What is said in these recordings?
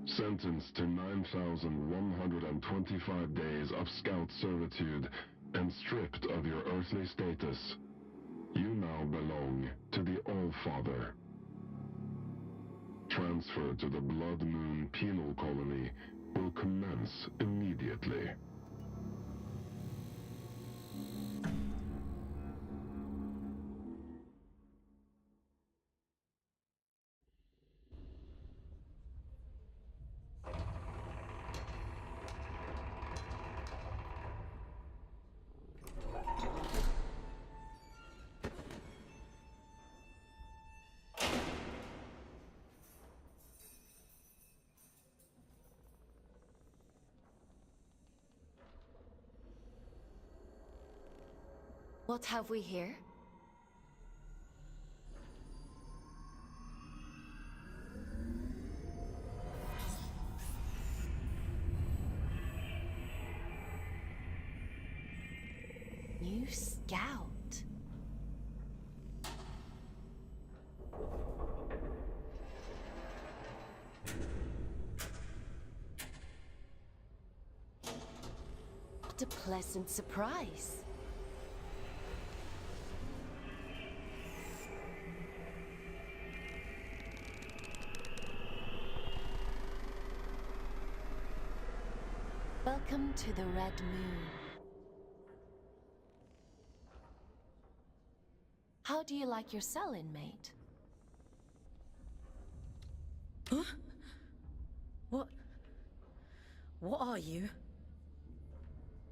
Sentenced to 9,125 days of scout servitude and stripped of your earthly status, you now belong to the All-Father. Transfer to the Blood Moon Penal Colony will commence immediately. What have we here? New scout. What a pleasant surprise. Welcome to the Red Moon. How do you like your cell, inmate? Huh? What are you?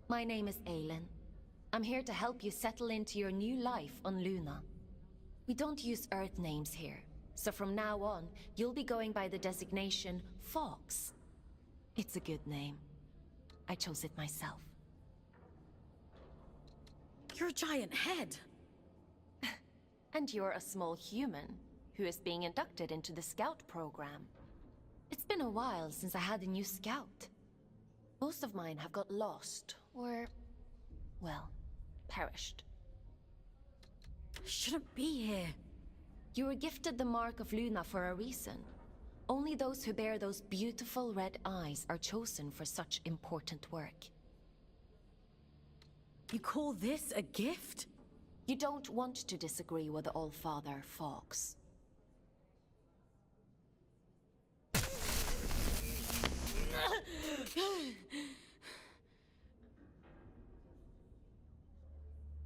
My name is Aylin. I'm here to help you settle into your new life on Luna. We don't use Earth names here, so from now on, you'll be going by the designation Fawkes. It's a good name. I chose it myself. You're a giant head. And you're a small human who is being inducted into the scout program. It's been a while since I had a new scout. Most of mine have got lost, or, well, perished. I shouldn't be here. You were gifted the Mark of Luna for a reason. Only those who bear those beautiful red eyes are chosen for such important work. You call this a gift? You don't want to disagree with the All-Father, Fawkes.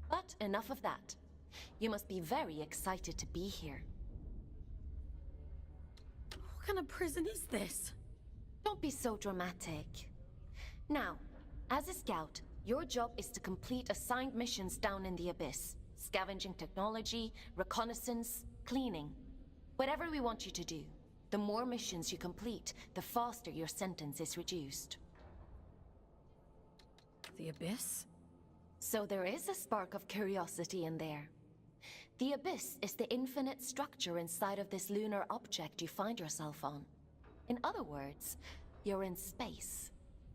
But enough of that. You must be very excited to be here. What kind of prison is this? Don't be so dramatic. Now, as a scout, your job is to complete assigned missions down in the Abyss. Scavenging technology, reconnaissance, cleaning. Whatever we want you to do. The more missions you complete, the faster your sentence is reduced. The Abyss? So there is a spark of curiosity in there. The Abyss is the infinite structure inside of this lunar object you find yourself on. In other words, you're in space.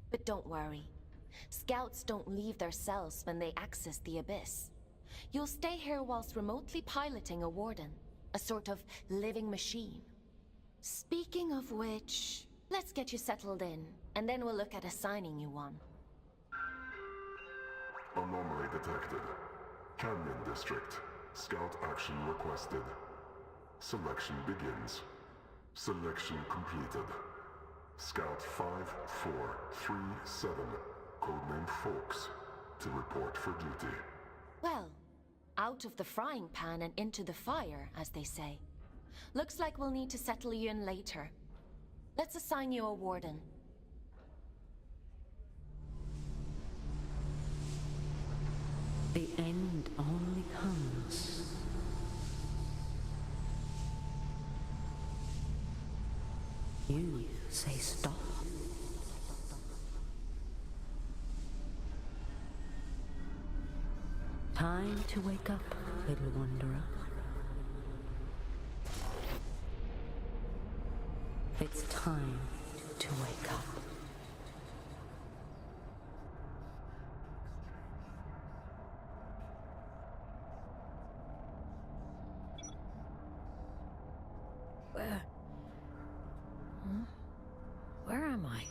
But don't worry. Scouts don't leave their cells when they access the Abyss. You'll stay here whilst remotely piloting a warden, a sort of living machine. Speaking of which, let's get you settled in, and then we'll look at assigning you one. Anomaly detected. Canyon District. Scout action requested. Selection begins. Selection completed. Scout 5437, codename Fawkes, to report for duty. Well, out of the frying pan and into the fire, as they say. Looks like we'll need to settle you in later. Let's assign you a warden. The end only comes. You say stop. Time to wake up, little wanderer. It's time to wake up. Where am I?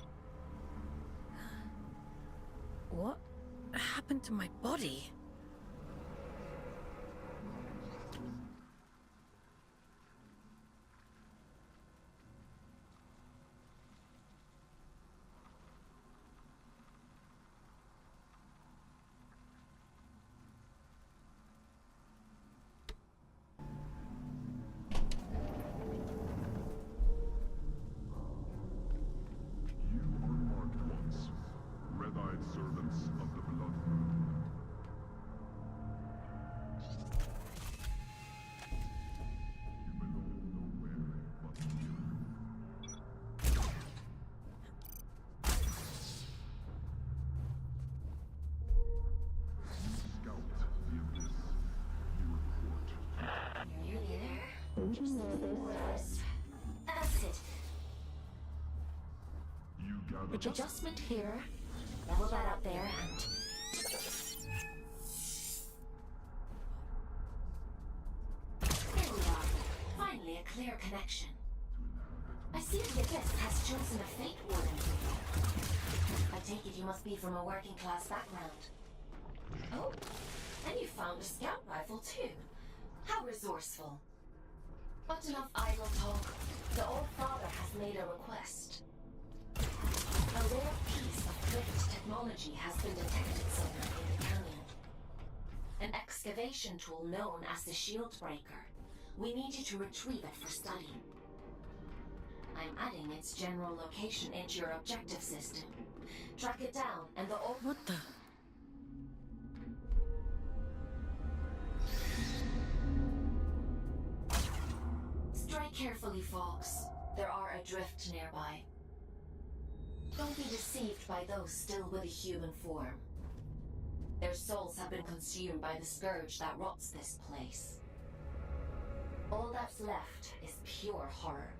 What happened to my body? You were marked once, red-eyed servants of the Blood Moon. You belong nowhere but here. You scout the abyss. You report. You're nearly there. Just a few words. That's it. You gather. Adjustment here. Level that up there and... There we are. Finally a clear connection. I see the Abyss has chosen a fate warden for you. I take it you must be from a working class background. Oh, and you found a scout rifle too. How resourceful. But enough idle talk. The Old Father has made a request. A rare piece of cryptic technology has been detected somewhere in the canyon. An excavation tool known as the Shield Breaker. We need you to retrieve it for study. I'm adding its general location into your objective system. Track it down and the old... What the? Strike carefully, Fawkes. There are adrift nearby. Don't be deceived by those still with a human form. Their souls have been consumed by the scourge that rots this place. All that's left is pure horror.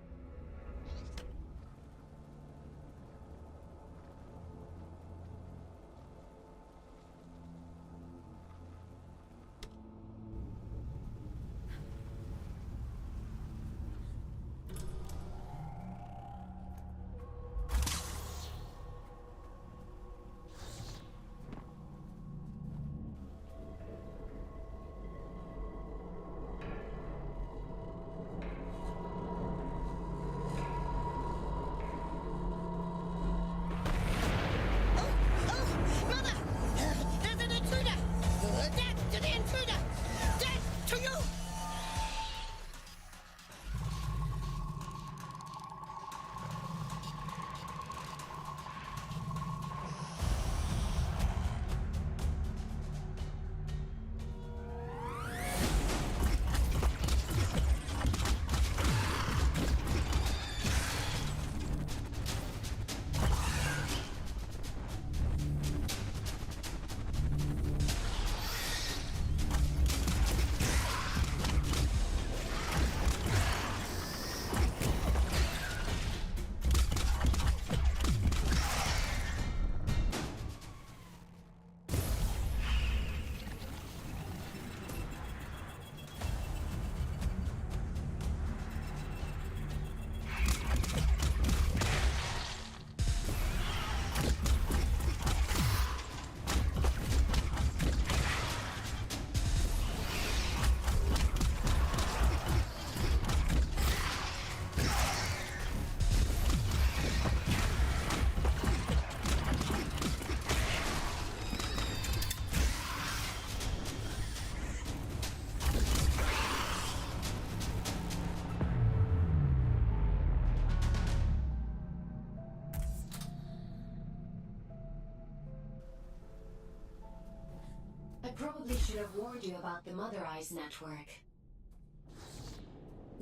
I probably should have warned you about the Mother Eyes network.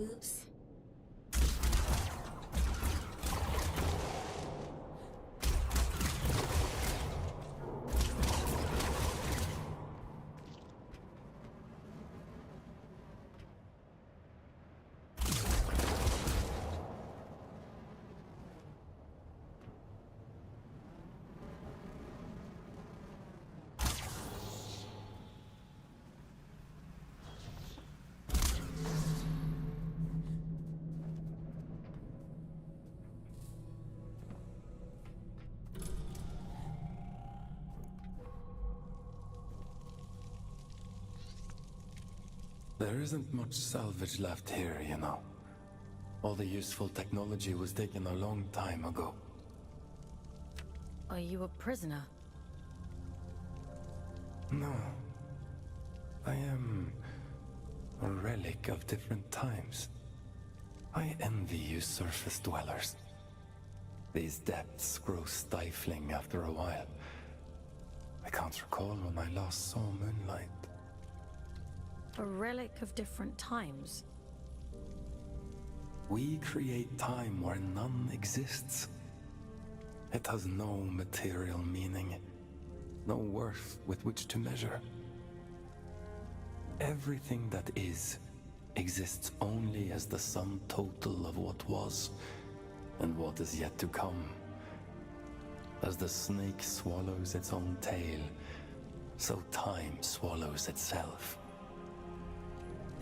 Oops. There isn't much salvage left here, you know. All the useful technology was taken a long time ago. Are you a prisoner? No. I am a relic of different times. I envy you surface dwellers. These depths grow stifling after a while. I can't recall when I last saw moonlight. A relic of different times? We create time where none exists. It has no material meaning, no worth with which to measure. Everything that is exists only as the sum total of what was and what is yet to come. As the snake swallows its own tail, so time swallows itself.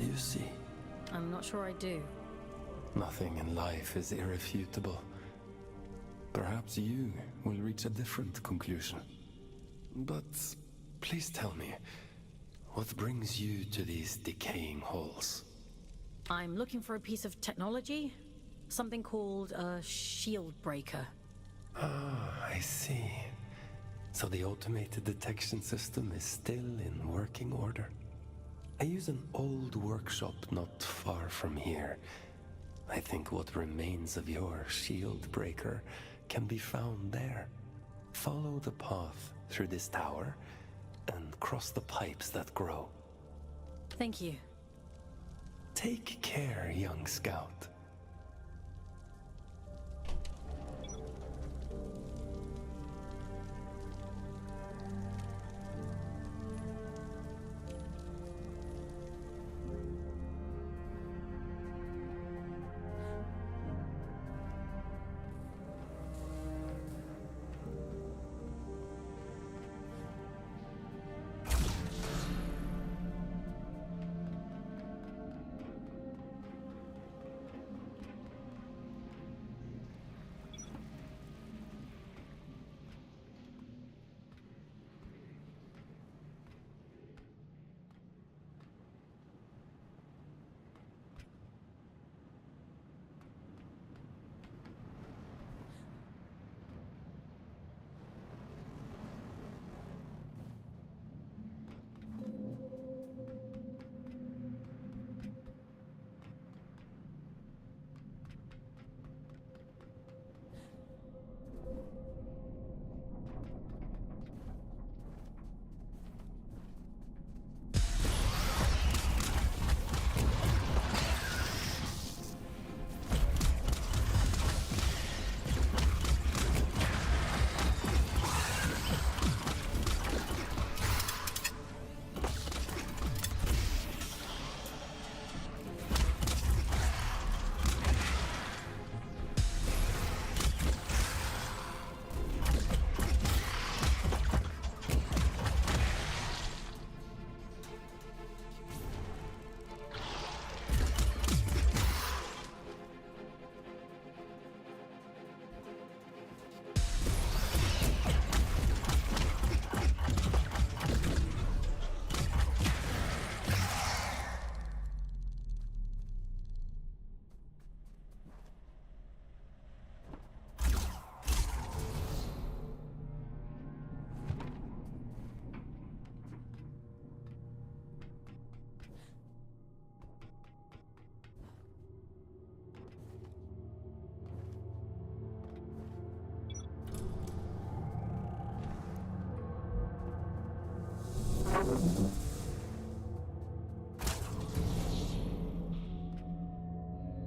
You see? I'm not sure I do. Nothing in life is irrefutable. Perhaps you will reach a different conclusion. But please tell me, what brings you to these decaying halls? I'm looking for a piece of technology. Something called a shield breaker. Ah, I see. So the automated detection system is still in working order. I use an old workshop not far from here. I think what remains of your shield breaker can be found there. Follow the path through this tower and cross the pipes that grow. Thank you. Take care, young scout.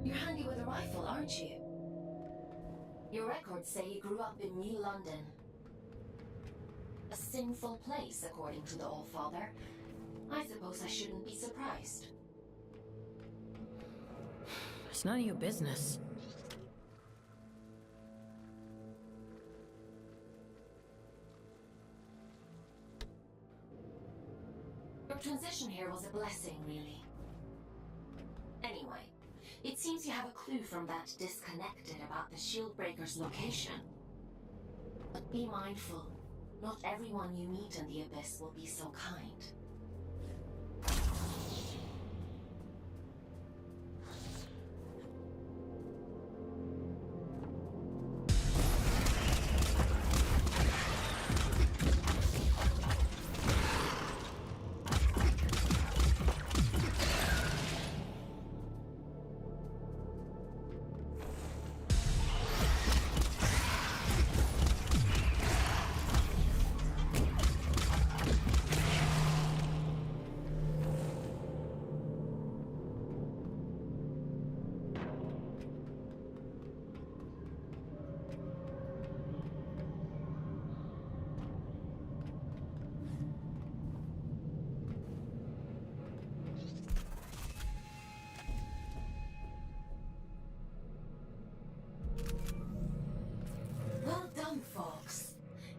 You're handy with a rifle, aren't you? Your records say you grew up in New London. A sinful place, according to the Allfather. I suppose I shouldn't be surprised. It's none of your business. Your transition here was a blessing, really. Anyway, it seems you have a clue from that disconnected about the Shieldbreaker's location. But be mindful, not everyone you meet in the Abyss will be so kind.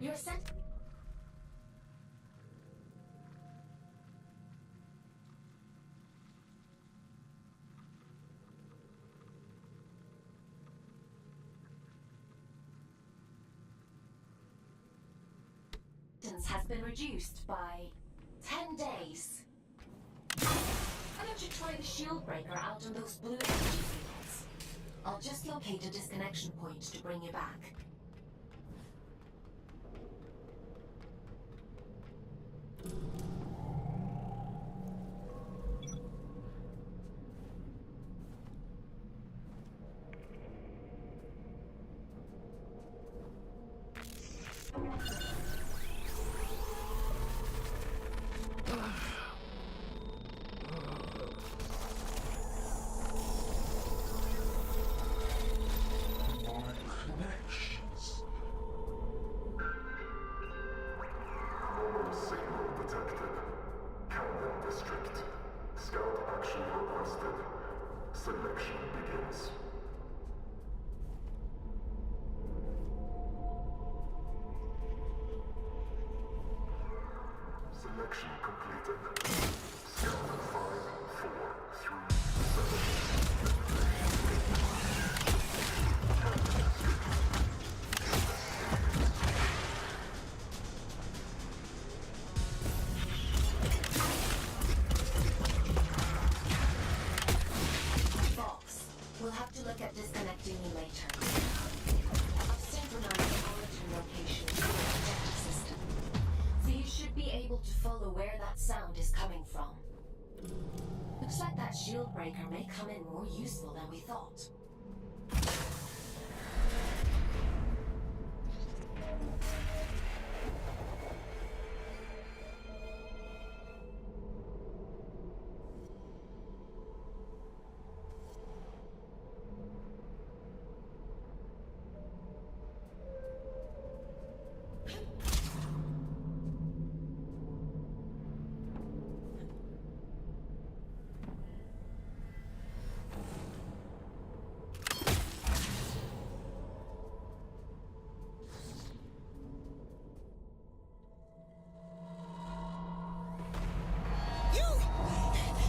You're sent. Has been reduced by 10 days. Why don't you try the shield breaker out on those blue energy fields? I'll just locate a disconnection point to bring you back. Selection begins. Selection completed. Scout 5, 4, 3, 7. Fawkes, we'll have to look at disconnecting you later. I've synchronized the origin location to the projector system, so you should be able to follow where that sound is coming from. Looks like that shield breaker may come in more useful than we thought.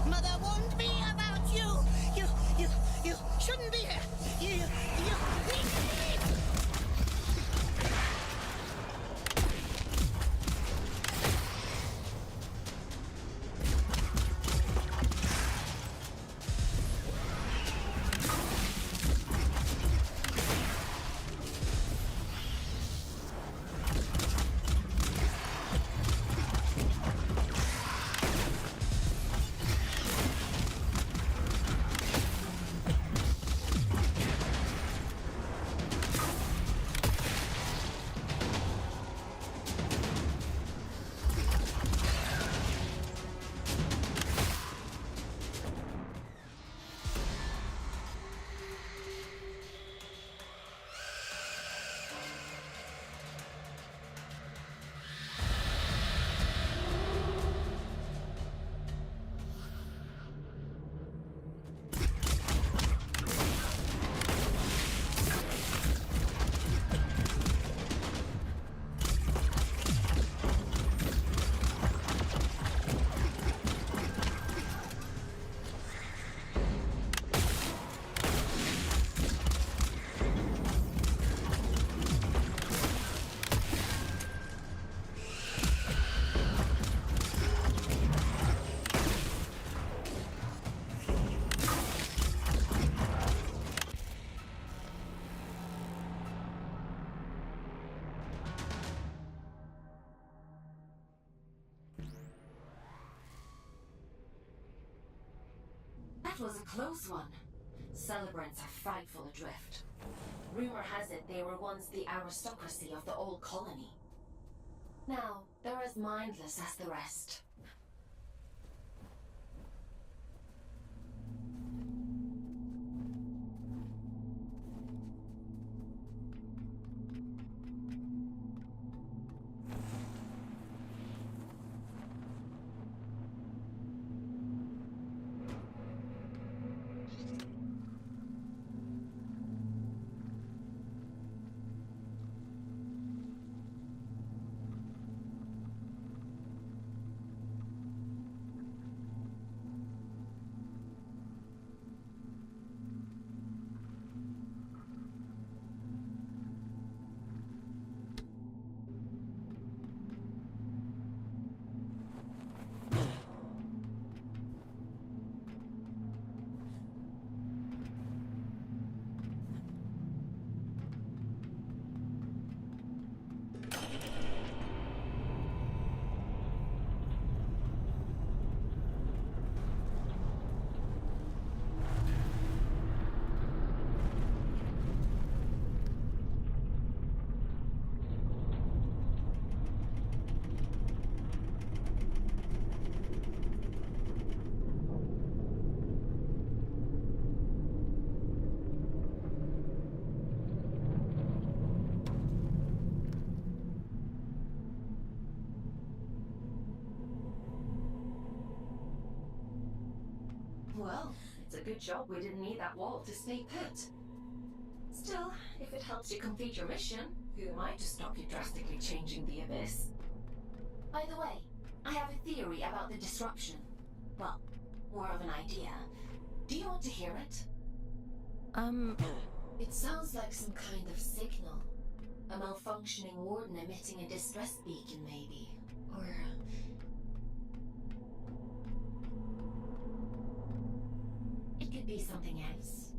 Mother warned me about you. You shouldn't be here. You leave. That was a close one. Celebrants are frightful adrift. Rumor has it they were once the aristocracy of the old colony. Now, they're as mindless as the rest. Well, it's a good job we didn't need that wall to stay put. Still, if it helps you complete your mission, who am I to stop you drastically changing the Abyss? By the way, I have a theory about the disruption. Well, more of an idea. Do you want to hear it? It sounds like some kind of signal. A malfunctioning warden emitting a distress beacon, maybe. Or... it could be something else.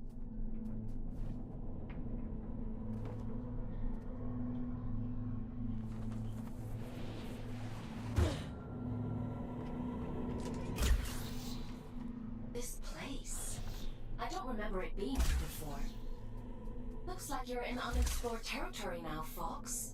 This place. I don't remember it being here before. Looks like you're in unexplored territory now, Fawkes.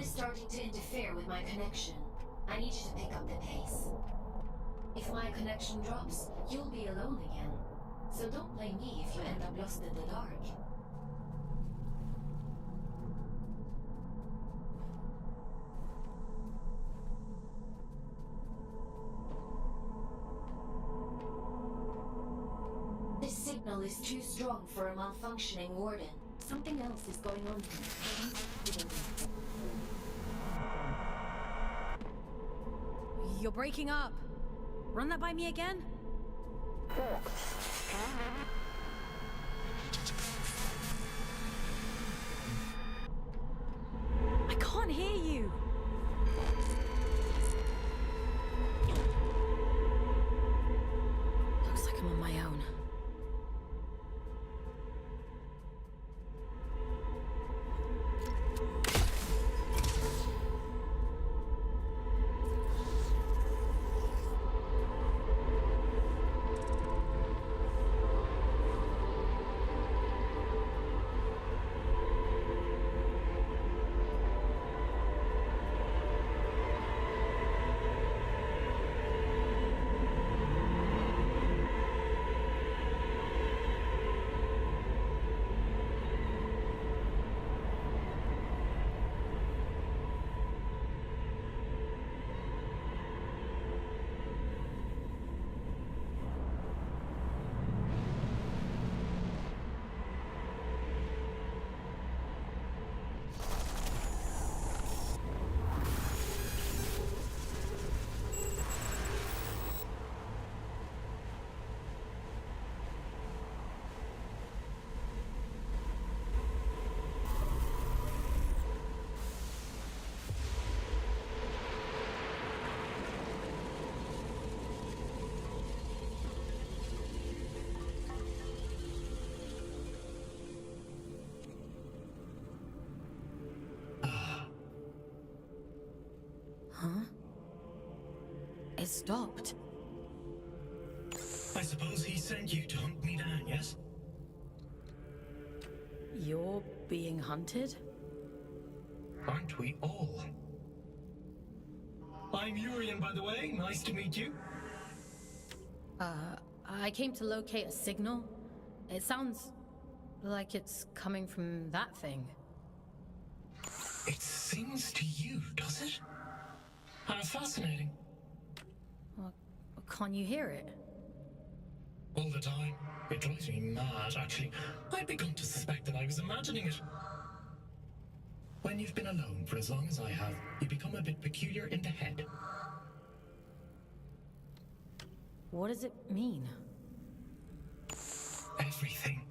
Starting to interfere with my connection. I need you to pick up the pace. If my connection drops, you'll be alone again. So don't blame me if you end up lost in the dark. This signal is too strong for a malfunctioning warden. Something else is going on here. You're breaking up. Run that by me again? I can't hear you. Looks like I'm on my own. It stopped. I suppose he sent you to hunt me down, yes? You're being hunted? Aren't we all? I'm Urian, by the way. Nice to meet you. I came to locate a signal. It sounds like it's coming from that thing. It sings to you, does it? How fascinating. Well, can't you hear it? All the time. It drives me mad, actually. I'd begun to suspect that I was imagining it. When you've been alone for as long as I have, you become a bit peculiar in the head. What does it mean? Everything.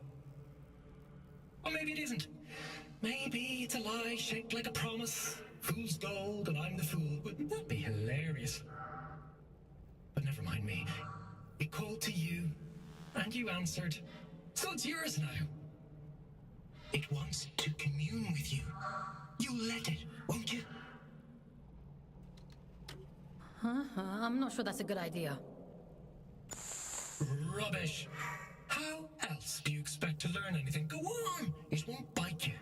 Or maybe it isn't. Maybe it's a lie shaped like a promise. Fool's gold and I'm the fool. Wouldn't that be hilarious? But never mind me. It called to you, and you answered. So it's yours now. It wants to commune with you. You'll let it, won't you? I'm not sure that's a good idea. Rubbish. How else do you expect to learn anything? Go on! It won't bite you.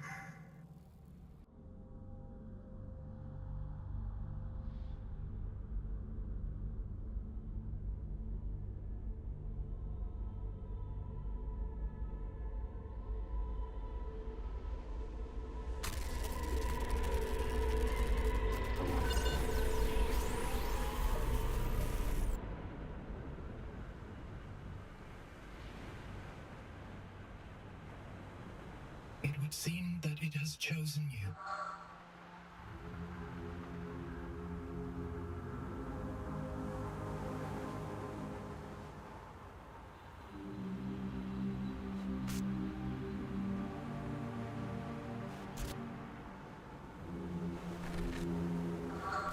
It would seem that it has chosen you.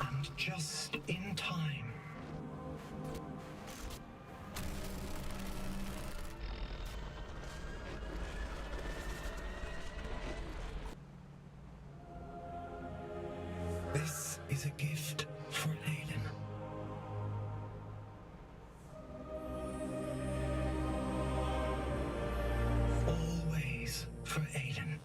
And just in time. This is a gift for Aiden. Always for Aiden.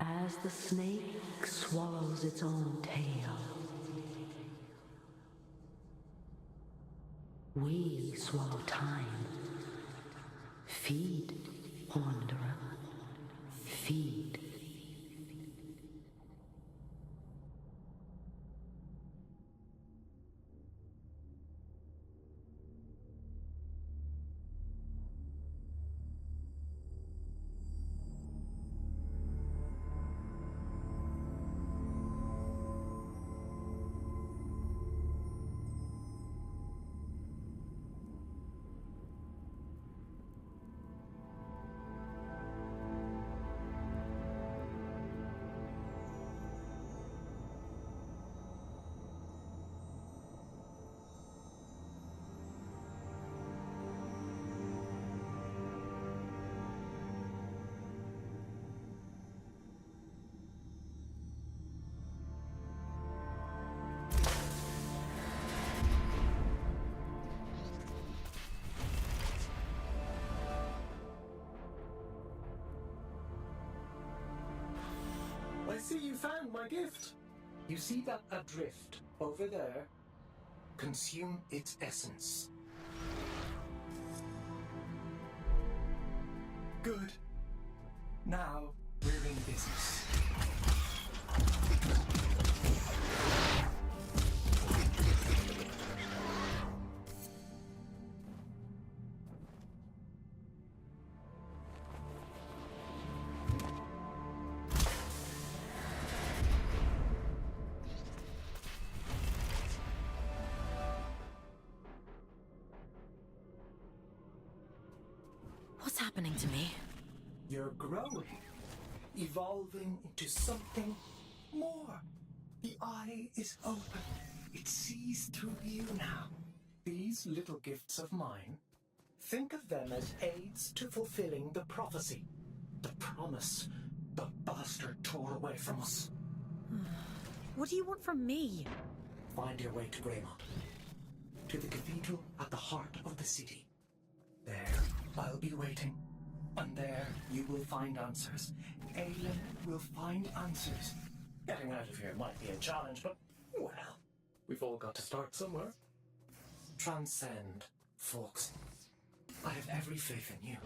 As the snake swallows its own tail, we swallow time. Feed, wanderer, feed. I see you found my gift. You see that adrift over there? Consume its essence. Good. Now we're in business. What's happening to me? You're growing, evolving into something more. The eye is open. It sees through you now. These little gifts of mine, think of them as aids to fulfilling the prophecy, the promise the bastard tore away from us. What do you want from me? Find your way to Greymont, to the cathedral at the heart of the city. There, I'll be waiting. And there you will find answers. Aelin will find answers. Getting out of here might be a challenge, but, well, we've all got to start somewhere. Transcend, Fawkes. I have every faith in you.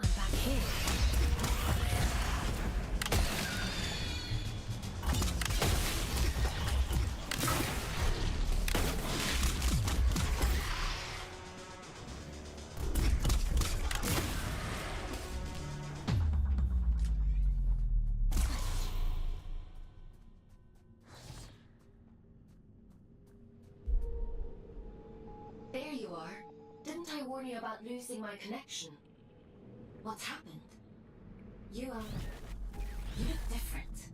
I'm back here. There you are. Didn't I warn you about losing my connection? What's happened? You look different.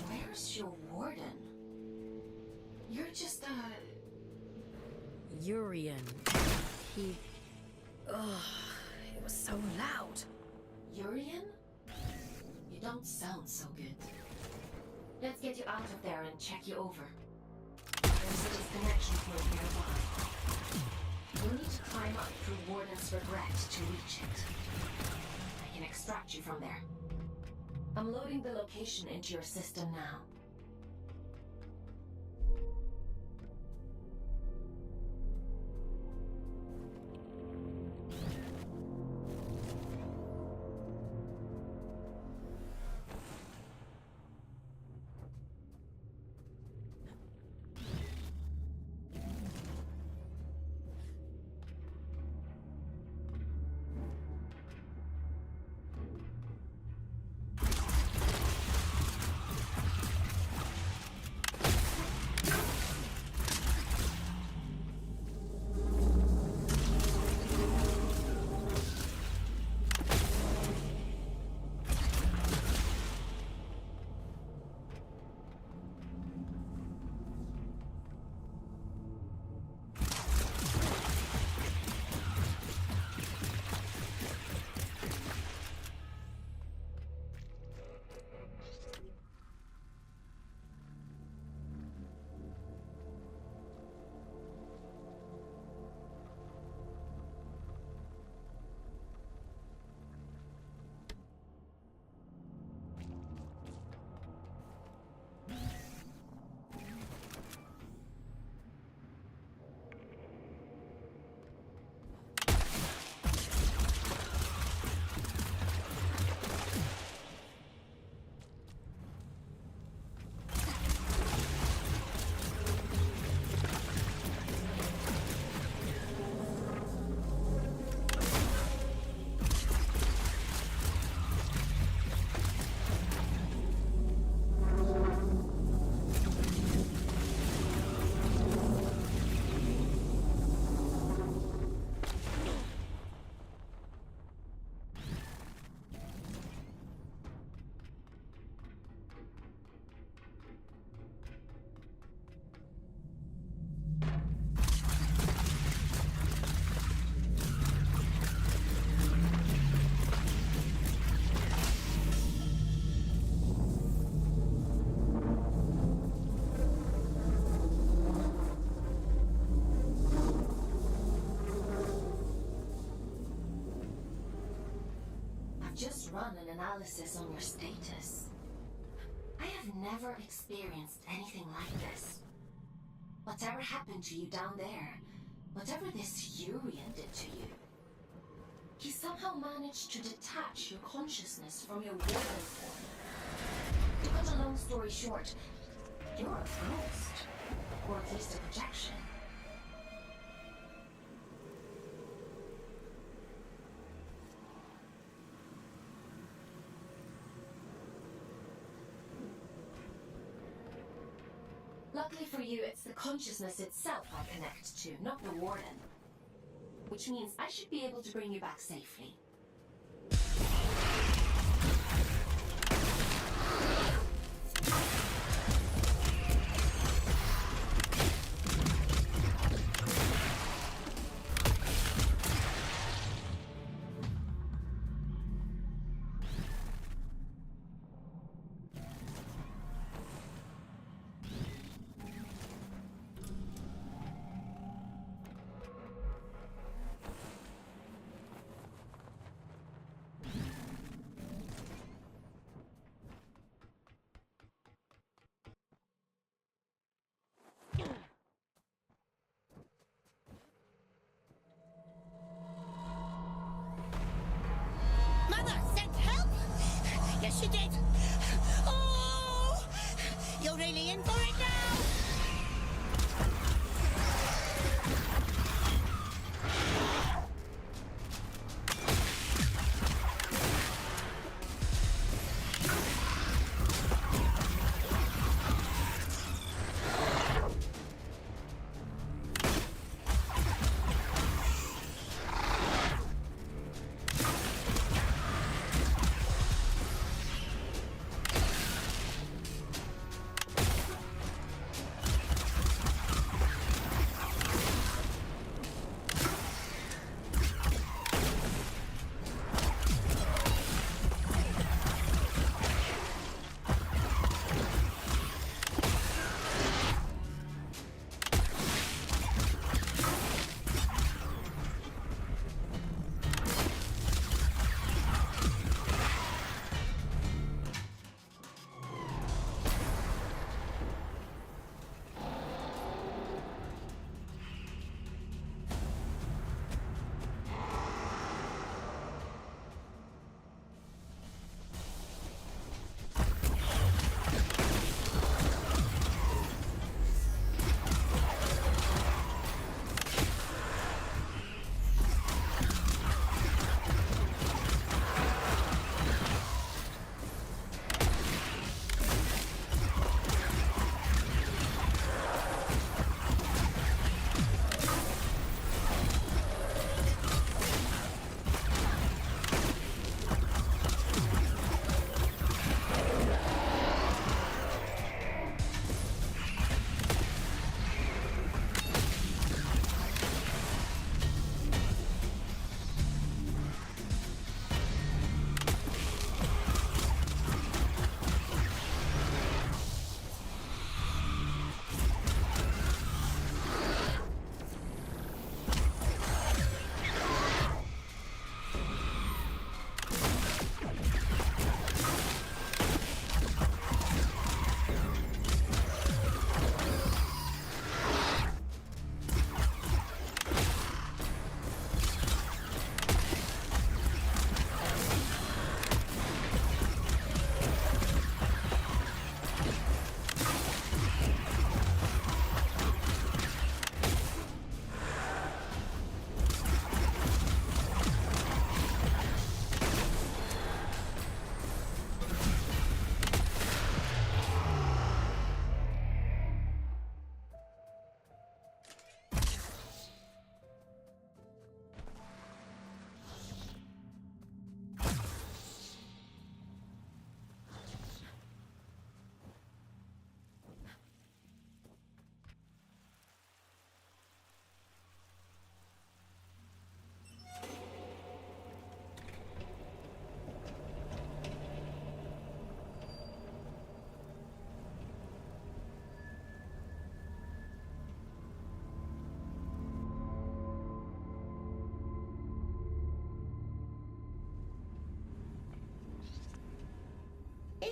Where's your warden? You're just, Urian. He... Ugh, it was so loud. Urian? You don't sound so good. Let's get you out of there and check you over. There's a disconnection point nearby. You'll need to climb up through Warden's Regret to reach it. I can extract you from there. I'm loading the location into your system now. run an analysis on your status. I have never experienced anything like this. Whatever happened to you down there, whatever this Urian did to you, he somehow managed to detach your consciousness from your warden form. To cut a long story short, you're a ghost, or at least a projection. Luckily for you, it's the consciousness itself I connect to, not the warden. Which means I should be able to bring you back safely. Mother sent help? Yes, she did. Oh! You're really in for it now?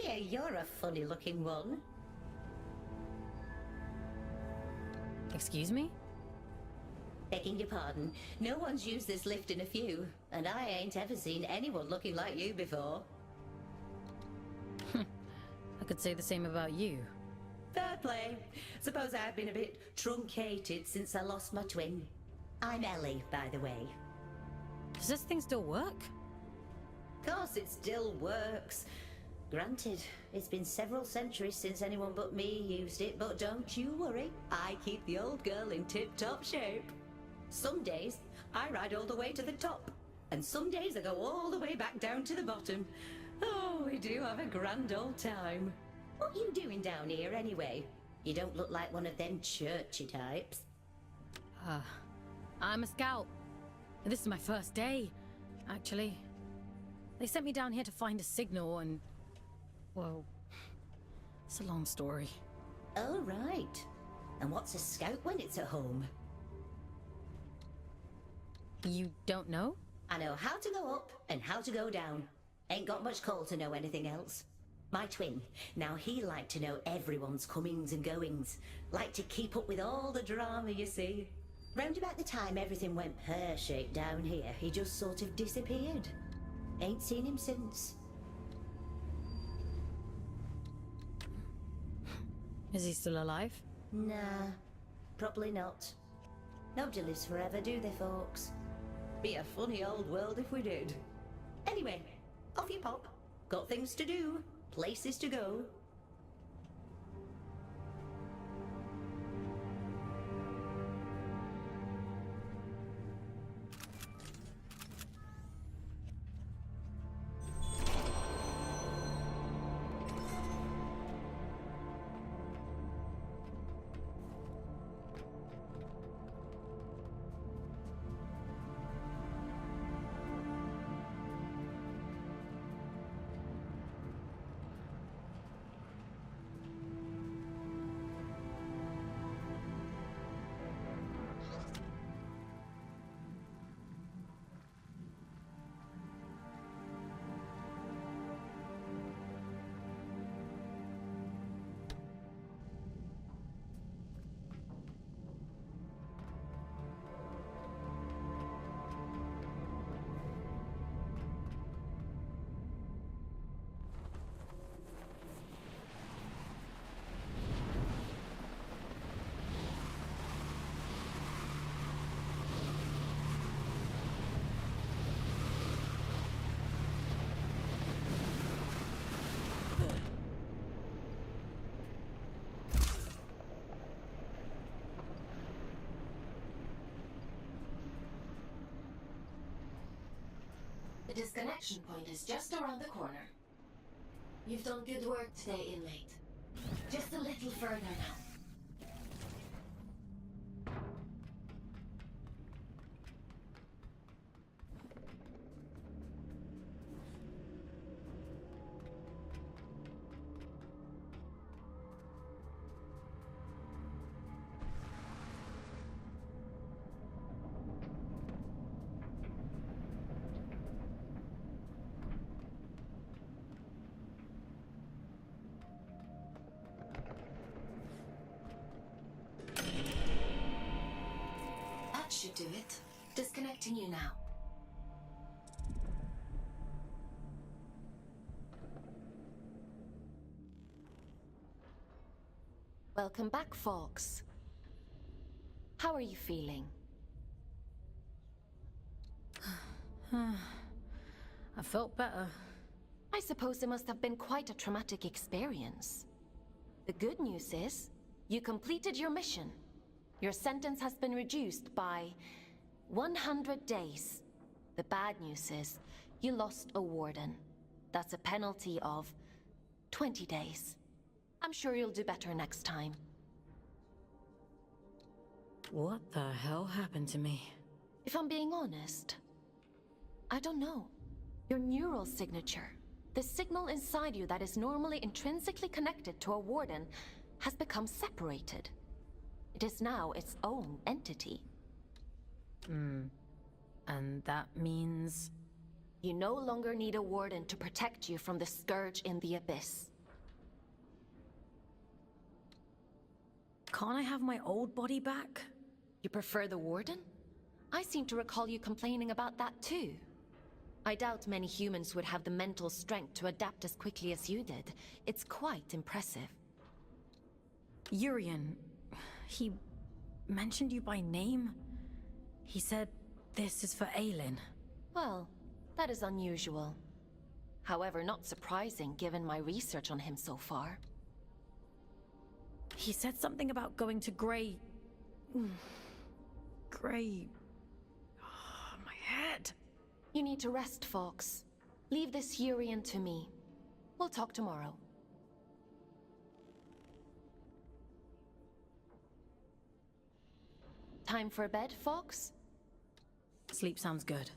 Here, you're a funny-looking one. Excuse me? Begging your pardon, no one's used this lift in a few, and I ain't ever seen anyone looking like you before. I could say the same about you. Fair play. Suppose I've been a bit truncated since I lost my twin. I'm Ellie, by the way. Does this thing still work? Course it still works. Granted, it's been several centuries since anyone but me used it, but don't you worry. I keep the old girl in tip-top shape. Some days, I ride all the way to the top, and some days I go all the way back down to the bottom. Oh, we do have a grand old time. What you doing down here, anyway? You don't look like one of them churchy types. I'm a scout. This is my first day, actually. They sent me down here to find a signal and... well, it's a long story. Oh, right. And what's a scout when it's at home? You don't know? I know how to go up and how to go down. Ain't got much call to know anything else. My twin, now he liked to know everyone's comings and goings. Liked to keep up with all the drama, you see. Round about the time everything went pear-shaped down here, he just sort of disappeared. Ain't seen him since. Is he still alive? Nah, probably not. Nobody lives forever, do they, Fawkes? Be a funny old world if we did. Anyway, off you pop. Got things to do, places to go. The disconnection point is just around the corner. You've done good work today, inmate. Just a little further now. Should do it. Disconnecting you now. Welcome back, Fawkes. How are you feeling? I felt better. I suppose it must have been quite a traumatic experience. The good news is, you completed your mission. Your sentence has been reduced by 100 days. The bad news is, you lost a warden. That's a penalty of 20 days. I'm sure you'll do better next time. What the hell happened to me? If I'm being honest, I don't know. Your neural signature, the signal inside you that is normally intrinsically connected to a warden, has become separated. It is now its own entity. And that means... You no longer need a warden to protect you from the scourge in the abyss. Can't I have my old body back? You prefer the Warden? I seem to recall you complaining about that too. I doubt many humans would have the mental strength to adapt as quickly as you did. It's quite impressive. Urian, he mentioned you by name. He said this is for Aelin. Well, that is unusual. However, not surprising given my research on him so far. He said something about going to Grey... Grey... my head. You need to rest, Fawkes. Leave this Urian to me. We'll talk tomorrow. Time for bed, Fawkes? Sleep sounds good.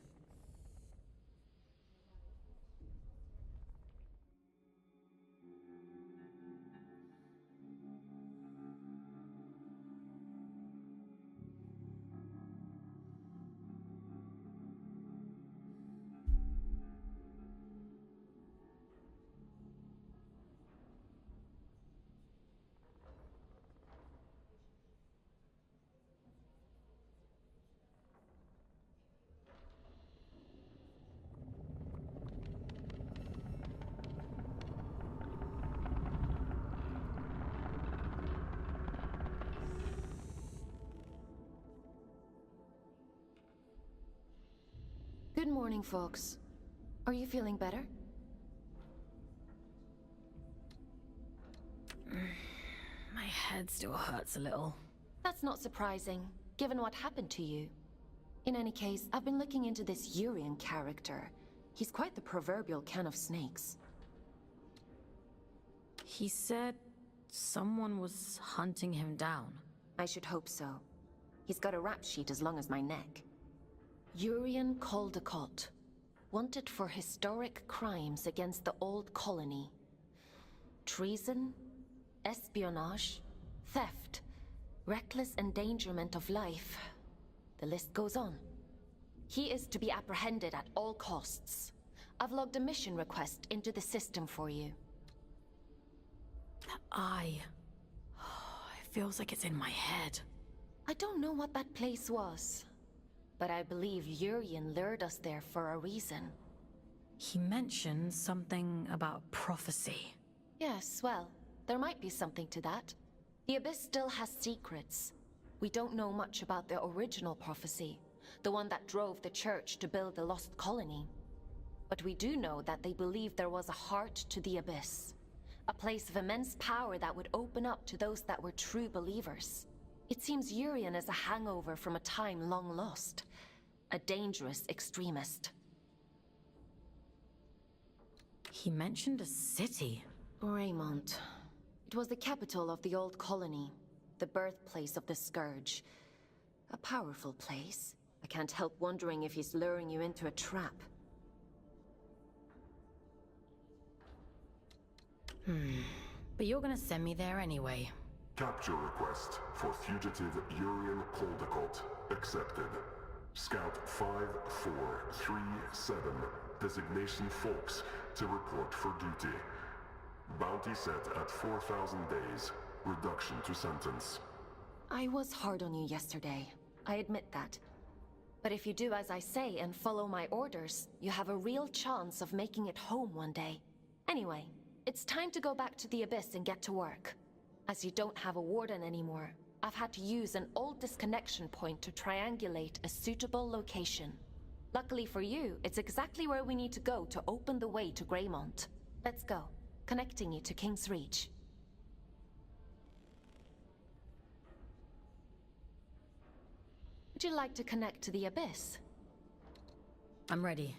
Good morning, Fawkes. Are you feeling better? My head still hurts a little. That's not surprising, given what happened to you. In any case, I've been looking into this Urian character. He's quite the proverbial can of snakes. He said someone was hunting him down. I should hope so. He's got a rap sheet as long as my neck. Urian Caldecott, wanted for historic crimes against the old colony. Treason, espionage, theft, reckless endangerment of life. The list goes on. He is to be apprehended at all costs. I've logged a mission request into the system for you. That eye... it feels like it's in my head. I don't know what that place was, but I believe Urian lured us there for a reason. He mentioned something about prophecy. Yes, well, there might be something to that. The Abyss still has secrets. We don't know much about the original prophecy, the one that drove the Church to build the lost colony. But we do know that they believed there was a heart to the Abyss, a place of immense power that would open up to those that were true believers. It seems Urian is a hangover from a time long lost, a dangerous extremist. He mentioned a city. Greymont. It was the capital of the old colony, the birthplace of the Scourge. A powerful place. I can't help wondering if he's luring you into a trap. But you're gonna send me there anyway. Capture request for fugitive Urian Caldecott accepted. Scout 5437, designation Fawkes, to report for duty. Bounty set at 4,000 days. Reduction to sentence. I was hard on you yesterday. I admit that. But if you do as I say and follow my orders, you have a real chance of making it home one day. Anyway, it's time to go back to the Abyss and get to work. As you don't have a warden anymore, I've had to use an old disconnection point to triangulate a suitable location. Luckily for you, it's exactly where we need to go to open the way to Greymont. Let's go, connecting you to King's Reach. Would you like to connect to the Abyss? I'm ready.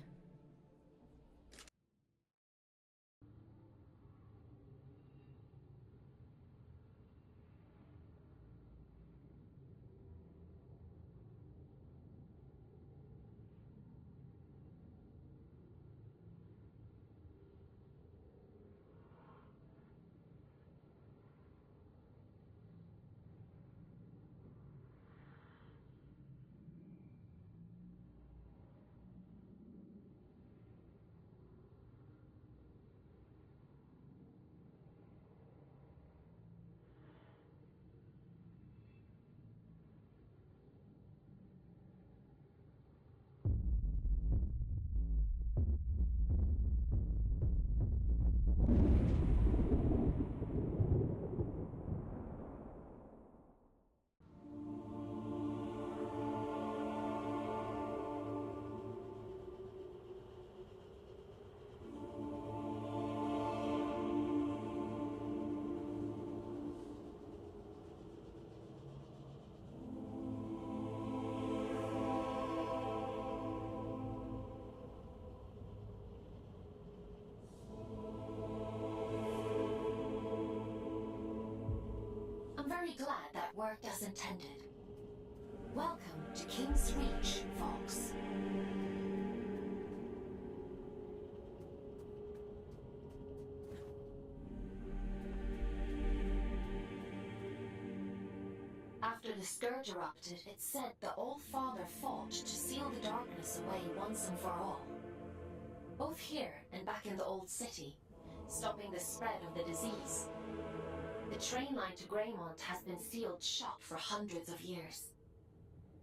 I'm very glad that worked as intended. Welcome to King's Reach, Fawkes. After the Scourge erupted, it said the All-Father fought to seal the darkness away once and for all. Both here and back in the Old City, stopping the spread of the disease. The train line to Greymont has been sealed shut for hundreds of years.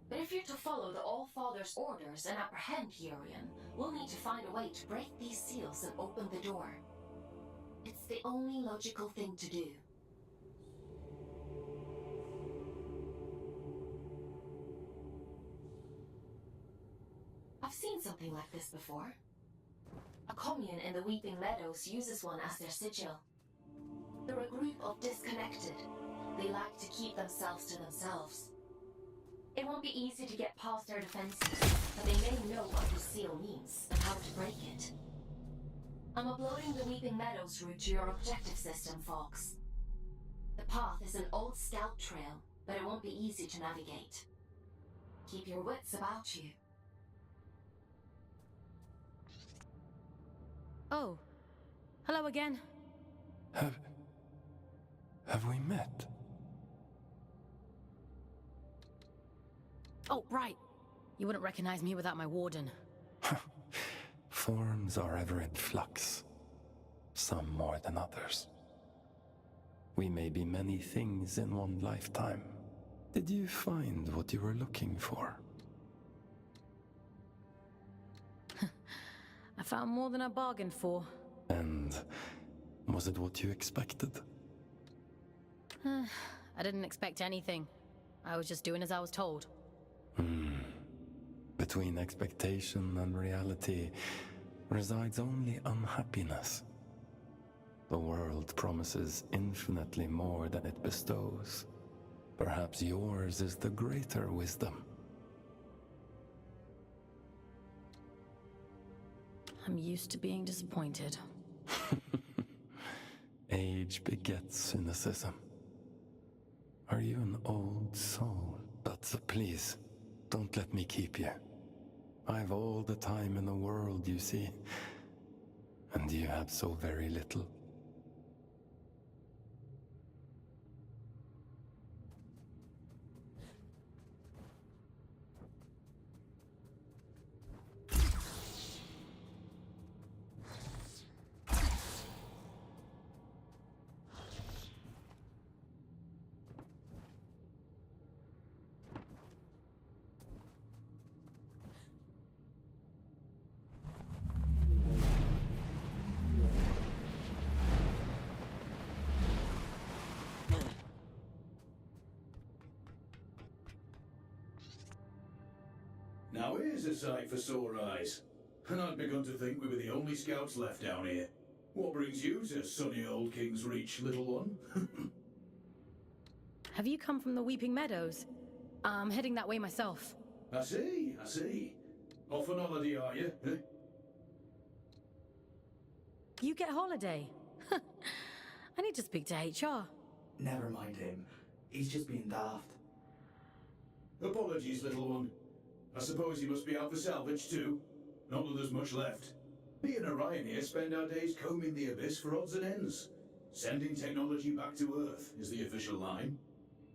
But if you're to follow the All-Father's orders and apprehend Urian, we'll need to find a way to break these seals and open the door. It's the only logical thing to do. I've seen something like this before. A commune in the Weeping Meadows uses one as their sigil. They're a group of disconnected. They like to keep themselves to themselves. It won't be easy to get past their defenses, but they may know what the seal means and how to break it. I'm uploading the Weeping Meadows route to your objective system, Fawkes. The path is an old scout trail, but it won't be easy to navigate. Keep your wits about you. Oh, hello again. Have we met? Oh, right. You wouldn't recognize me without my warden. Forms are ever in flux. Some more than others. We may be many things in one lifetime. Did you find what you were looking for? I found more than I bargained for. And was it what you expected? I didn't expect anything. I was just doing as I was told. Between expectation and reality resides only unhappiness. The world promises infinitely more than it bestows. Perhaps yours is the greater wisdom. I'm used to being disappointed. Age begets cynicism. Are you an old soul? But please, don't let me keep you. I've all the time in the world, you see. And you have so very little. Now here's a sight for sore eyes. And I'd begun to think we were the only scouts left down here. What brings you to sunny old King's Reach, little one? Have you come from the Weeping Meadows? I'm heading that way myself. I see. Off on holiday, are you? Eh? You get holiday? I need to speak to HR. Never mind him. He's just being daft. Apologies, little one. I suppose you must be out for salvage too. Not that there's much left. Me and Orion here spend our days combing the abyss for odds and ends. Sending technology back to Earth is the official line.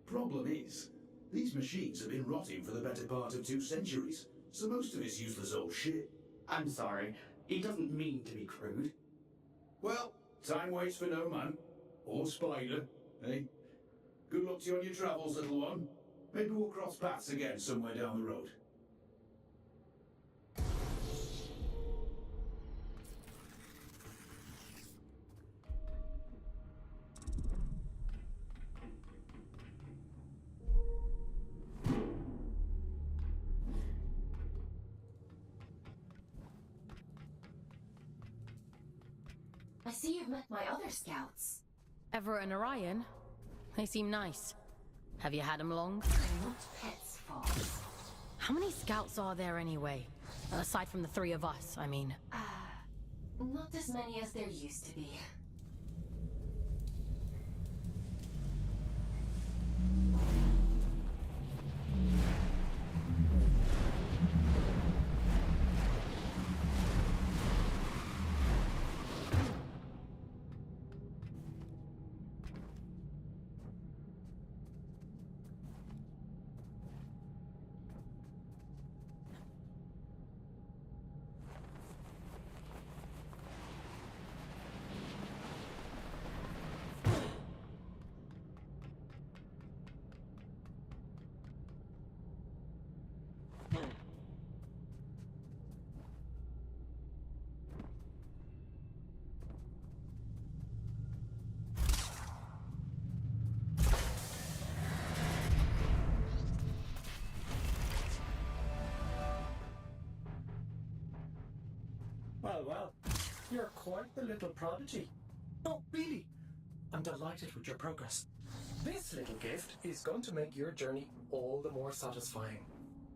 Problem is, these machines have been rotting for the better part of 2 centuries, so most of it's useless old shit. I'm sorry. He doesn't mean to be crude. Well, time waits for no man. Or spider, eh? Good luck to you on your travels, little one. Maybe we'll cross paths again somewhere down the road. I see you've met my other scouts. Everett and Orion? They seem nice. Have you had them long? They're not pets, Fawkes. How many scouts are there anyway? Aside from the 3 of us, I mean. Not as many as there used to be. Well, well. You're quite the little prodigy. No, really. I'm delighted with your progress. This little gift is going to make your journey all the more satisfying.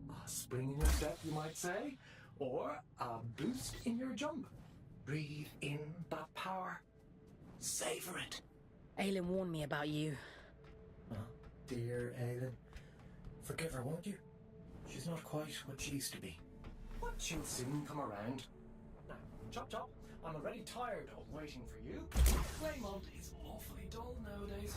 A spring in your step, you might say, or a boost in your jump. Breathe in that power. Savor it. Aelin warned me about you. Oh, dear Aelin. Forgive her, won't you? She's not quite what she used to be. But she'll soon come around. Now, Chop Chop, I'm already tired of waiting for you. Raymond is awfully dull nowadays.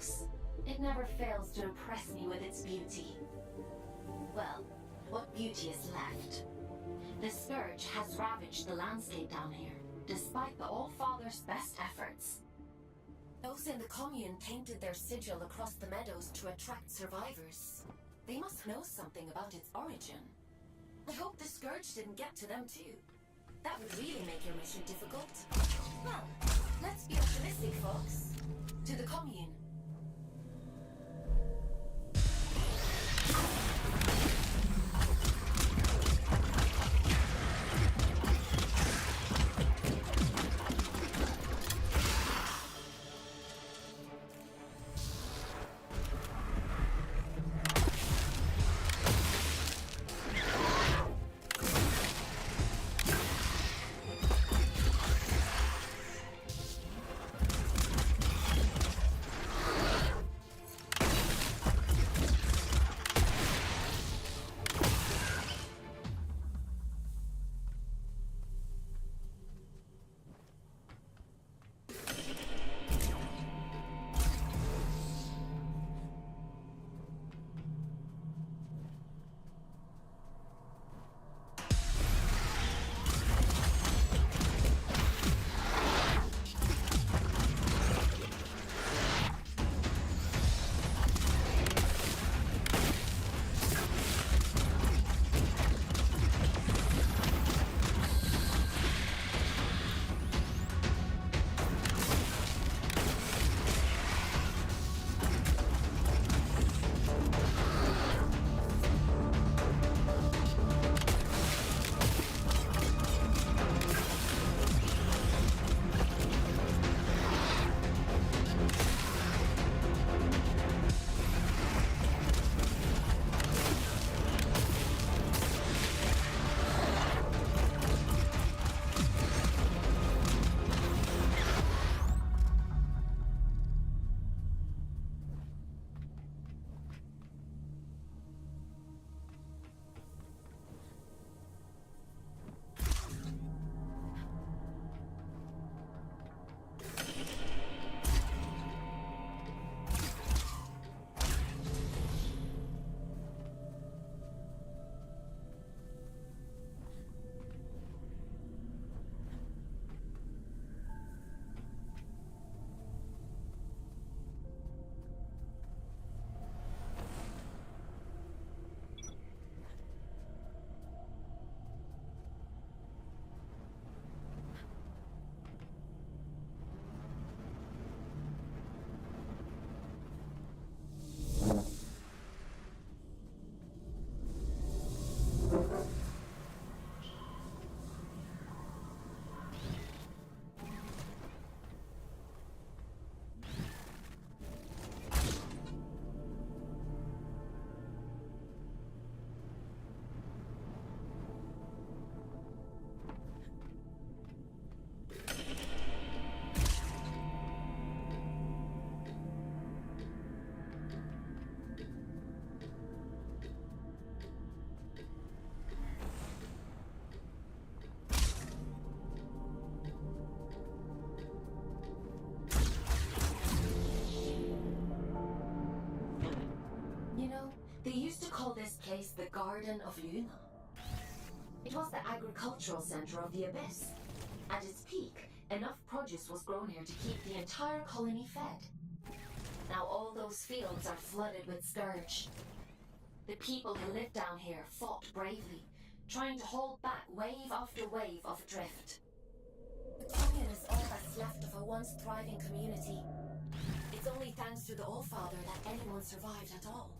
close, it never fails to impress me with its beauty. Well, what beauty is left? The Scourge has ravaged the landscape down here, despite the All-Father's best efforts. Those in the commune painted their sigil across the meadows to attract survivors. They must know something about its origin. I hope the Scourge didn't get to them too. That would really make your mission difficult. Well, let's be optimistic, Fawkes. To the commune. They used to call this place the Garden of Luna. It was the agricultural center of the Abyss. At its peak, enough produce was grown here to keep the entire colony fed. Now all those fields are flooded with Scourge. The people who live down here fought bravely, trying to hold back wave after wave of drift. The commune is all that's left of a once thriving community. It's only thanks to the All-Father that anyone survived at all.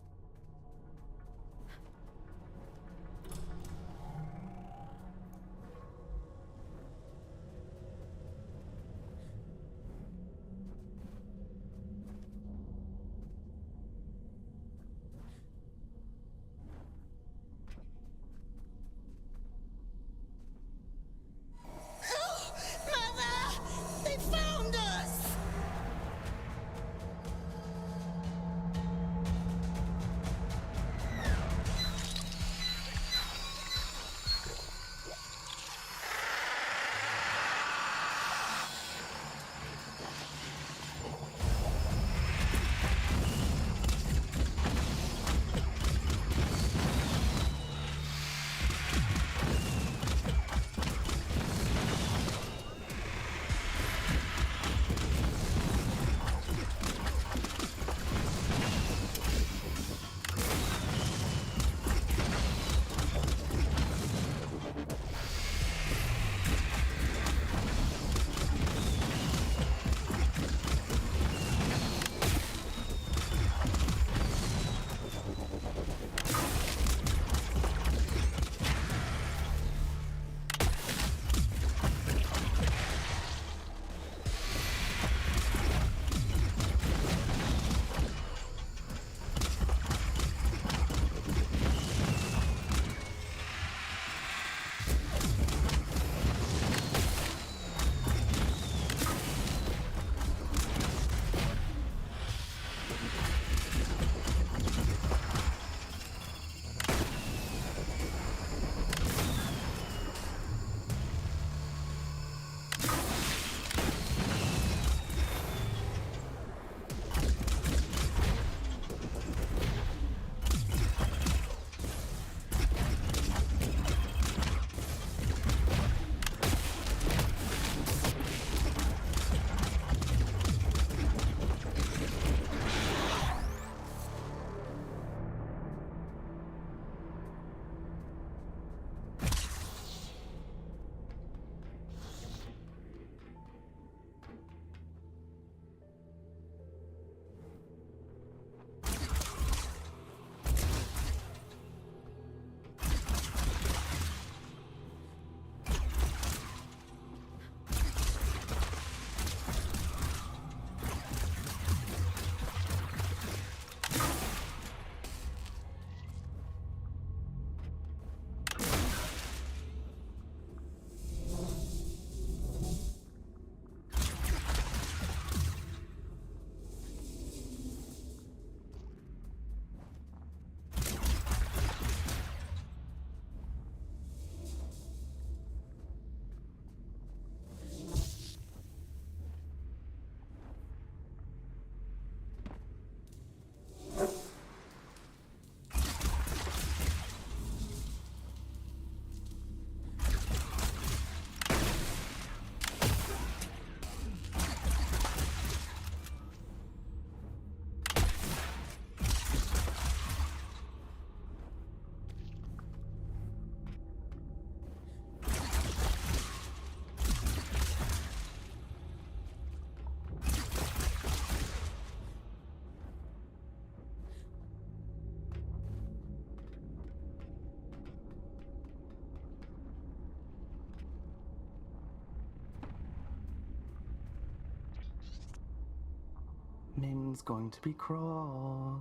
Min's going to be cross.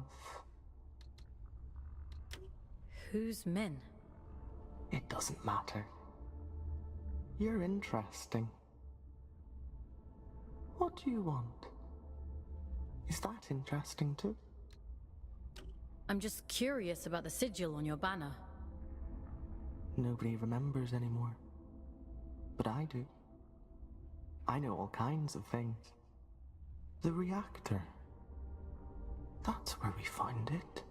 Who's Min? It doesn't matter. You're interesting. What do you want? Is that interesting too? I'm just curious about the sigil on your banner. Nobody remembers anymore. But I do. I know all kinds of things. The reactor. That's where we found it.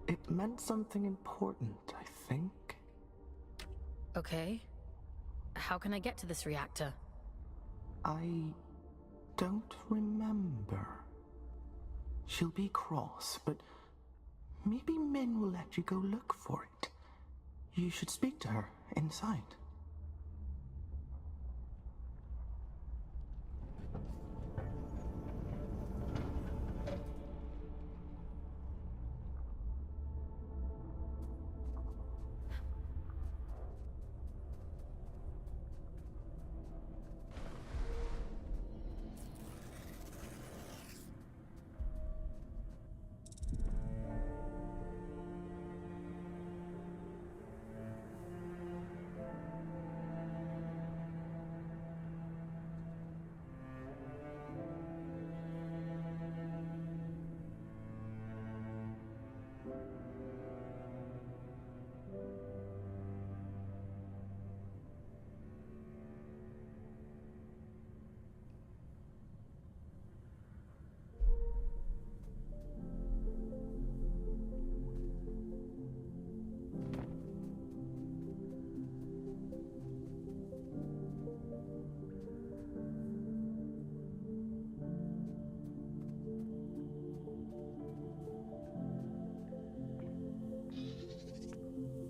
It meant something important, I think. Okay. How can I get to this reactor? I don't remember. She'll be cross, but maybe Min will let you go look for it. You should speak to her inside.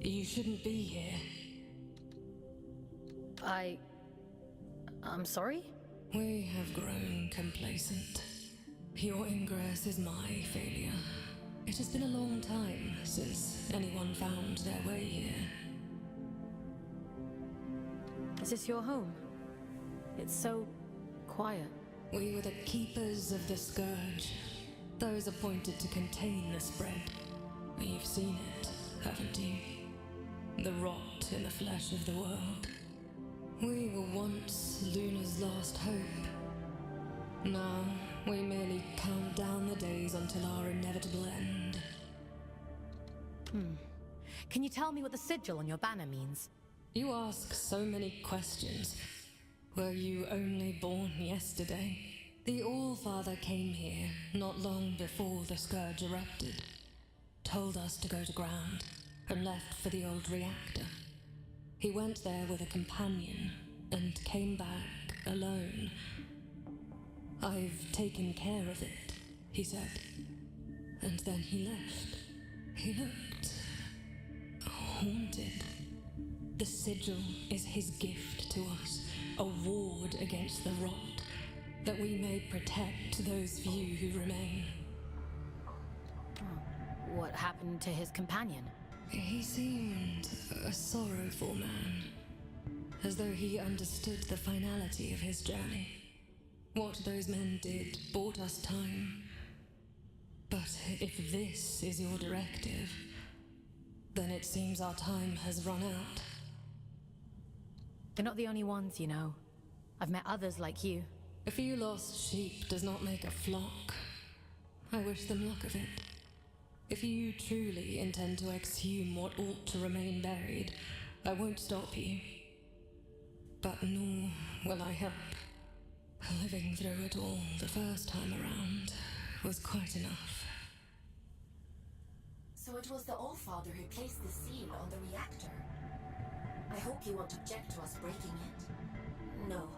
You shouldn't be here. I'm sorry? We have grown complacent. Your ingress is my failure. It has been a long time since anyone found their way here. Is this your home? It's so quiet. We were the keepers of the Scourge, those appointed to contain the spread. You've seen it, haven't you? The rot in the flesh of the world. We were once Luna's last hope. Now, we merely count down the days until our inevitable end. Can you tell me what the sigil on your banner means? You ask so many questions. Were you only born yesterday? The All-Father came here not long before the Scourge erupted. Told us to go to ground, and left for the old reactor. He went there with a companion, and came back alone. I've taken care of it, he said. And then he left. He looked haunted. The sigil is his gift to us, a ward against the rot, that we may protect those few who remain. What happened to his companion? He seemed a sorrowful man, as though he understood the finality of his journey. What those men did bought us time. But if this is your directive, then it seems our time has run out. You're not the only ones, you know. I've met others like you. A few lost sheep does not make a flock. I wish them luck of it. If you truly intend to exhume what ought to remain buried, I won't stop you. But nor will I help. Living through it all the first time around was quite enough. So it was the All-Father who placed the seal on the reactor. I hope you won't object to us breaking it. No.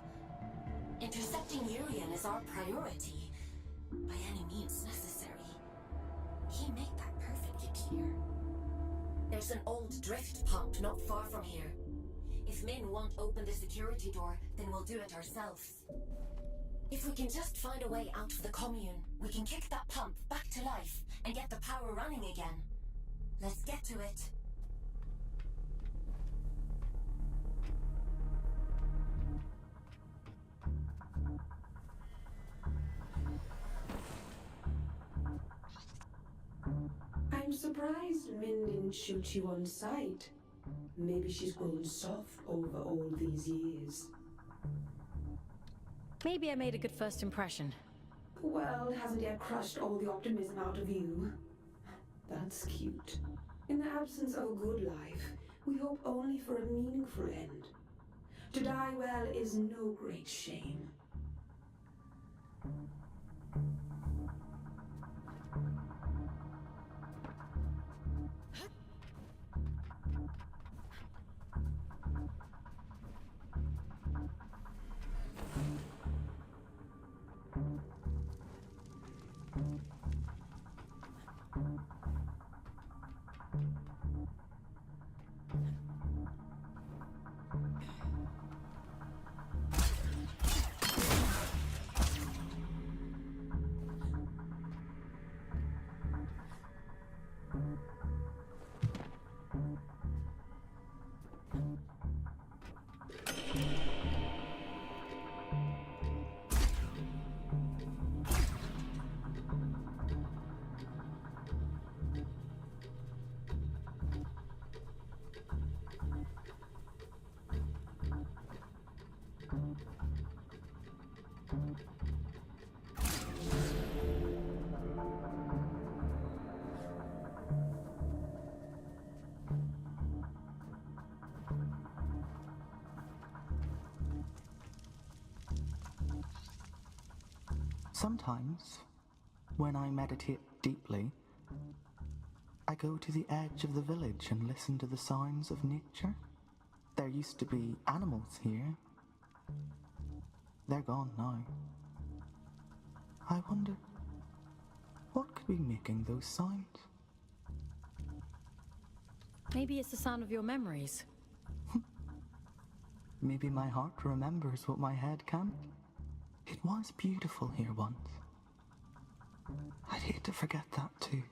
Intercepting Urian is our priority, by any means necessary. He made that perfectly clear. There's an old drift pump not far from here. If Min won't open the security door, then we'll do it ourselves. If we can just find a way out of the commune, we can kick that pump back to life and get the power running again. Let's get to it. surprised Min didn't shoot you on sight. Maybe she's grown soft over all these years. Maybe I made a good first impression. Well, hasn't yet crushed all the optimism out of you. That's cute. In the absence of a good life, we hope only for a meaningful end. To die well is no great shame. Sometimes, when I meditate deeply, I go to the edge of the village and listen to the sounds of nature. There used to be animals here. They're gone now. I wonder, what could be making those sounds? Maybe it's the sound of your memories. Maybe my heart remembers what my head can't. It was beautiful here once. I'd hate to forget that too.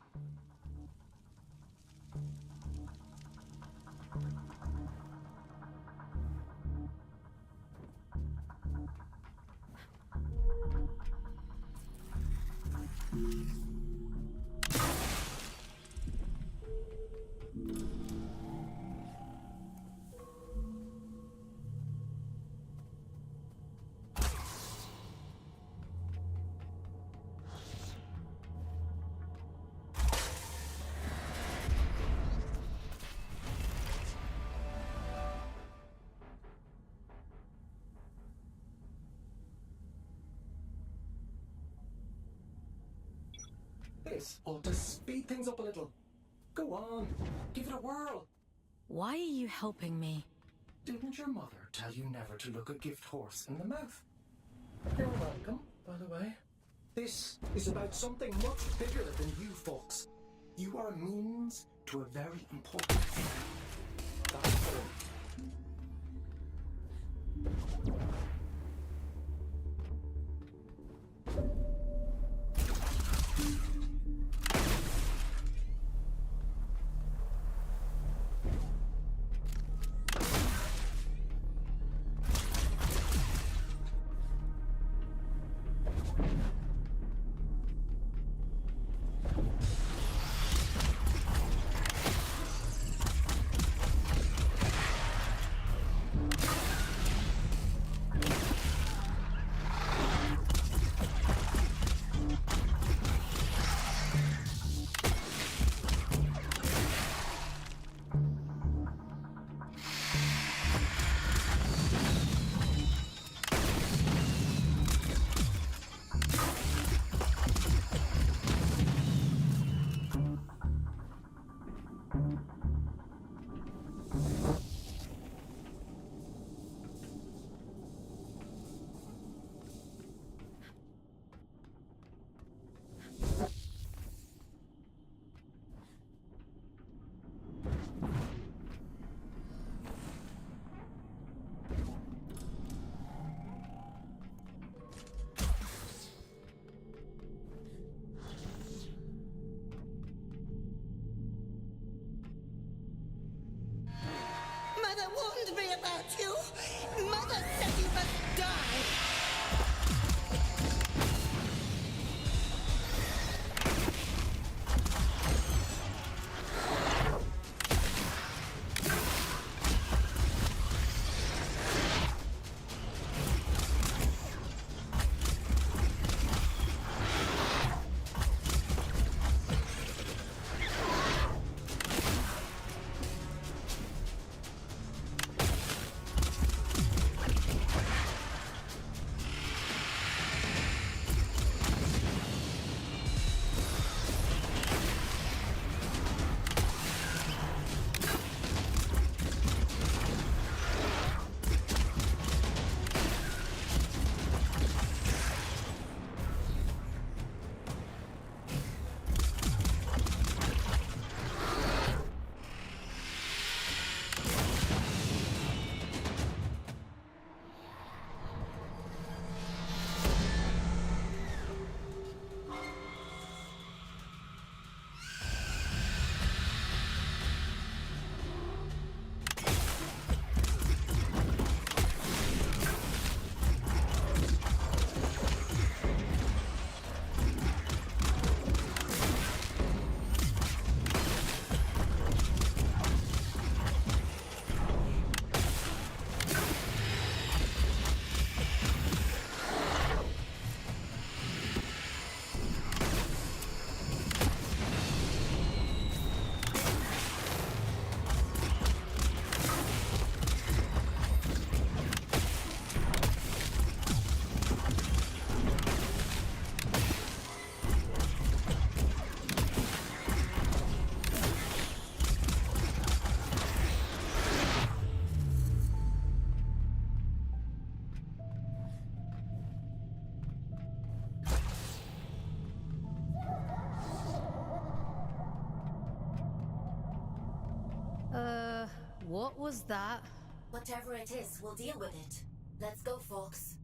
This ought to speed things up a little. Go on, give it a whirl. Why are you helping me? Didn't your mother tell you never to look a gift horse in the mouth? You're welcome, by the way. This is about something much bigger than you, Fawkes. You are a means to a very important thing. That's all. Mother warned me about you. Mother said you must die. What was that? Whatever it is, we'll deal with it. Let's go, Fawkes.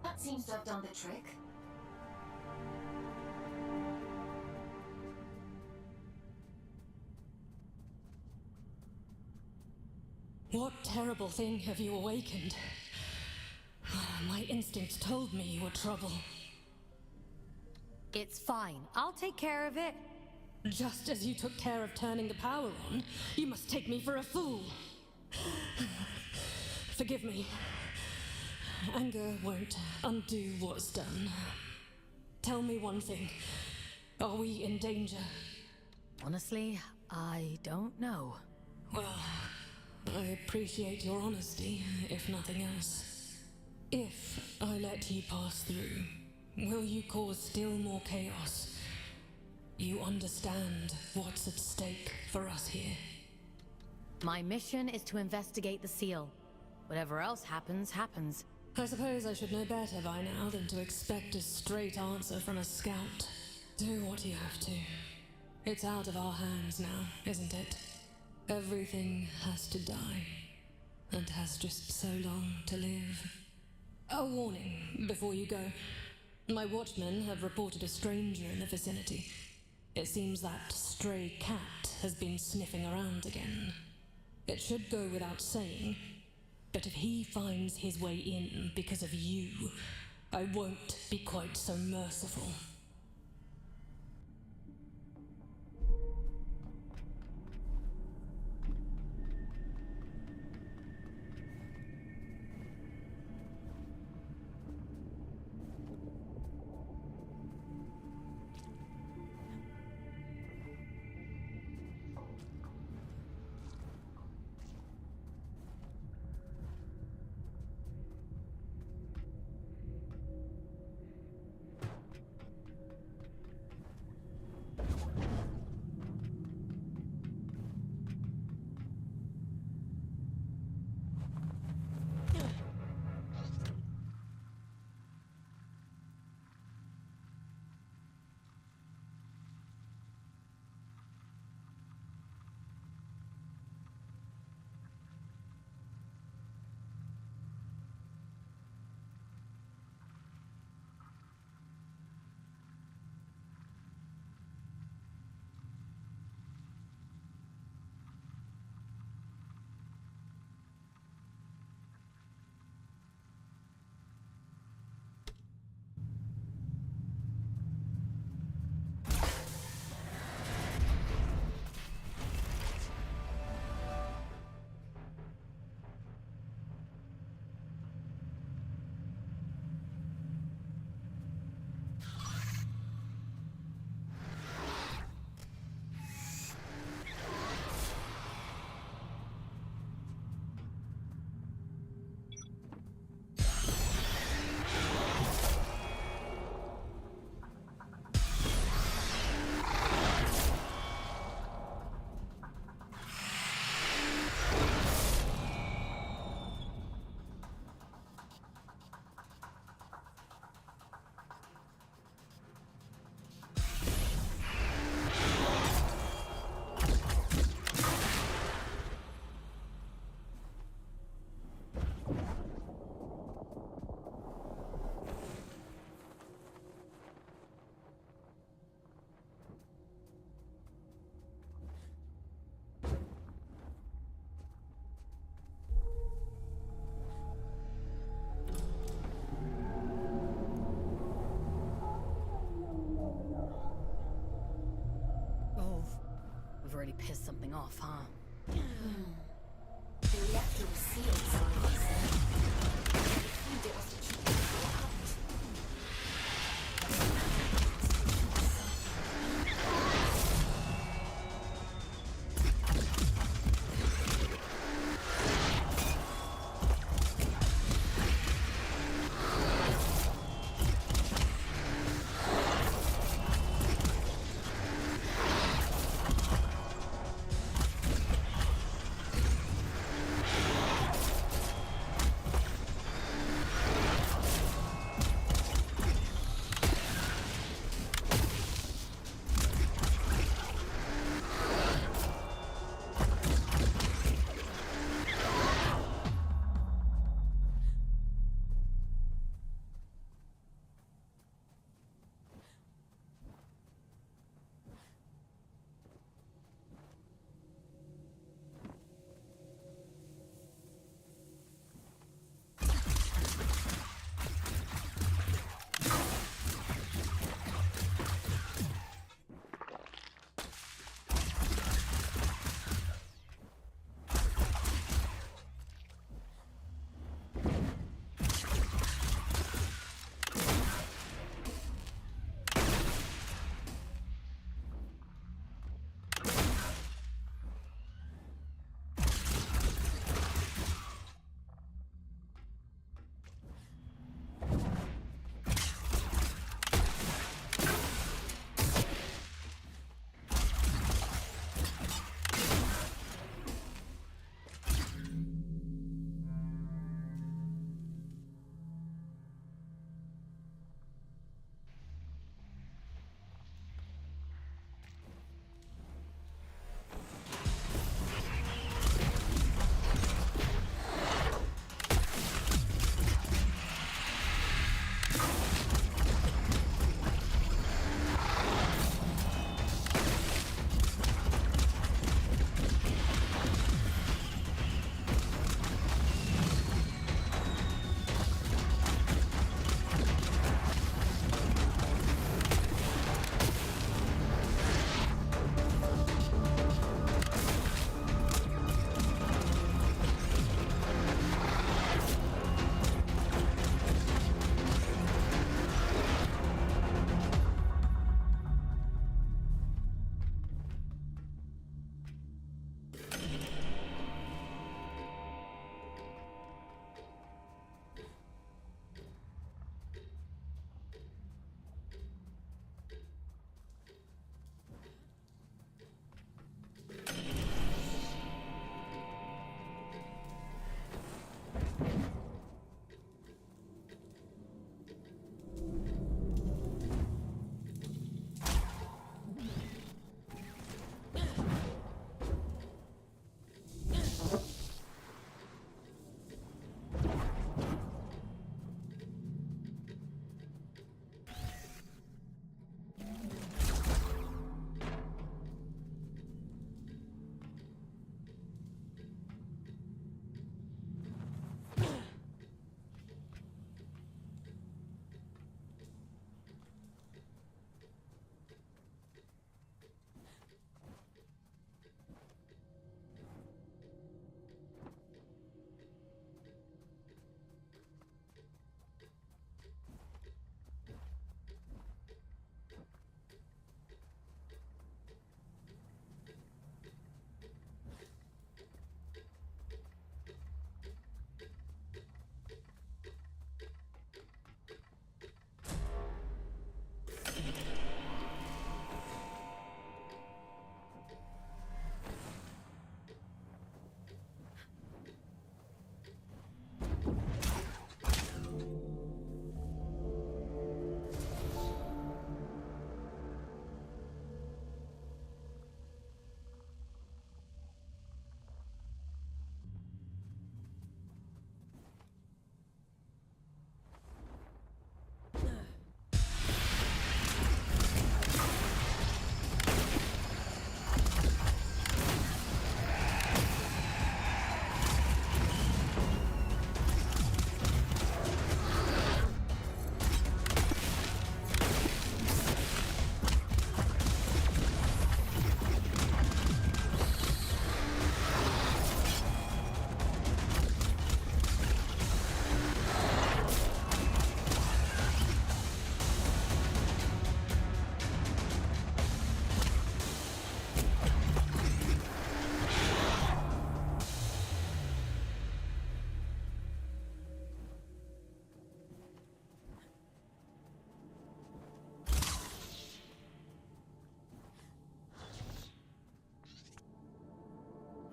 That seems to have done the trick. What terrible thing have you awakened? My instincts told me you were trouble. It's fine. I'll take care of it. Just as you took care of turning the power on, you must take me for a fool. Forgive me. Anger won't undo what's done. Tell me one thing. Are we in danger? Honestly, I don't know. Well, I appreciate your honesty, if nothing else. If I let you pass through, will you cause still more chaos? You understand what's at stake for us here. My mission is to investigate the seal. Whatever else happens, happens. I suppose I should know better by now than to expect a straight answer from a scout. Do what you have to. It's out of our hands now, isn't it? Everything has to die, and has just so long to live. A warning before you go. My watchmen have reported a stranger in the vicinity. It seems that stray cat has been sniffing around again. It should go without saying, but if he finds his way in because of you, I won't be quite so merciful. pissed something off, huh? The reactor was sealed, so they said. They claimed it was to keep people out.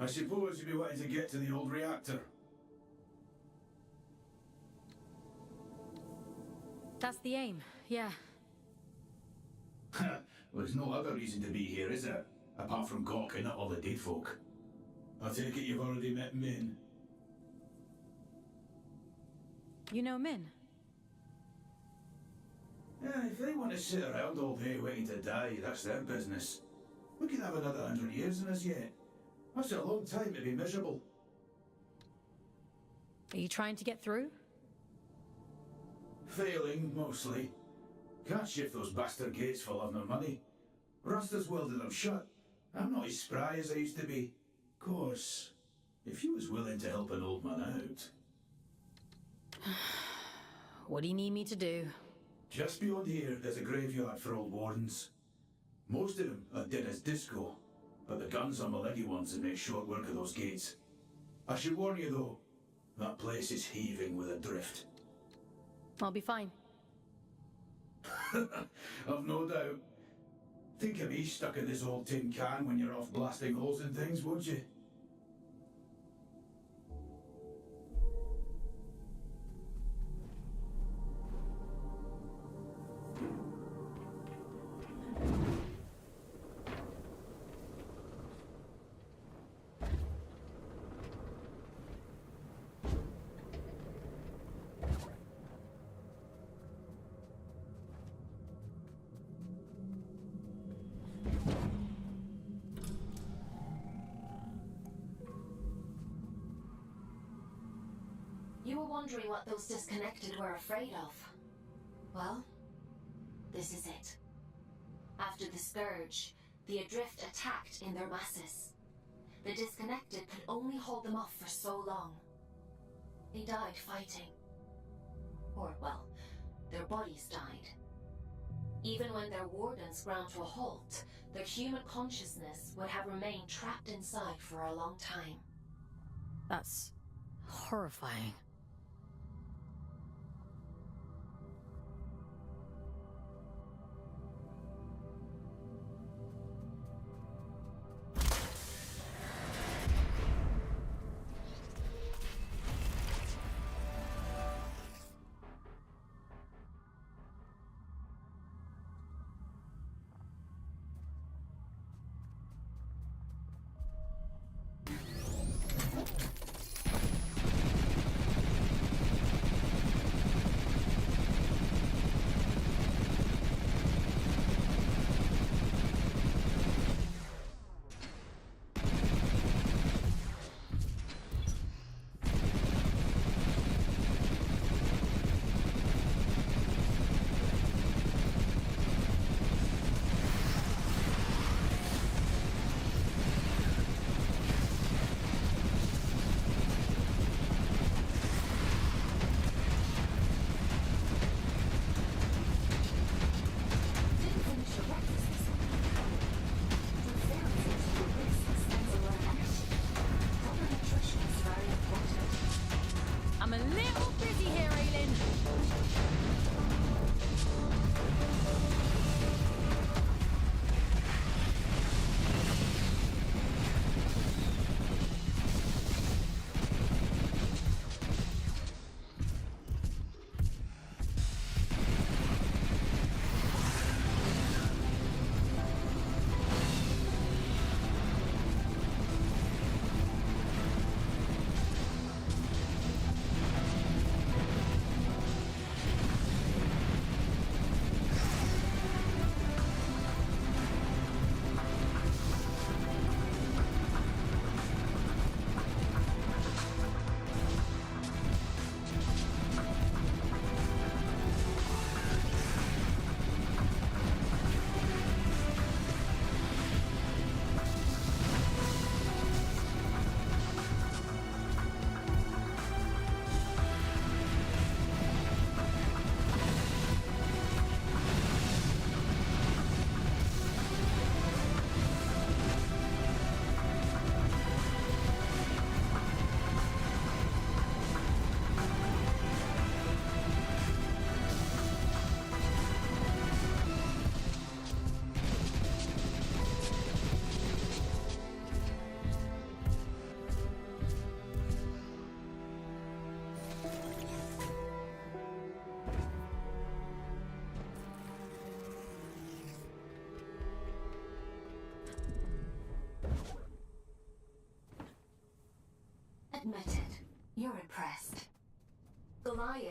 suppose you'd be wanting to get to the old reactor. That's the aim, yeah. Well, there's no other reason to be here, is there? Apart from gawking at all the dead folk. I take it you've already met Min. You know Min? Yeah, if they want to sit around all day waiting to die, that's their business. We could have another 100 years in us yet. That's a long time to be miserable. Are you trying to get through? Failing, mostly. Can't shift those bastard gates for love nor money. Rusta's welded them shut. I'm not as spry as I used to be. Course, if you was willing to help an old man out... What do you need me to do? Just beyond here, there's a graveyard for old wardens. Most of them are dead as disco, but the guns are my leggy ones and make short work of those gates. I should warn you though, that place is heaving with a drift. I'll be fine. I've no doubt. Think of me stuck in this old tin can when you're off blasting holes in things, won't you? You were wondering what those disconnected were afraid of. Well, this is it. After the Scourge, the Adrift attacked in their masses. The disconnected could only hold them off for so long. They died fighting. Or, well, their bodies died. Even when their wardens ground to a halt, their human consciousness would have remained trapped inside for a long time. That's horrifying.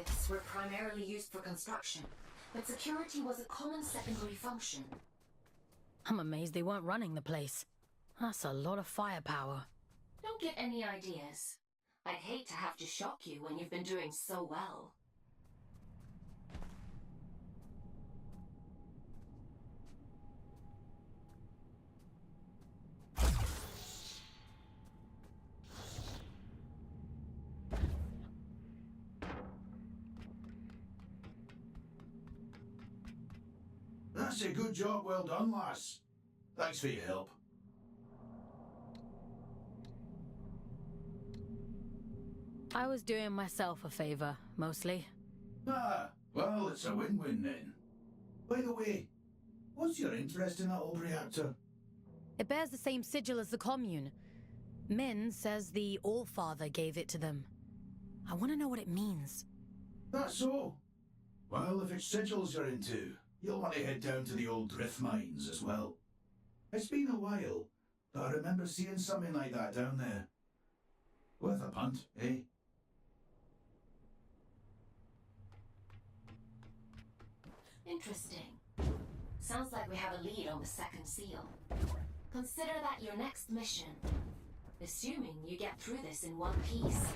Ships were primarily used for construction, but security was a common secondary function. I'm amazed they weren't running the place. That's a lot of firepower. Don't get any ideas. I'd hate to have to shock you when you've been doing so well. That's a good job, well done, lass. Thanks for your help. I was doing myself a favor, mostly. Ah, well, it's a win-win then. By the way, what's your interest in that old reactor? It bears the same sigil as the commune. Min says the Allfather gave it to them. I want to know what it means. That's so. Well, if it's sigils you're into, you'll want to head down to the old drift mines as well. It's been a while, but I remember seeing something like that down there. Worth a punt, eh? Interesting. Sounds like we have a lead on the second seal. Consider that your next mission. Assuming you get through this in one piece.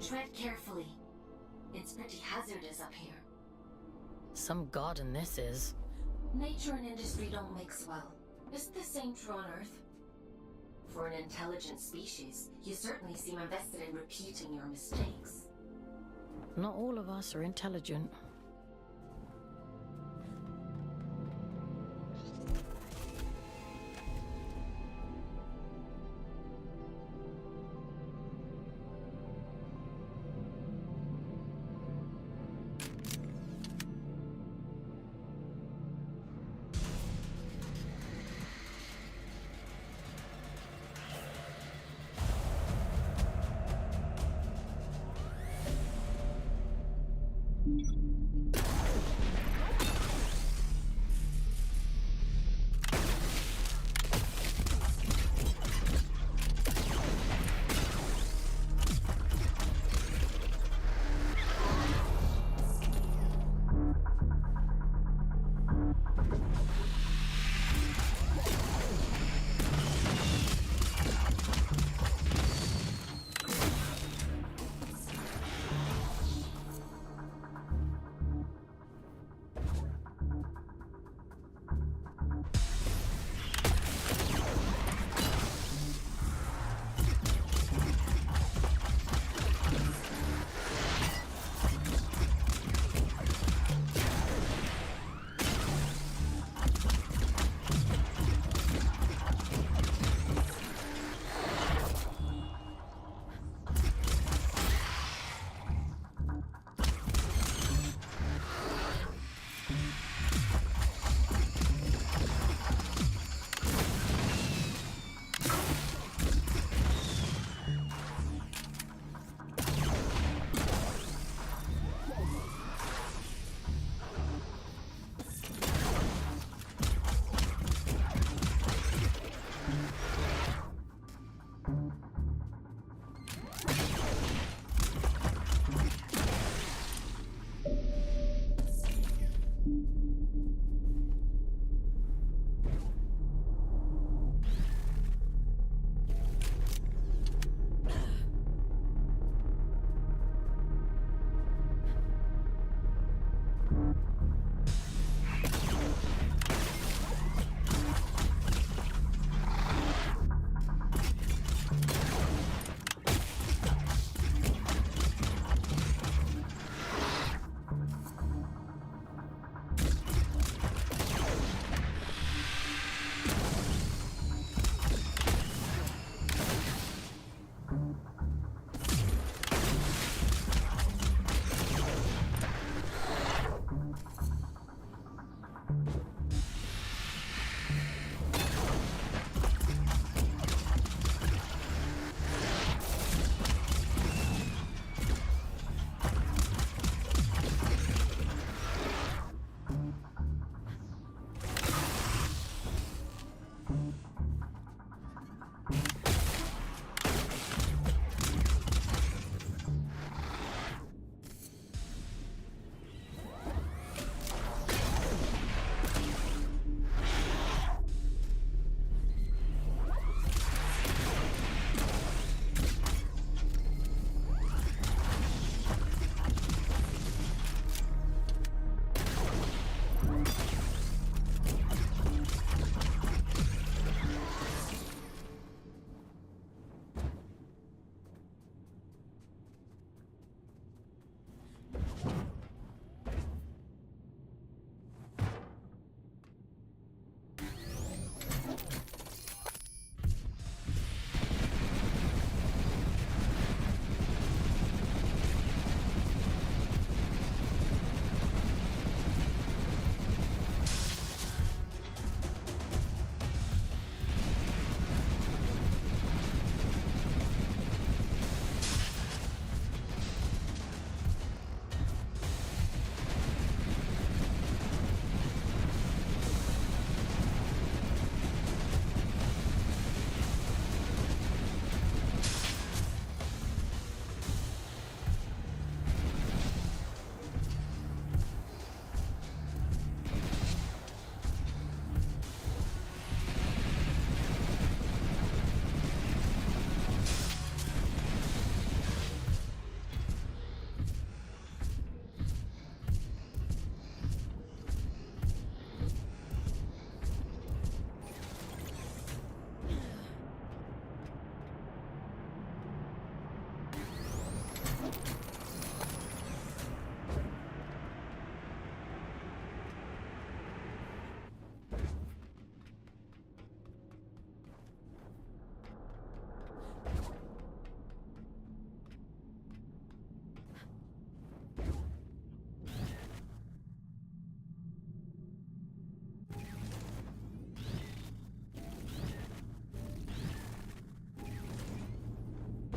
Tread carefully. It's pretty hazardous up here. Some garden this is. Nature and industry don't mix well. Is the same true on Earth? For an intelligent species, you certainly seem invested in repeating your mistakes. Not all of us are intelligent.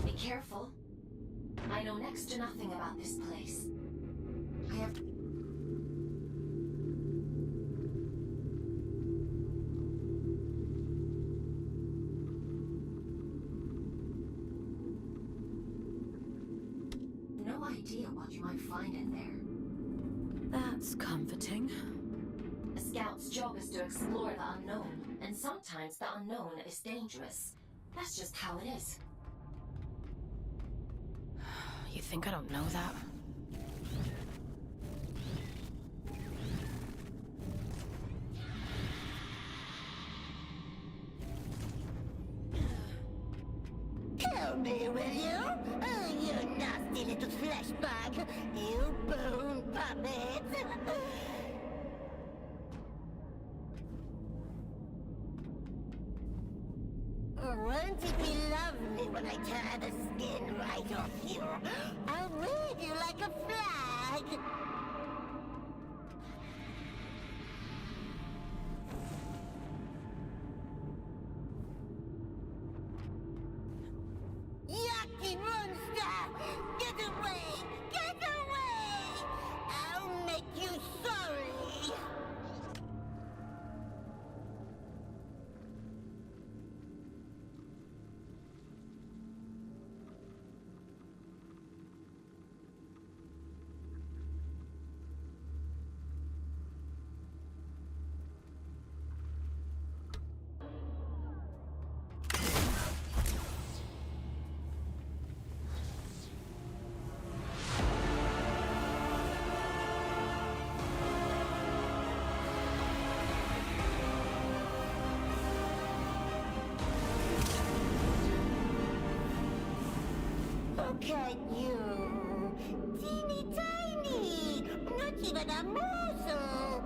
Be careful. I know next to nothing about this place. I have... no idea what you might find in there. That's comforting. A scout's job is to explore the unknown, and sometimes the unknown is dangerous. That's just how it is. You think I don't know that? Help me, will you? Oh, you nasty little flesh bag! You bone puppet! Won't it be lovely when I tear the skin right off you? I'll wave you like a flag! Yucky monster! Get away! Get away! I'll make you sorry! Look at you! Teeny tiny! Not even a morsel!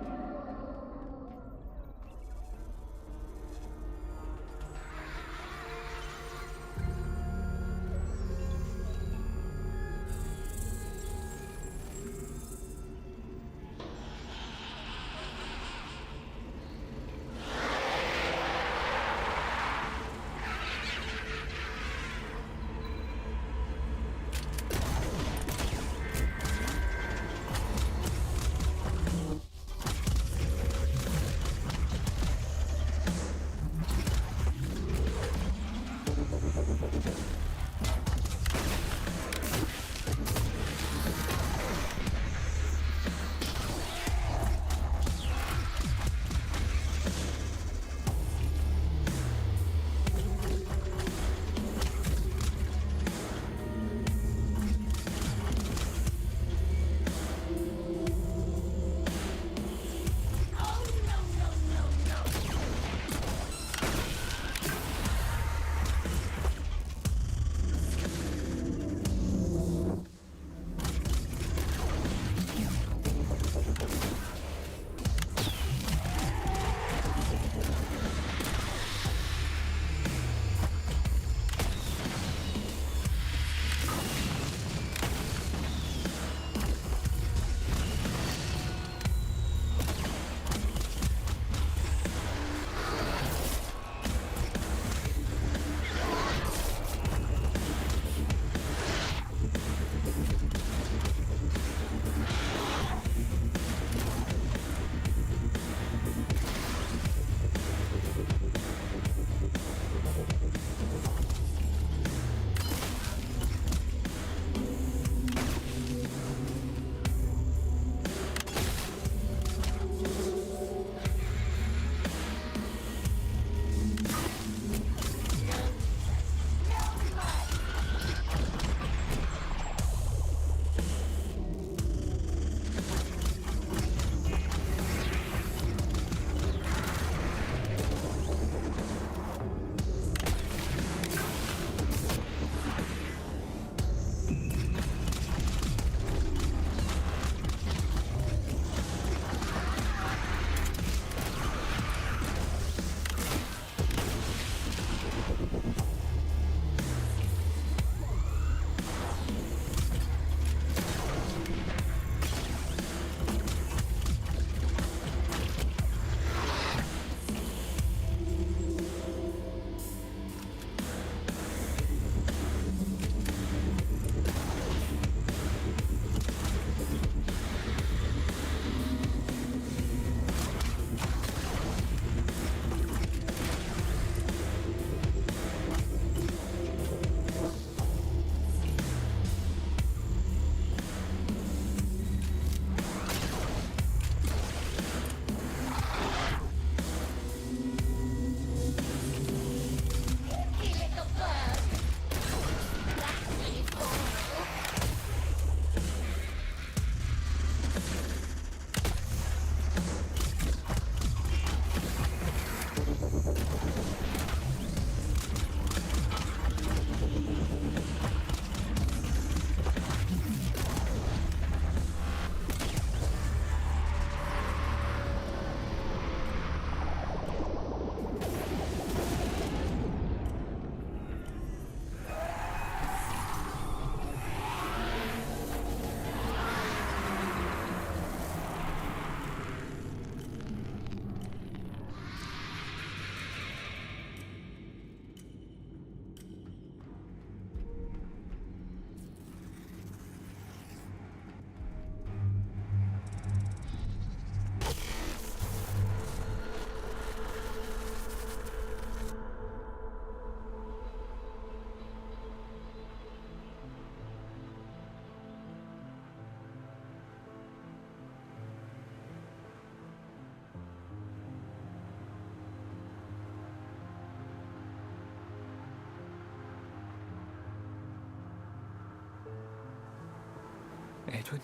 Edwin?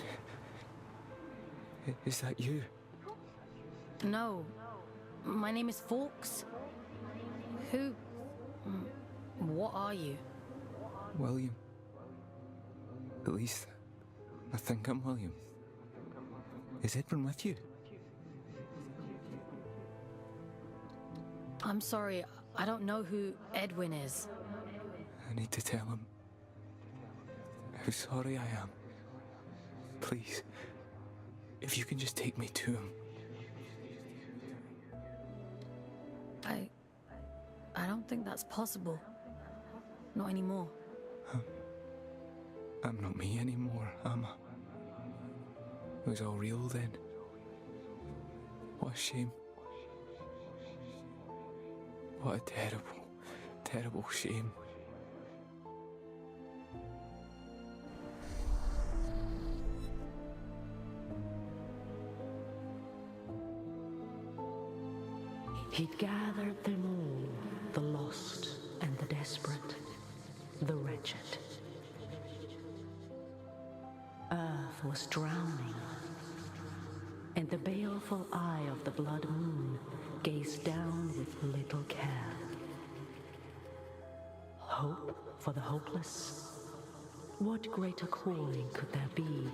Is that you? No. My name is Fawkes. Who... What are you? William. At least, I think I'm William. Is Edwin with you? I'm sorry, I don't know who Edwin is. I need to tell him how sorry I am. Please, if you can just take me to him. I don't think that's possible. Not anymore. I'm not me anymore, am I? It was all real then. What a shame. What a terrible, terrible shame. He'd gathered them all, the lost and the desperate, the wretched. Earth was drowning, and the baleful eye of the blood moon gazed down with little care. Hope for the hopeless? What greater calling could there be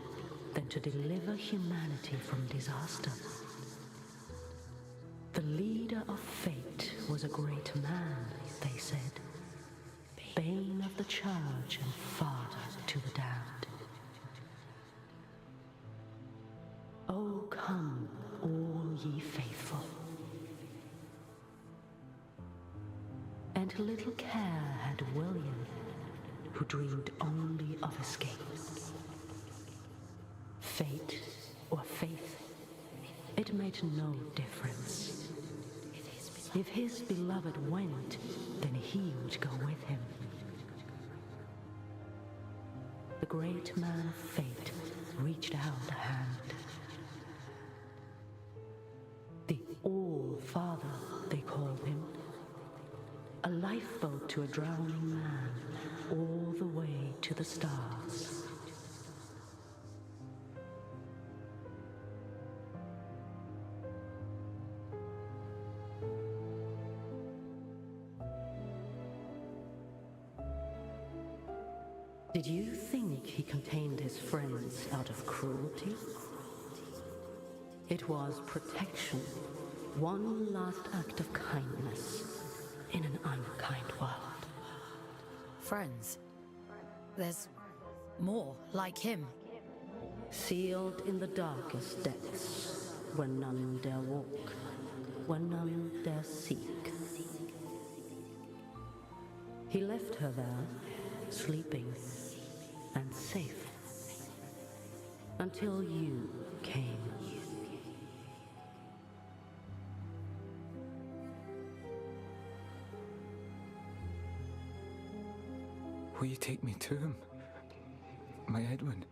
than to deliver humanity from disaster? The leader of fate was a great man, they said, bane of the church and father to the damned. Oh, come, all ye faithful. And little care had William, who dreamed only of escape. Fate or faith, it made no difference. If his beloved went, then he would go with him. The great man of fate reached out a hand. The All-Father, they called him. A lifeboat to a drowning man, all the way to the stars. Did you think he contained his friends out of cruelty? It was protection, one last act of kindness in an unkind world. Friends? There's more like him. Sealed in the darkest depths, where none dare walk, where none dare seek. He left her there, sleeping and safe, until you came. Will you take me to him? My Edwin?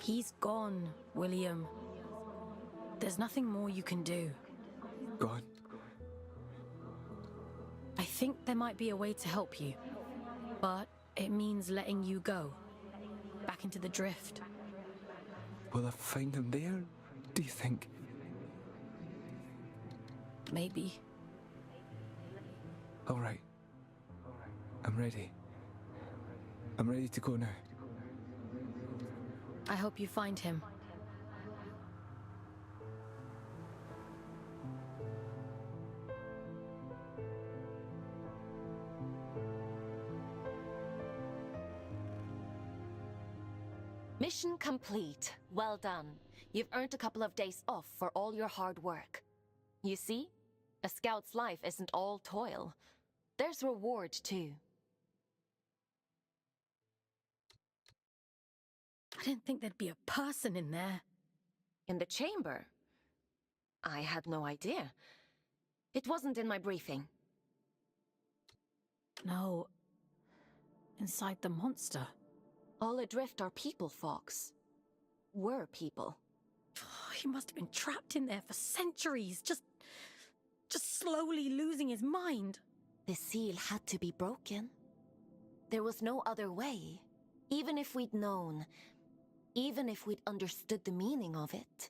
He's gone, William. There's nothing more you can do. Gone? I think there might be a way to help you, but it means letting you go, back into the drift. Will I find him there, do you think? Maybe. All right. I'm ready. I'm ready to go now. I hope you find him. Mission complete. Well done. You've earned a couple of days off for all your hard work. You see? A scout's life isn't all toil. There's reward, too. I didn't think there'd be a person in there. In the chamber? I had no idea. It wasn't in my briefing. No. Inside the monster. All adrift are people, Fawkes. Were people. He must have been trapped in there for centuries, just slowly losing his mind. The seal had to be broken. There was no other way. Even if we'd known, even if we'd understood the meaning of it,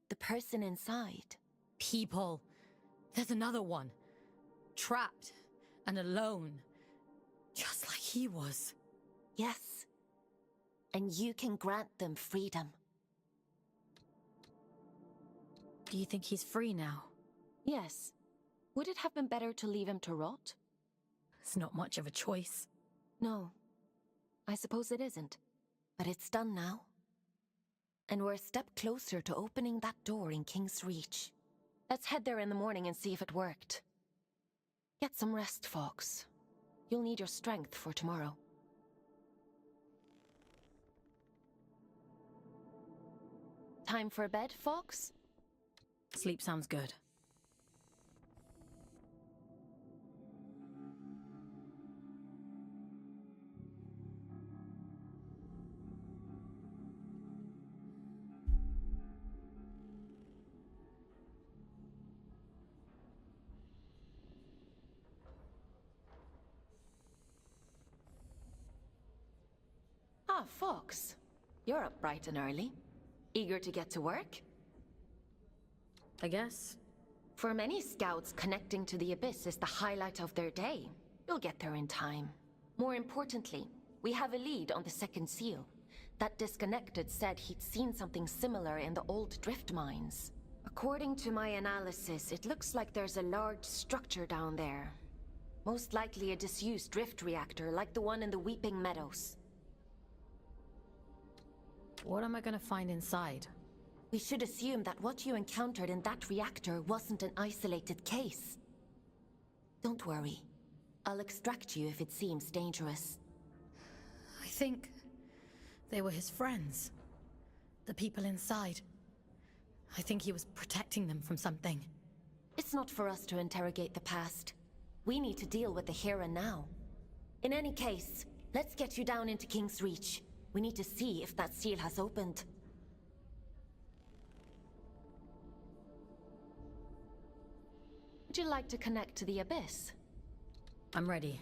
the person inside... People. There's another one. Trapped and alone. Just like he was. Yes. And you can grant them freedom. Do you think he's free now? Yes. Would it have been better to leave him to rot? It's not much of a choice. No. I suppose it isn't. But it's done now. And we're a step closer to opening that door in King's Reach. Let's head there in the morning and see if it worked. Get some rest, Fawkes. You'll need your strength for tomorrow. Time for bed, Fawkes? Sleep sounds good. Ah, Fawkes. You're up bright and early. Eager to get to work? I guess. For many scouts, connecting to the Abyss is the highlight of their day. You'll get there in time. More importantly, we have a lead on the second seal. That disconnected said he'd seen something similar in the old drift mines. According to my analysis, it looks like there's a large structure down there. Most likely a disused drift reactor like the one in the Weeping Meadows. What am I gonna find inside? We should assume that what you encountered in that reactor wasn't an isolated case. Don't worry. I'll extract you if it seems dangerous. I think they were his friends. The people inside. I think he was protecting them from something. It's not for us to interrogate the past. We need to deal with the here and now. In any case, let's get you down into King's Reach. We need to see if that seal has opened. Would you like to connect to the Abyss? I'm ready.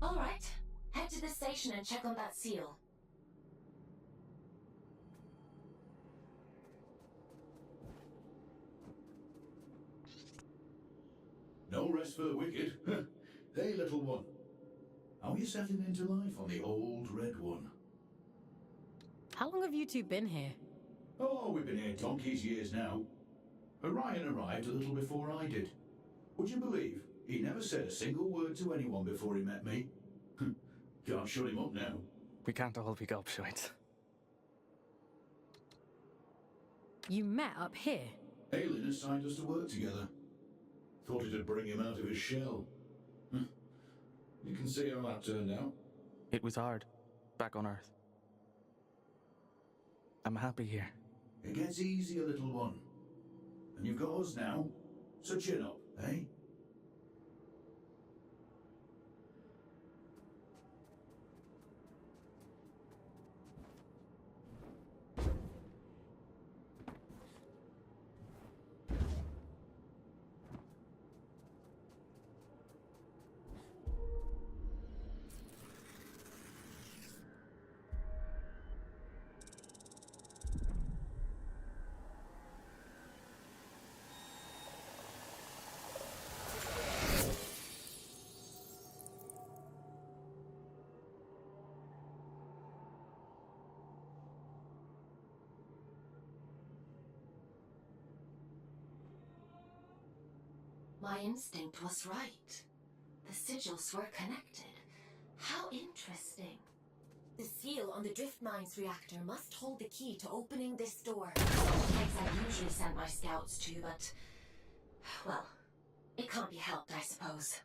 All right. Head to the station and check on that seal. No rest for the wicked. Hey, little one. How are you settling into life on the old red one? How long have you two been here? Oh, we've been here donkey's years now. Orion arrived a little before I did. Would you believe he never said a single word to anyone before he met me? Can't shut him up now. We can't all be gobshites. You met up here? Aelin assigned us to work together. Thought it'd bring him out of his shell. You can see how that turned out. It was hard, back on Earth. I'm happy here. It gets easier, little one. And you've got us now, so chin up, eh? My instinct was right. The sigils were connected. How interesting. The seal on the drift mines reactor must hold the key to opening this door. A place I usually send my scouts to, but... well, it can't be helped, I suppose.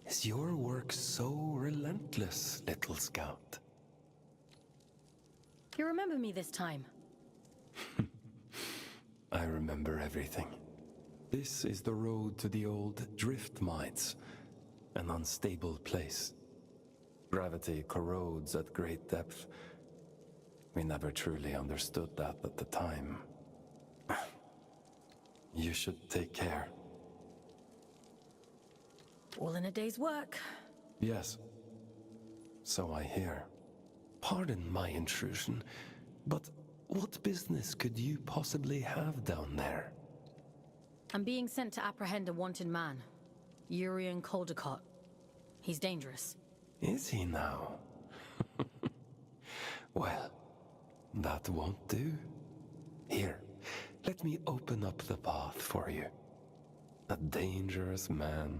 Is your work so relentless, little scout? You remember me this time? I remember everything. This is the road to the old drift mines, an unstable place. Gravity corrodes at great depth. We never truly understood that at the time. You should take care. All in a day's work. Yes. So I hear. Pardon my intrusion, but what business could you possibly have down there? I'm being sent to apprehend a wanted man. Urian Caldecott. He's dangerous. Is he now? Well, that won't do. Here, let me open up the path for you. A dangerous man.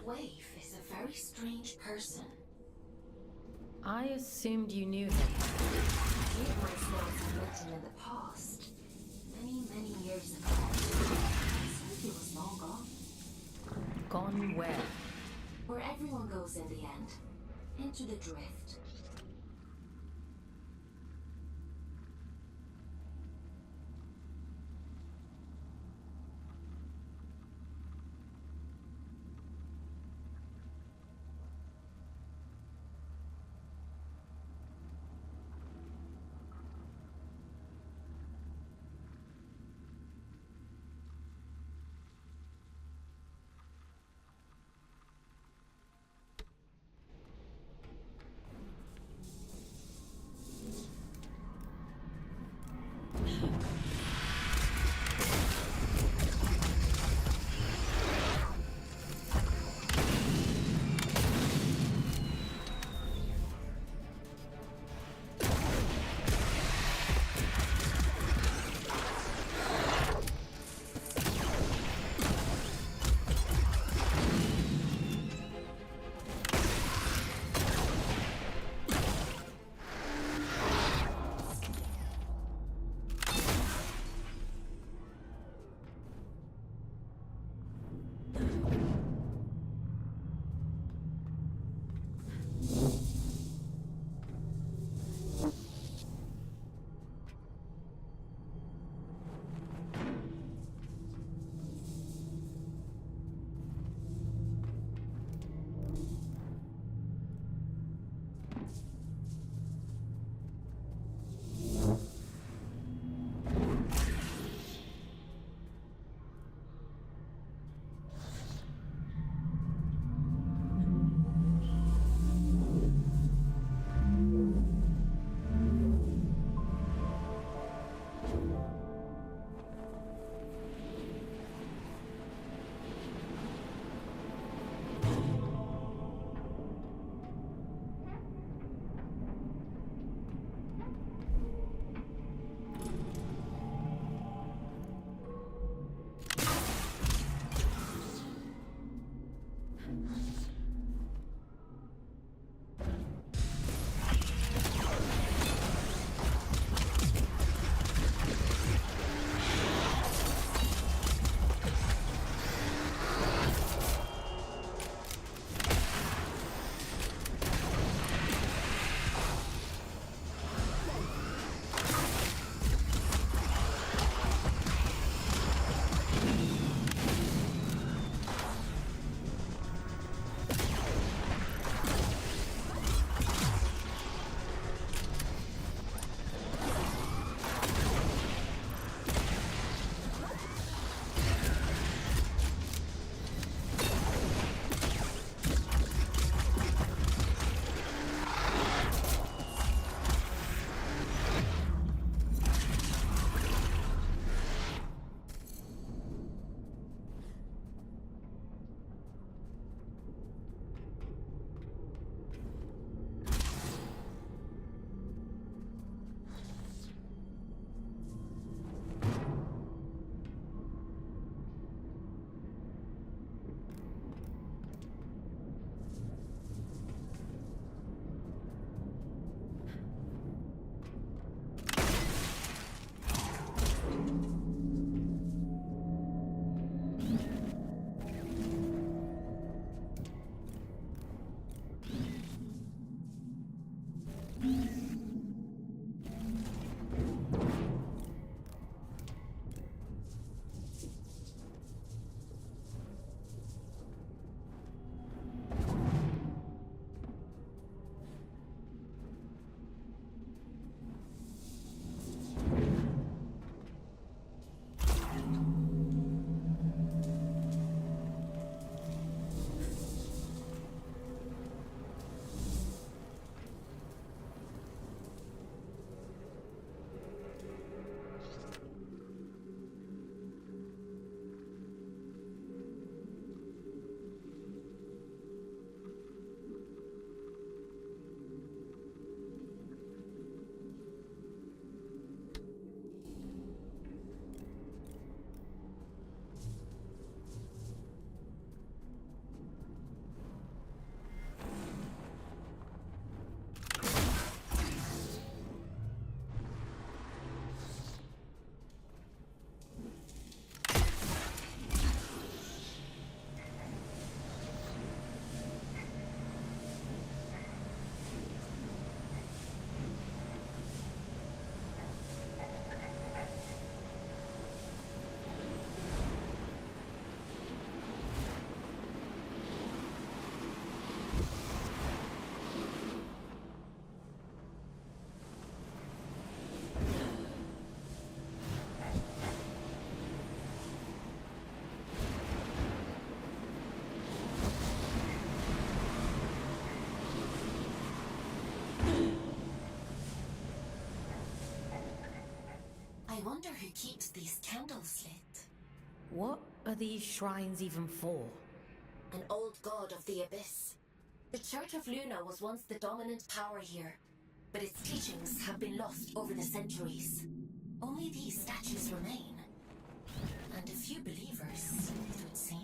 Wave is a very strange person. I assumed you knew him. He myself written in the past. Many years ago. I said he was long gone. Gone where? Where everyone goes in the end. Into the drift. wonder who keeps these candles lit. What are these shrines even for? An old god of the Abyss. The Church of Luna was once the dominant power here, but its teachings have been lost over the centuries. Only these statues remain. And a few believers, it would seem.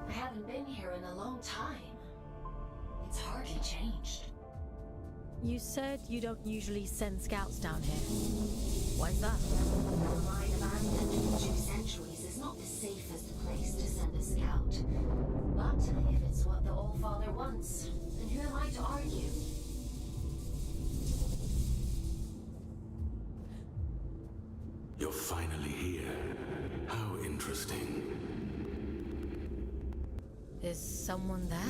I haven't been here in a long time. It's hardly changed. You said you don't usually send scouts down here. Why's that? The line abandoned for 2 centuries is not the safest place to send a scout. But if it's what the All-Father wants, then who am I to argue? You're finally here. How interesting. Is someone there?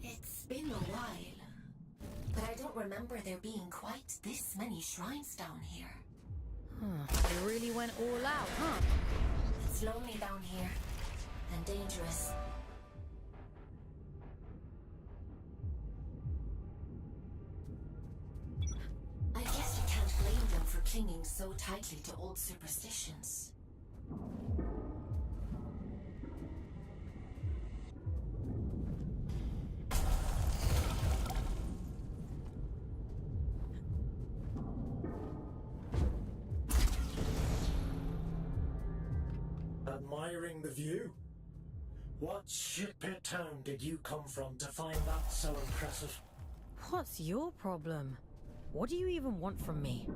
It's been a while, but I don't remember there being quite this many shrines down here. They really went all out, huh? It's lonely down here, and dangerous. I guess you can't blame them for clinging so tightly to old superstitions. Admiring the view? What shitpit town did you come from to find that so impressive? What's your problem? What do you even want from me?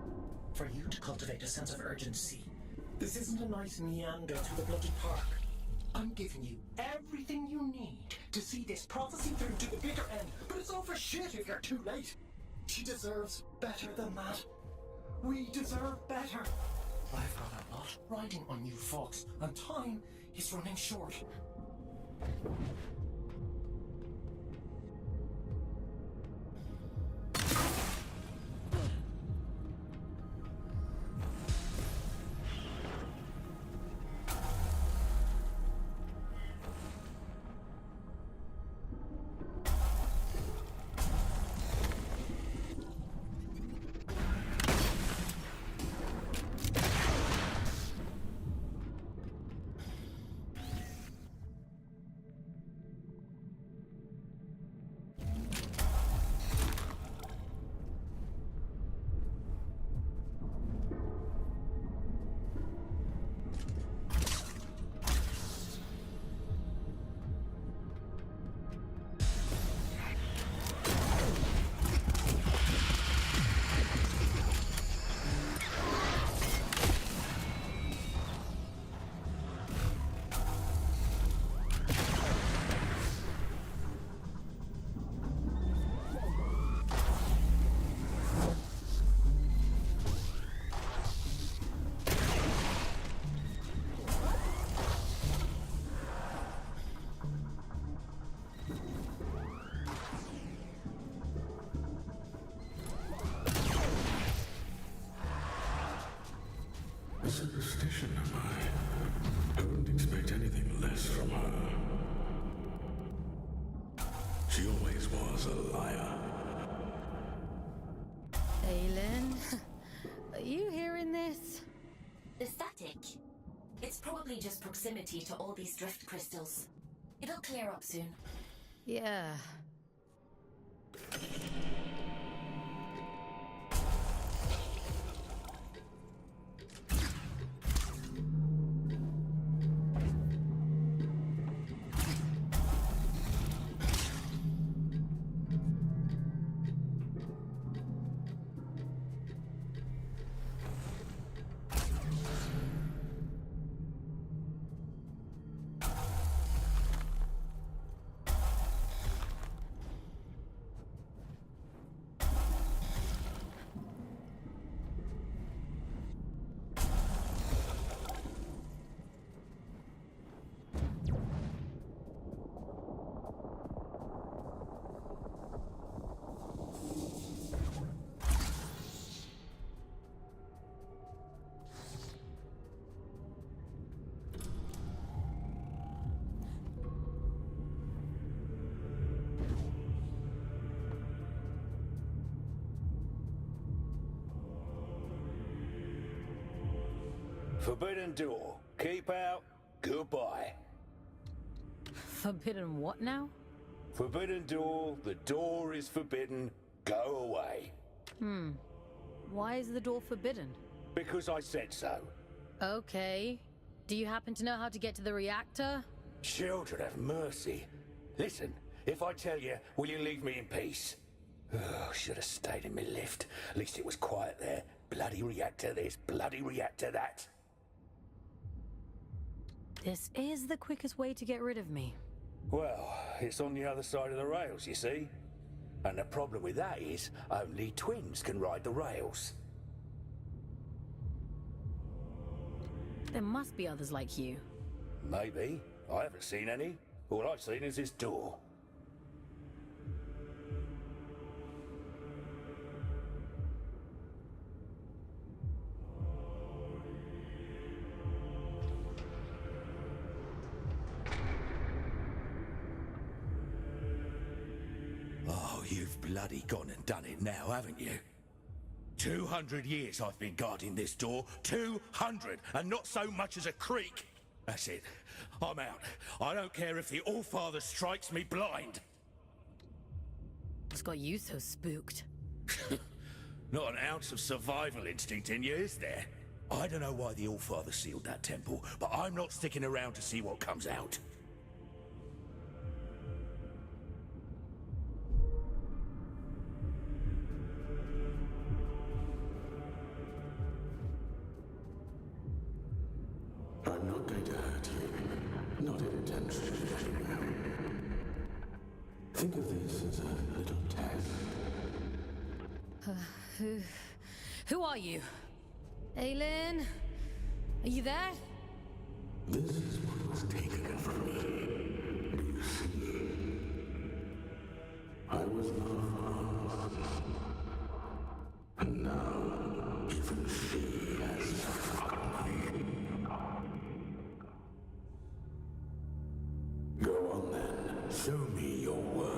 For you to cultivate a sense of urgency. This isn't a nice meander through the bloody park. I'm giving you everything you need to see this prophecy through to the bitter end, but it's all for shit if you're too late. She deserves better than that. We deserve better. I've got a lot riding on you, Fawkes, and time is running short. She always was a liar. Aylin, are you hearing this? The static. It's probably just proximity to all these drift crystals. It'll clear up soon. Yeah. Forbidden door. Keep out. Goodbye. Forbidden what now? Forbidden door. The door is forbidden. Go away. Why is the door forbidden? Because I said so. Okay. Do you happen to know how to get to the reactor? Children have mercy. Listen, if I tell you, will you leave me in peace? Oh, should have stayed in my lift. At least it was quiet there. Bloody reactor this, bloody reactor that. This is the quickest way to get rid of me. Well, it's on the other side of the rails, you see. And the problem with that is, only twins can ride the rails. There must be others like you. Maybe. I haven't seen any. All I've seen is this door. Oh, you've bloody gone and done it now, haven't you? 200 years I've been guarding this door. 200, and not so much as a creak. That's it. I'm out. I don't care if the Allfather strikes me blind. What's got you so spooked? Not an ounce of survival instinct in you, is there? I don't know why the Allfather sealed that temple, but I'm not sticking around to see what comes out. I'm not going to hurt you. Not intentionally, anyhow. Think of this as a little test. Who are you? Aylin? Are you there? This is what was taken from me. Do you see? I was lost. And now, even she has forgotten me. Go on then. Show me your worth.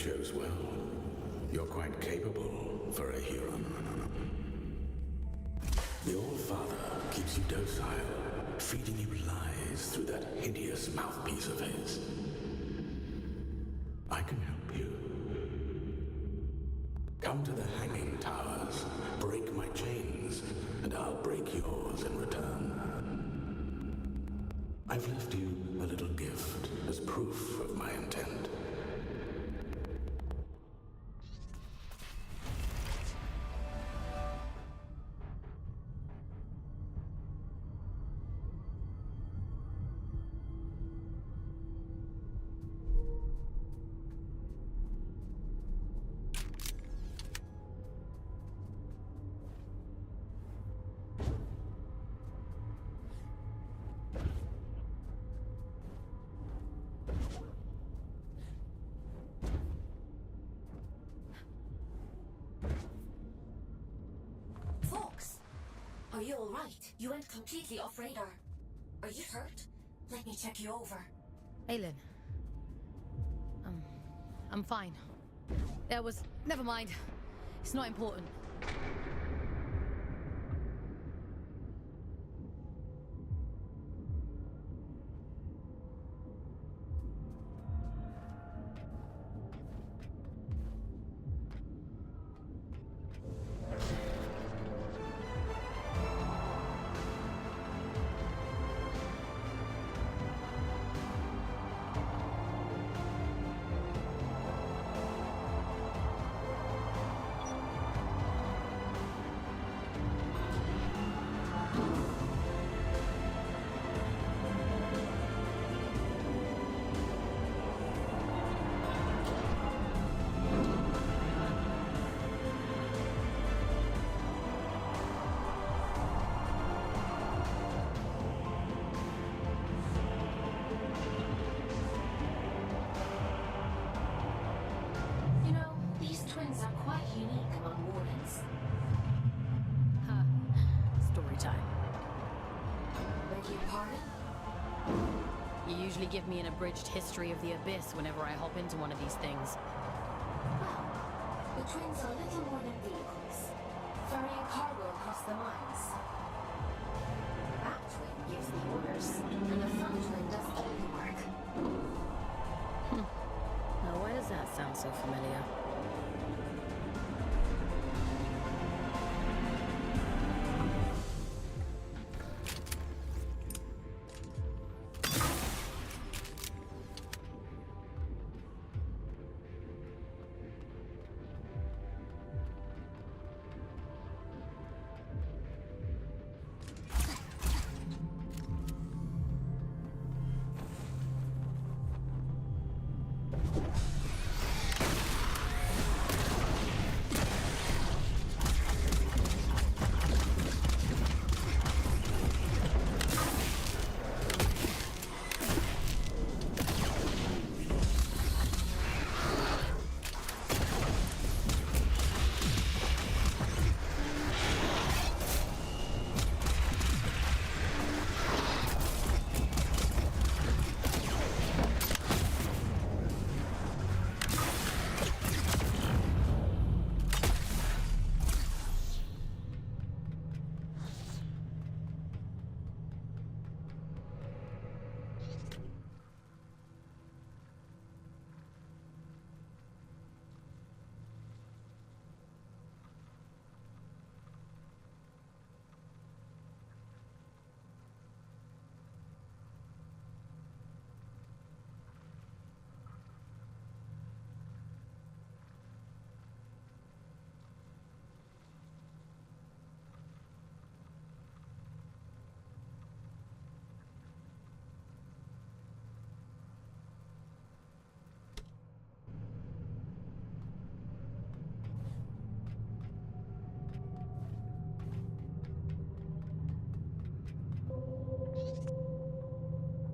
chose well. You're quite capable for a Huron. The All-Father keeps you docile, feeding you lies through that hideous mouthpiece of his. I can help you. Come to the hanging towers, break my chains, and I'll break yours in return. I've left you a little gift as proof of my intent. Fawkes! Are you alright? You went completely off radar. Are you hurt? Let me check you over. Aylin. I'm fine. Never mind. It's not important. You usually give me an abridged history of the Abyss whenever I hop into one of these things. Well, the twins are little more than vehicles, ferrying cargo across the mines. The back twin gives the orders, and the front twin does all the work. Now, why does that sound so familiar?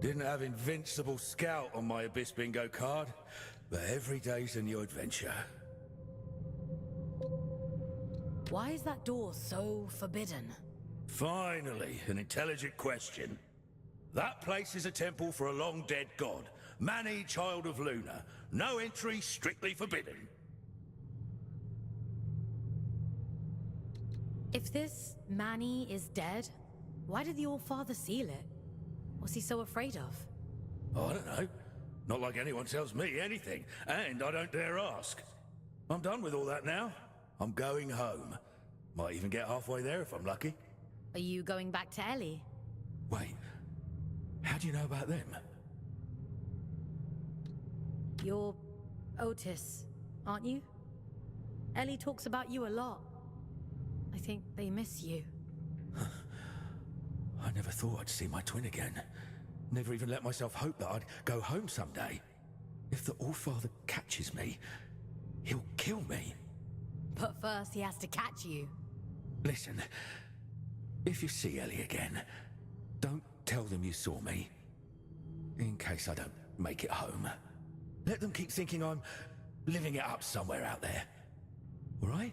Didn't have Invincible Scout on my Abyss bingo card, but every day's a new adventure. Why is that door so forbidden? Finally, an intelligent question. That place is a temple for a long-dead god, Mani, child of Luna, No entry, strictly forbidden. If this Manny is dead, why did the All-Father seal it? What's he so afraid of? I don't know. Not like anyone tells me anything, and I don't dare ask. I'm done with all that now. I'm going home. Might even get halfway there if I'm lucky. Are you going back to Ellie? Wait, how do you know about them? You're Otis, aren't you? Ellie talks about you a lot. I think they miss you. I never thought I'd see my twin again. Never even let myself hope that I'd go home someday. If the All-Father catches me, he'll kill me. But first he has to catch you. Listen, if you see Ellie again, don't tell them you saw me. In case I don't make it home. Let them keep thinking I'm living it up somewhere out there. All right?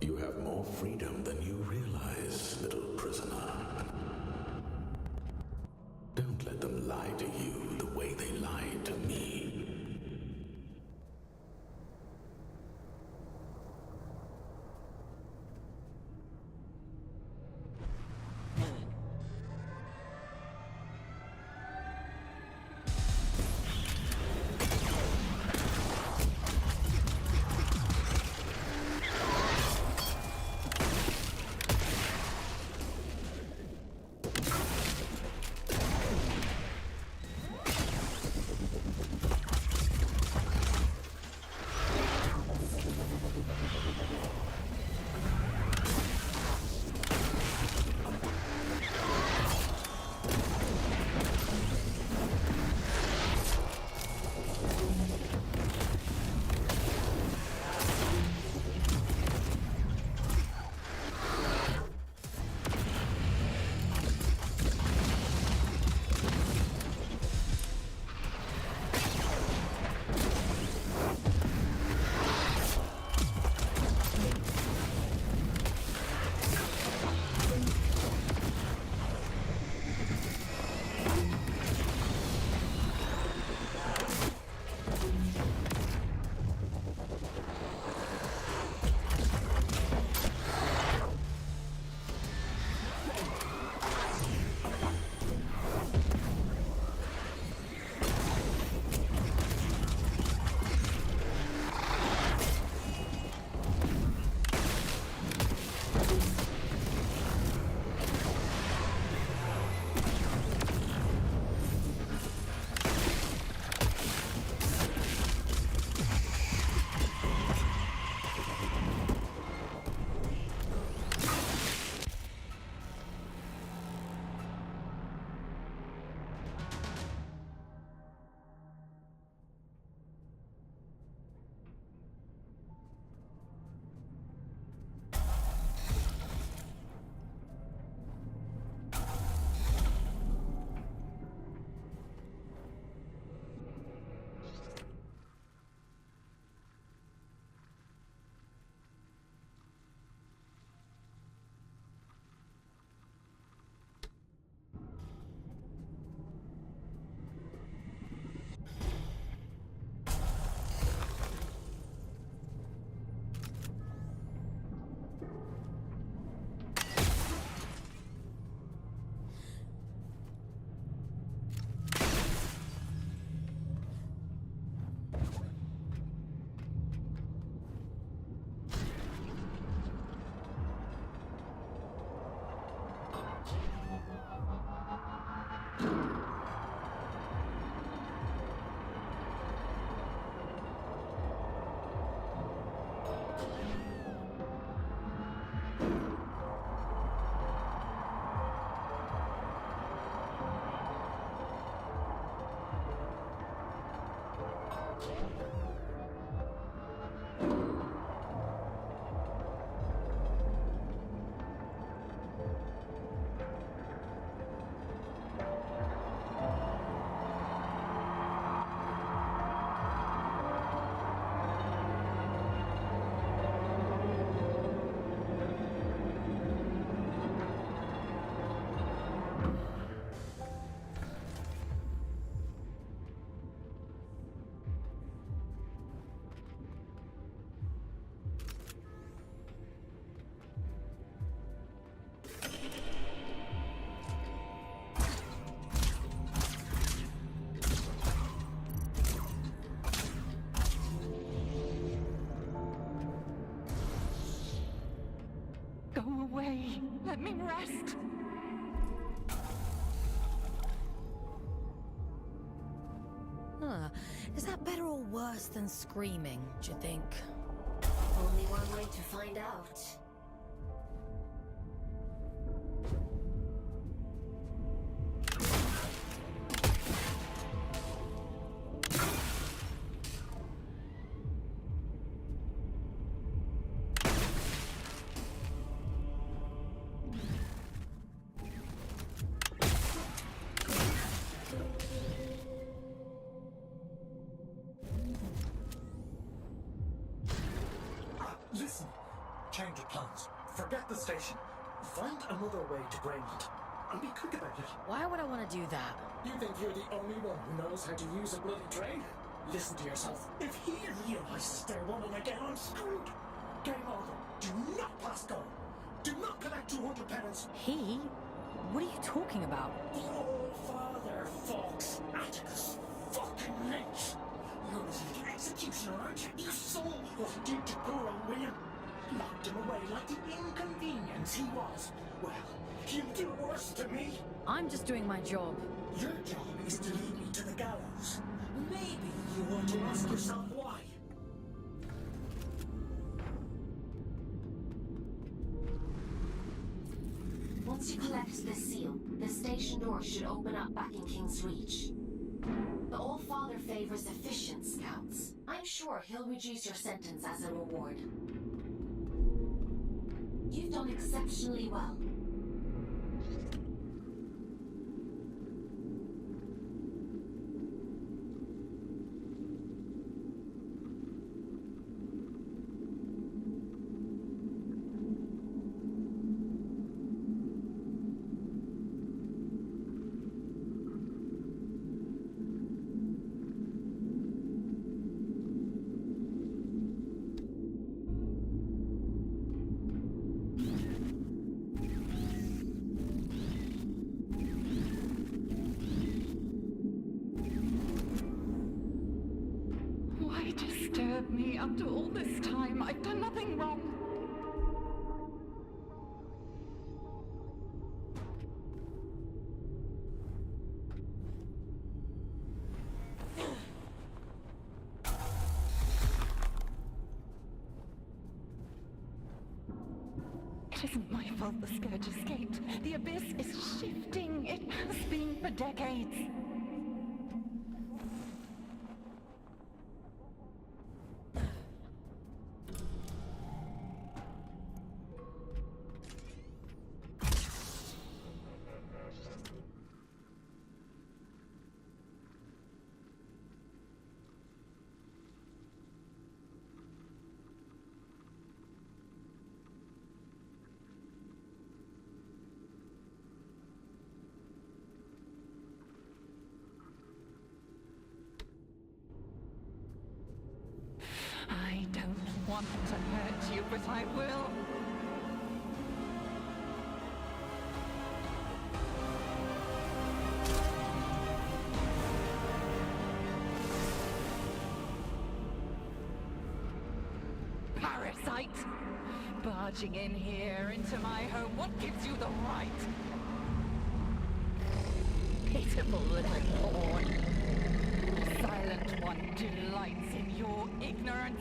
You have more freedom than you realize, little prisoner. Don't let them lie to you the way they lied to me. away. Let me rest. Huh. Is that better or worse than screaming, do you think? Only one way to find out. Listen, change of plans. Forget the station. Find another way to Greyland. And be quick about it. Why would I want to do that? You think you're the only one who knows how to use a bloody train? Listen to yourself. If he realizes they're running again, I'm screwed. Game over. Do not pass go. Do not collect 200 penance. He? What are you talking about? The old father, Fawkes. Atticus. Fucking Lynch. You're his little executioner, aren't you? You saw what he did to poor old William. Locked him away like the inconvenience he was. Well, he'll do worse to me. I'm just doing my job. Your job is to lead me to the gallows. Maybe you want to ask yourself why. Once you collect this seal, the station door should open up back in King's Reach. The Old Father favors efficient scouts. I'm sure he'll reduce your sentence as a reward. You've done exceptionally well. Why disturb me after all this time? I've done nothing wrong. It isn't my fault the Scourge escaped. The Abyss is shifting. It has been for decades. I don't want to hurt you, but I will. Parasite! Barging in here into my home, what gives you the right? Pitiful little pawn. The Silent One delights in your ignorance.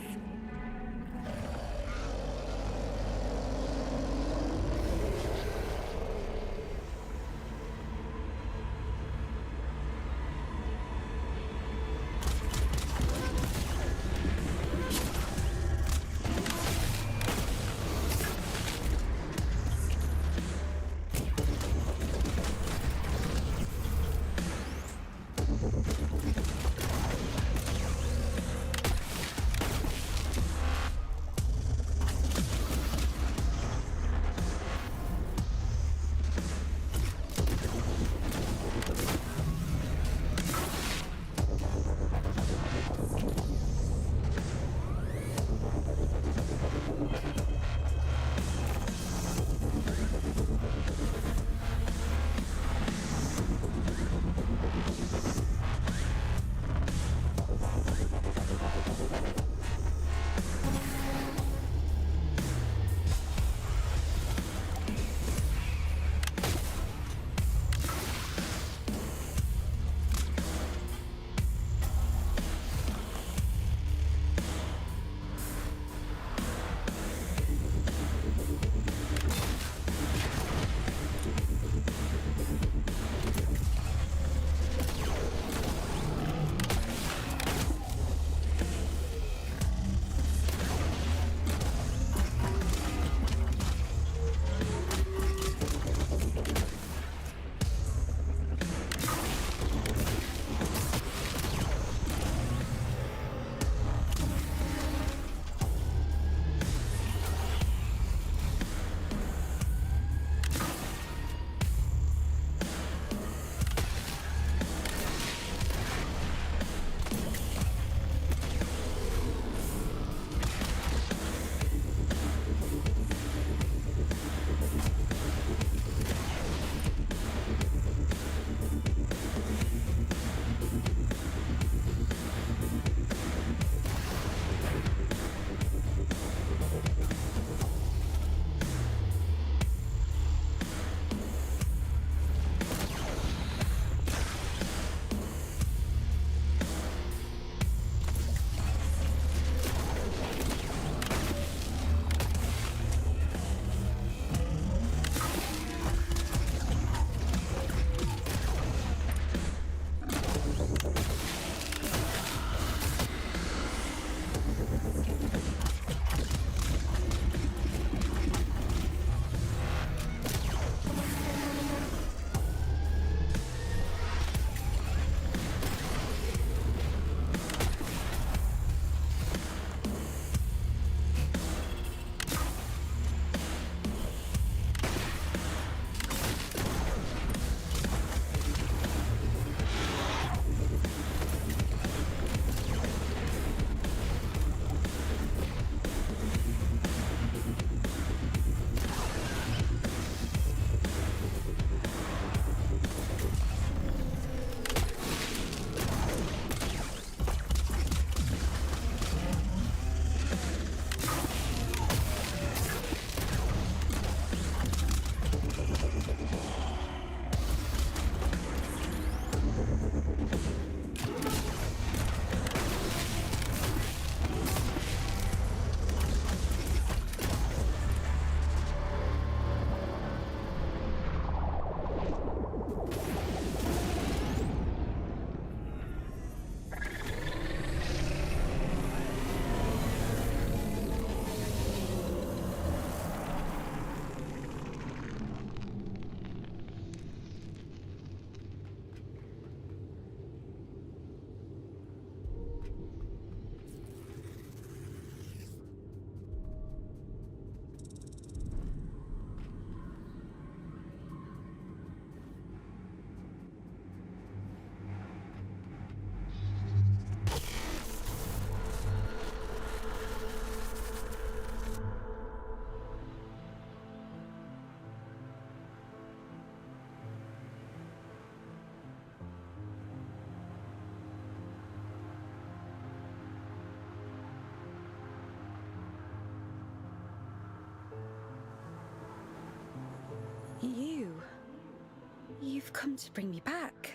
You've come to bring me back,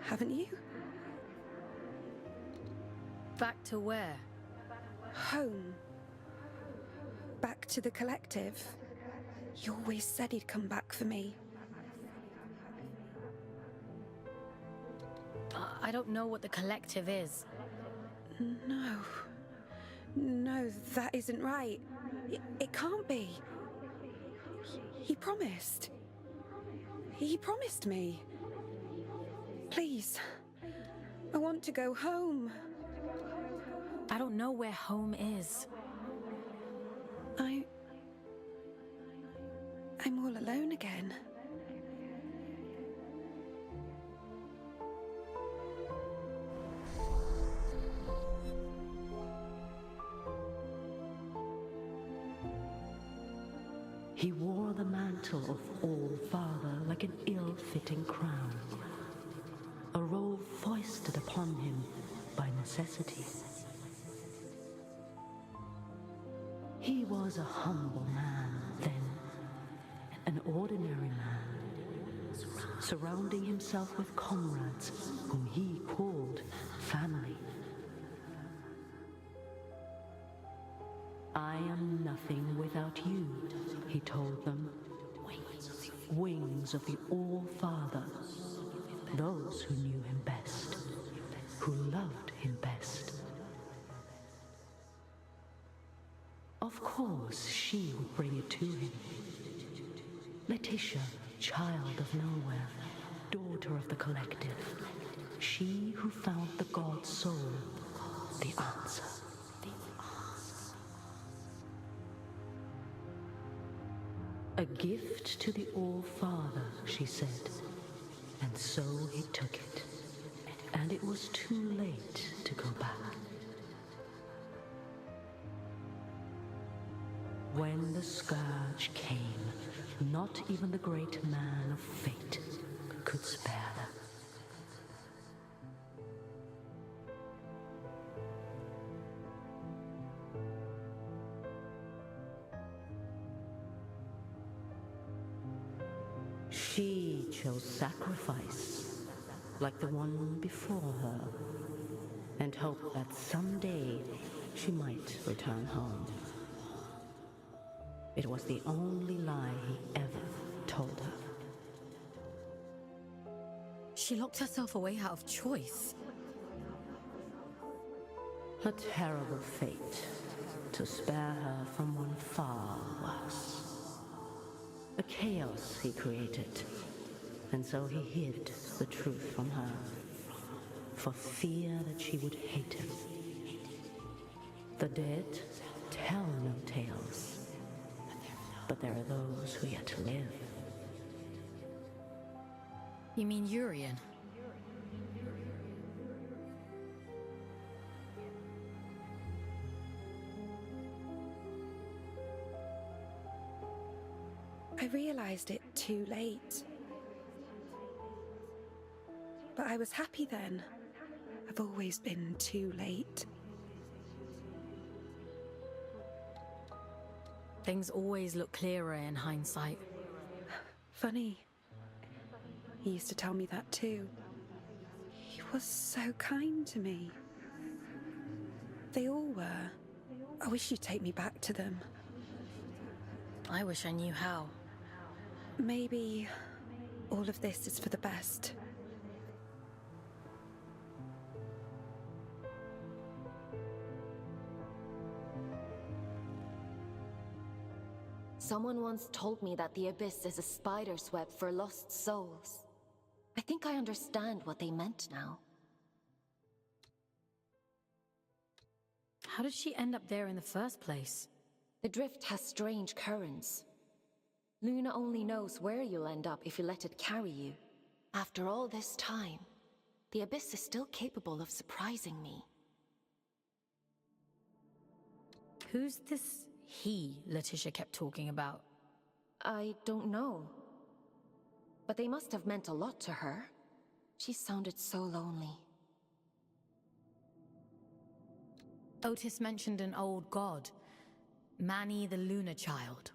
haven't you? Back to where? Home. Back to the collective. You always said he'd come back for me. I don't know what the collective is. No. No, that isn't right. It can't be. He promised. He promised me. Please. I want to go home. I don't know where home is. I'm all alone again. He wore the mantle of All-Father like an ill-fitting crown, a role foisted upon him by necessity. He was a humble man then, an ordinary man, surrounding himself with comrades whom he called family. I am nothing without you, he told them. Wings of the All-Father, those who knew him best, who loved him best. Of course, she would bring it to him. Letitia, child of nowhere, daughter of the collective. She who found the god's soul, the answer. A gift to the All-Father, she said, and so he took it. And it was too late to go back. When the scourge came, not even the great man of fate could spare them. She chose sacrifice, like the one before her, and hoped that someday she might return home. It was the only lie he ever told her. She locked herself away out of choice. A terrible fate to spare her from one far worse. A chaos he created, and so he hid the truth from her, for fear that she would hate him. The dead tell no tales, but there are those who yet to live. You mean Urian? I realized it too late. But I was happy then. I've always been too late. Things always look clearer in hindsight. Funny. He used to tell me that too. He was so kind to me. They all were. I wish you'd take me back to them. I wish I knew how. Maybe all of this is for the best. Someone once told me that the Abyss is a spider's web for lost souls. I think I understand what they meant now. How did she end up there in the first place? The drift has strange currents. Luna only knows where you'll end up if you let it carry you. After all this time, the Abyss is still capable of surprising me. Who's this he Letitia kept talking about? I don't know. But they must have meant a lot to her. She sounded so lonely. Otis mentioned an old god. Manny the Lunar Child.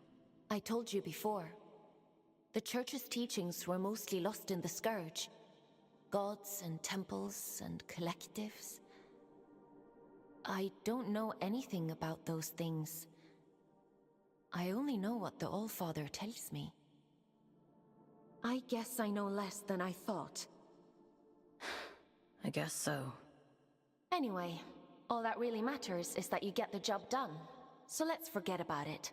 I told you before. The Church's teachings were mostly lost in the Scourge. Gods and temples and collectives. I don't know anything about those things. I only know what the Allfather tells me. I guess I know less than I thought. I guess so. Anyway, all that really matters is that you get the job done. So let's forget about it.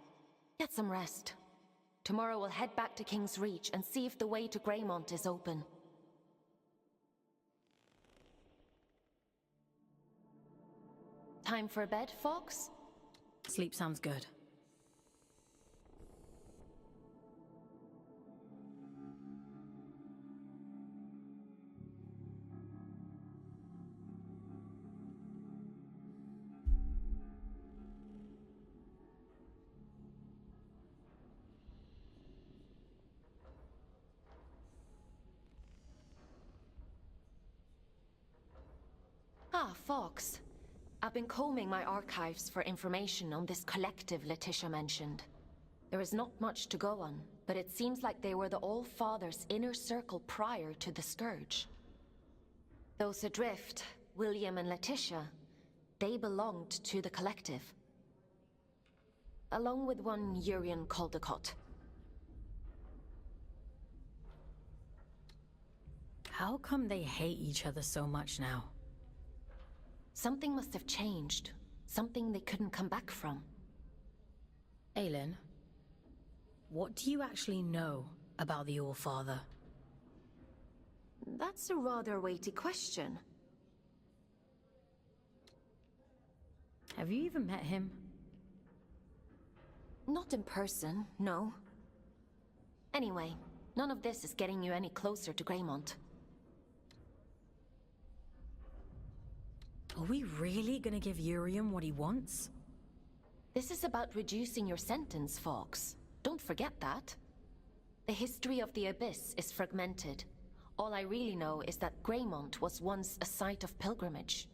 Get some rest. Tomorrow we'll head back to King's Reach and see if the way to Greymont is open. Time for bed, Fawkes? Sleep sounds good. Ah, Fawkes. I've been combing my archives for information on this collective Letitia mentioned. There is not much to go on, but it seems like they were the All-Father's inner circle prior to the Scourge. Those adrift, William and Letitia, they belonged to the collective. Along with one Urian Caldecott. How come they hate each other so much now? Something must have changed. Something they couldn't come back from. Aylin, what do you actually know about the Allfather? That's a rather weighty question. Have you even met him? Not in person, no. Anyway, none of this is getting you any closer to Greymont. Are we really gonna give Urium what he wants? This is about reducing your sentence, Fawkes. Don't forget that. The history of the Abyss is fragmented. All I really know is that Greymont was once a site of pilgrimage.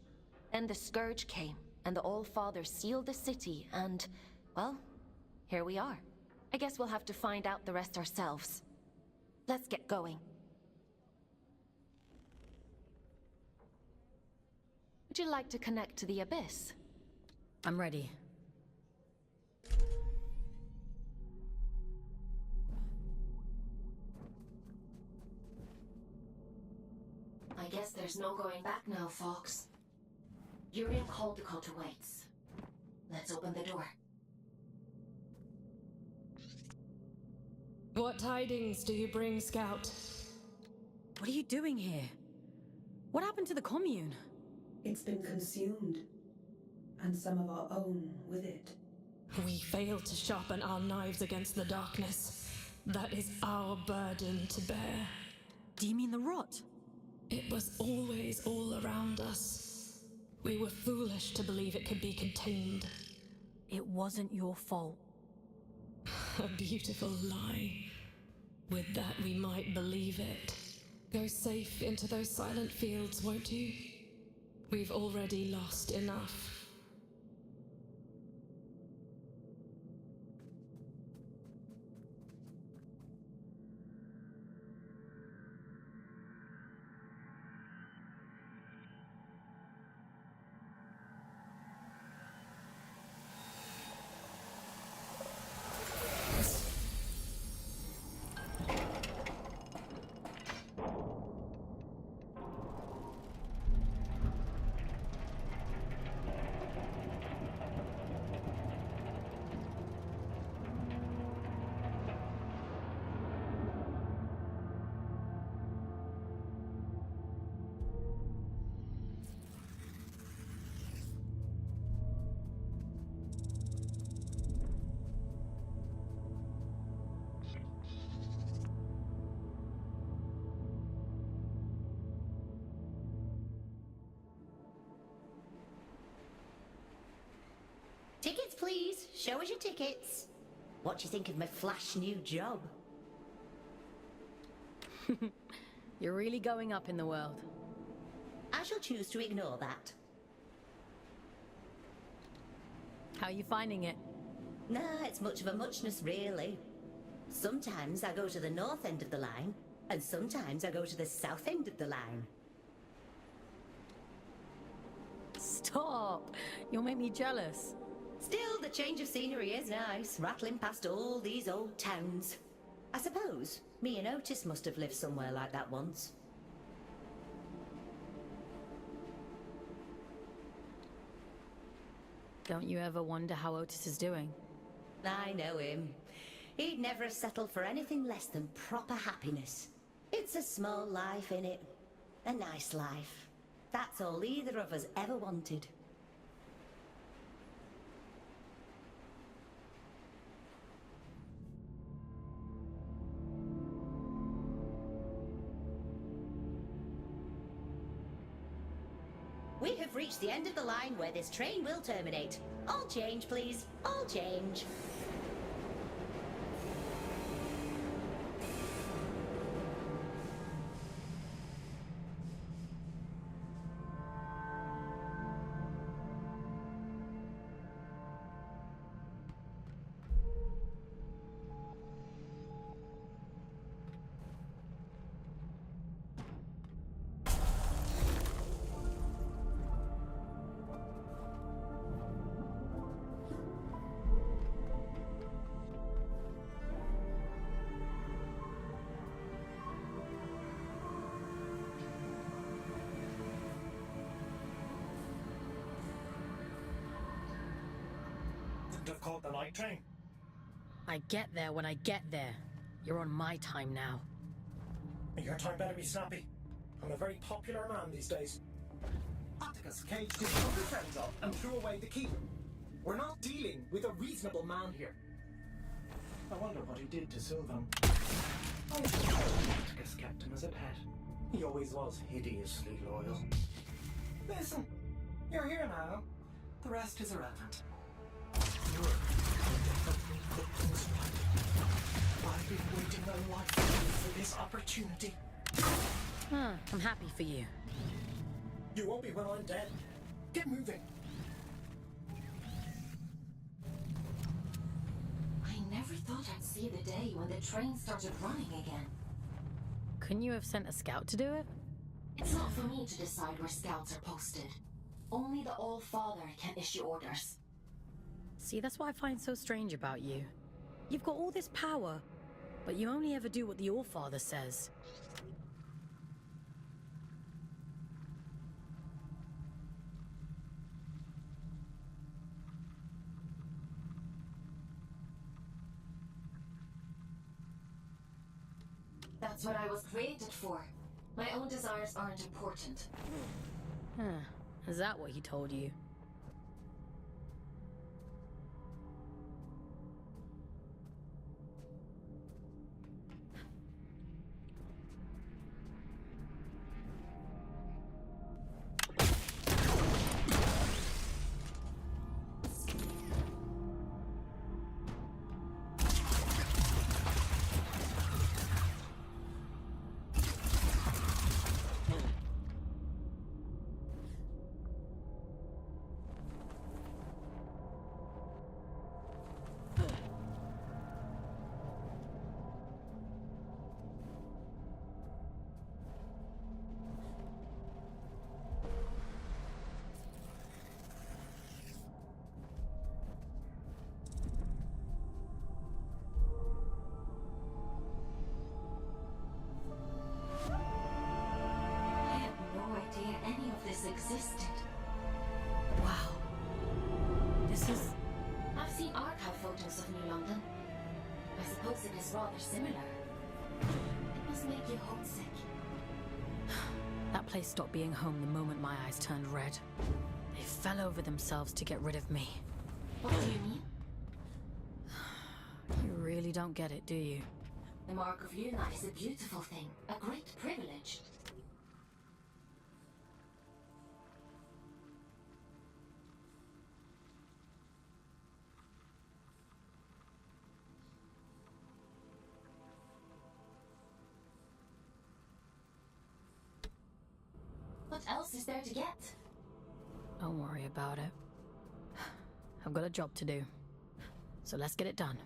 Then the Scourge came, and the All-Father sealed the city, and, well, here we are. I guess we'll have to find out the rest ourselves. Let's get going. Would you like to connect to the Abyss? I'm ready. I guess there's no going back now, Fawkes. Urian Caldecott awaits. Let's open the door. What tidings do you bring, Scout? What are you doing here? What happened to the commune? It's been consumed, and some of our own with it. We failed to sharpen our knives against the darkness. That is our burden to bear. Do you mean the rot? It was always all around us. We were foolish to believe it could be contained. It wasn't your fault. A beautiful lie. With that, we might believe it. Go safe into those silent fields, won't you? We've already lost enough. Tickets, please. Show us your tickets. What do you think of my flash new job? You're really going up in the world. I shall choose to ignore that. How are you finding it? Nah, it's much of a muchness, really. Sometimes I go to the north end of the line, and sometimes I go to the south end of the line. Stop! You'll make me jealous. Still, the change of scenery is nice, rattling past all these old towns. I suppose me and Otis must have lived somewhere like that once. Don't you ever wonder how Otis is doing? I know him. He'd never have settled for anything less than proper happiness. It's a small life, innit? A nice life. That's all either of us ever wanted. We have reached the end of the line where this train will terminate. All change, please. All change. Have caught the night train. I get there when I get there. You're on my time now. Your time better be snappy. I'm a very popular man these days. Atticus caged his other friends up and threw away the key. We're not dealing with a reasonable man here. I wonder what he did to Sylvan. I suppose Atticus kept him as a pet. He always was hideously loyal. Listen, you're here now. The rest is irrelevant. I've been waiting a lifetime for this opportunity. I'm happy for you. You won't be when I'm dead. Get moving. I never thought I'd see the day when the train started running again. Couldn't you have sent a scout to do it? It's not for me to decide where scouts are posted. Only the All-Father can issue orders. See, that's what I find so strange about you. You've got all this power, but you only ever do what the All-Father says. That's what I was created for. My own desires aren't important. Is that what he told you? Existed. Wow. This is... I've seen archive photos of New London. I suppose it is rather similar. It must make you homesick. That place stopped being home the moment my eyes turned red. They fell over themselves to get rid of me. What do you mean? You really don't get it, do you? The Mark of Luna is a beautiful thing, a great privilege. What else is there to get? Don't worry about it. I've got a job to do. So let's get it done.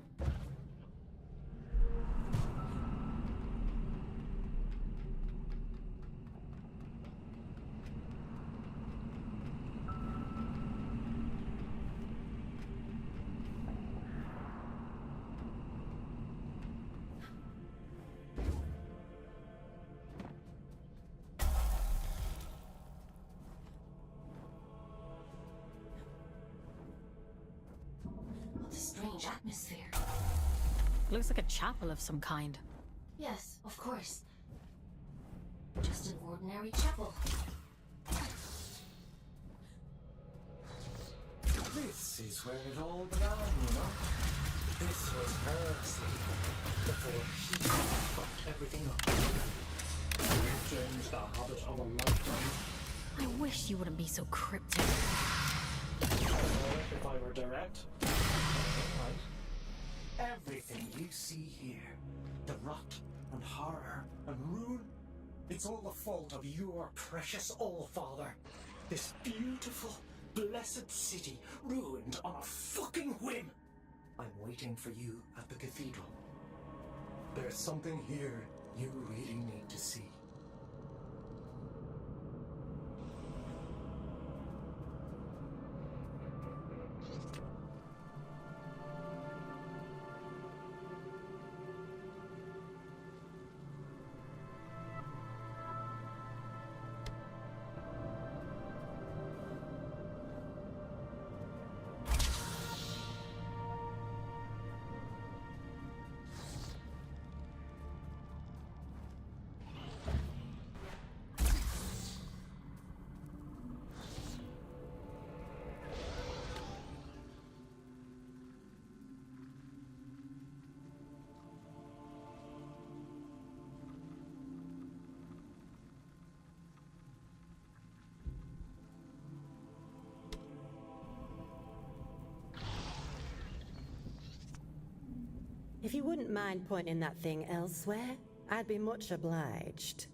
Looks like a chapel of some kind. Yes, of course. Just an ordinary chapel. This is where it all began, you know? This was her sleep before he fucked everything up. We changed the habit of a lifetime. I wish you wouldn't be so cryptic. If I were direct, alright. Everything you see here, the rot and horror and ruin, it's all the fault of your precious All-Father. This beautiful, blessed city ruined on a fucking whim. I'm waiting for you at the cathedral. There's something here you really need to see. If you wouldn't mind pointing that thing elsewhere, I'd be much obliged.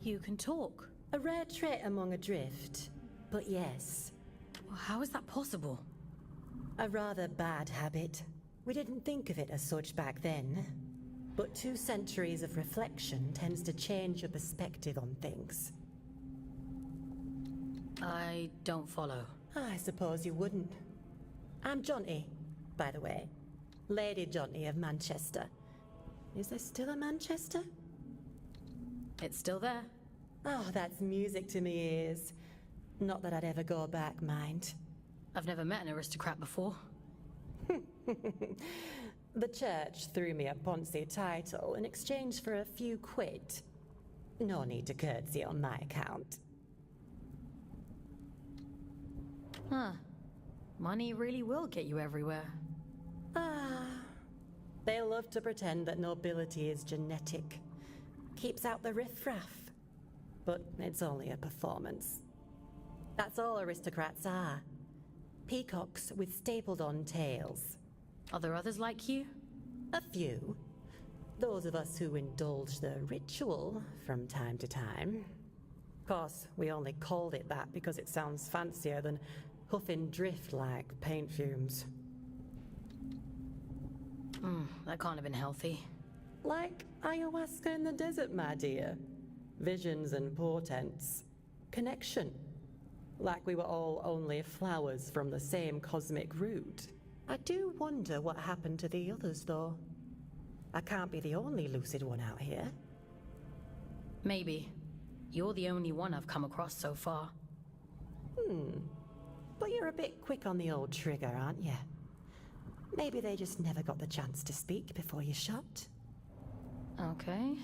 You can talk. A rare trait among a drift, but yes. Well, how is that possible? A rather bad habit. We didn't think of it as such back then. But 2 centuries of reflection tends to change your perspective on things. I don't follow. I suppose you wouldn't. I'm Jonty, by the way. Lady Jonty of Manchester. Is there still a Manchester? It's still there. Oh, that's music to me ears. Not that I'd ever go back, mind. I've never met an aristocrat before. The church threw me a Ponzi title in exchange for a few quid. No need to curtsy on my account. Huh. Money really will get you everywhere. Ah. They love to pretend that nobility is genetic. Keeps out the riffraff. But it's only a performance. That's all aristocrats are. Peacocks with stapled-on tails. Are there others like you? A few. Those of us who indulge the ritual from time to time. Of course, we only called it that because it sounds fancier than huffing drift like paint fumes. That can't have been healthy. Like ayahuasca in the desert, my dear. Visions and portents. Connection. Like we were all only flowers from the same cosmic root. I do wonder what happened to the others, though. I can't be the only lucid one out here. Maybe. You're the only one I've come across so far. But you're a bit quick on the old trigger, aren't you? Maybe they just never got the chance to speak before you shot. Okay.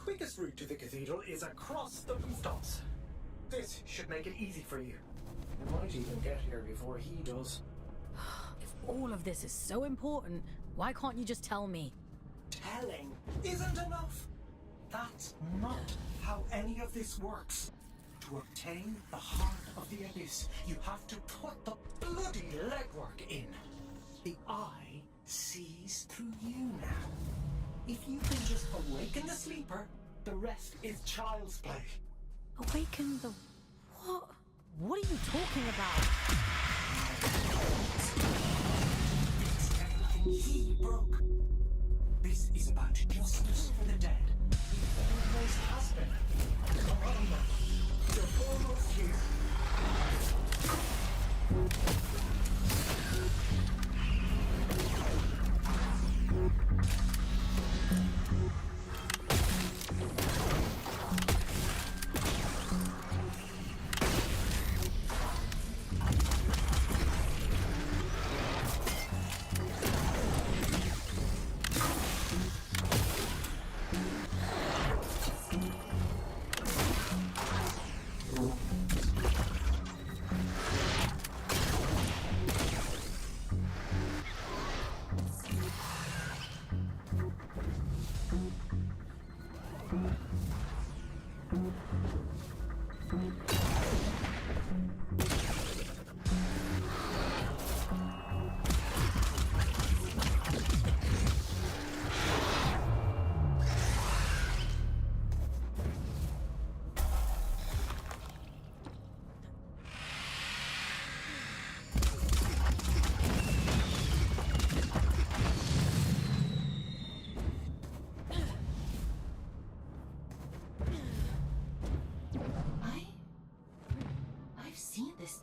quickest route to the cathedral is across the rooftops. This should make it easy for you. You might even get here before he does. If all of this is so important, why can't you just tell me? Telling isn't enough. That's not how any of this works. To obtain the heart of the Abyss, you have to put the bloody legwork in. The Eye sees through you now. If you can just awaken the sleeper, the rest is child's play. Awaken the... what? What are you talking about? It's everything he broke. This is about justice for the dead. It always has been. Come on now. You're almost here.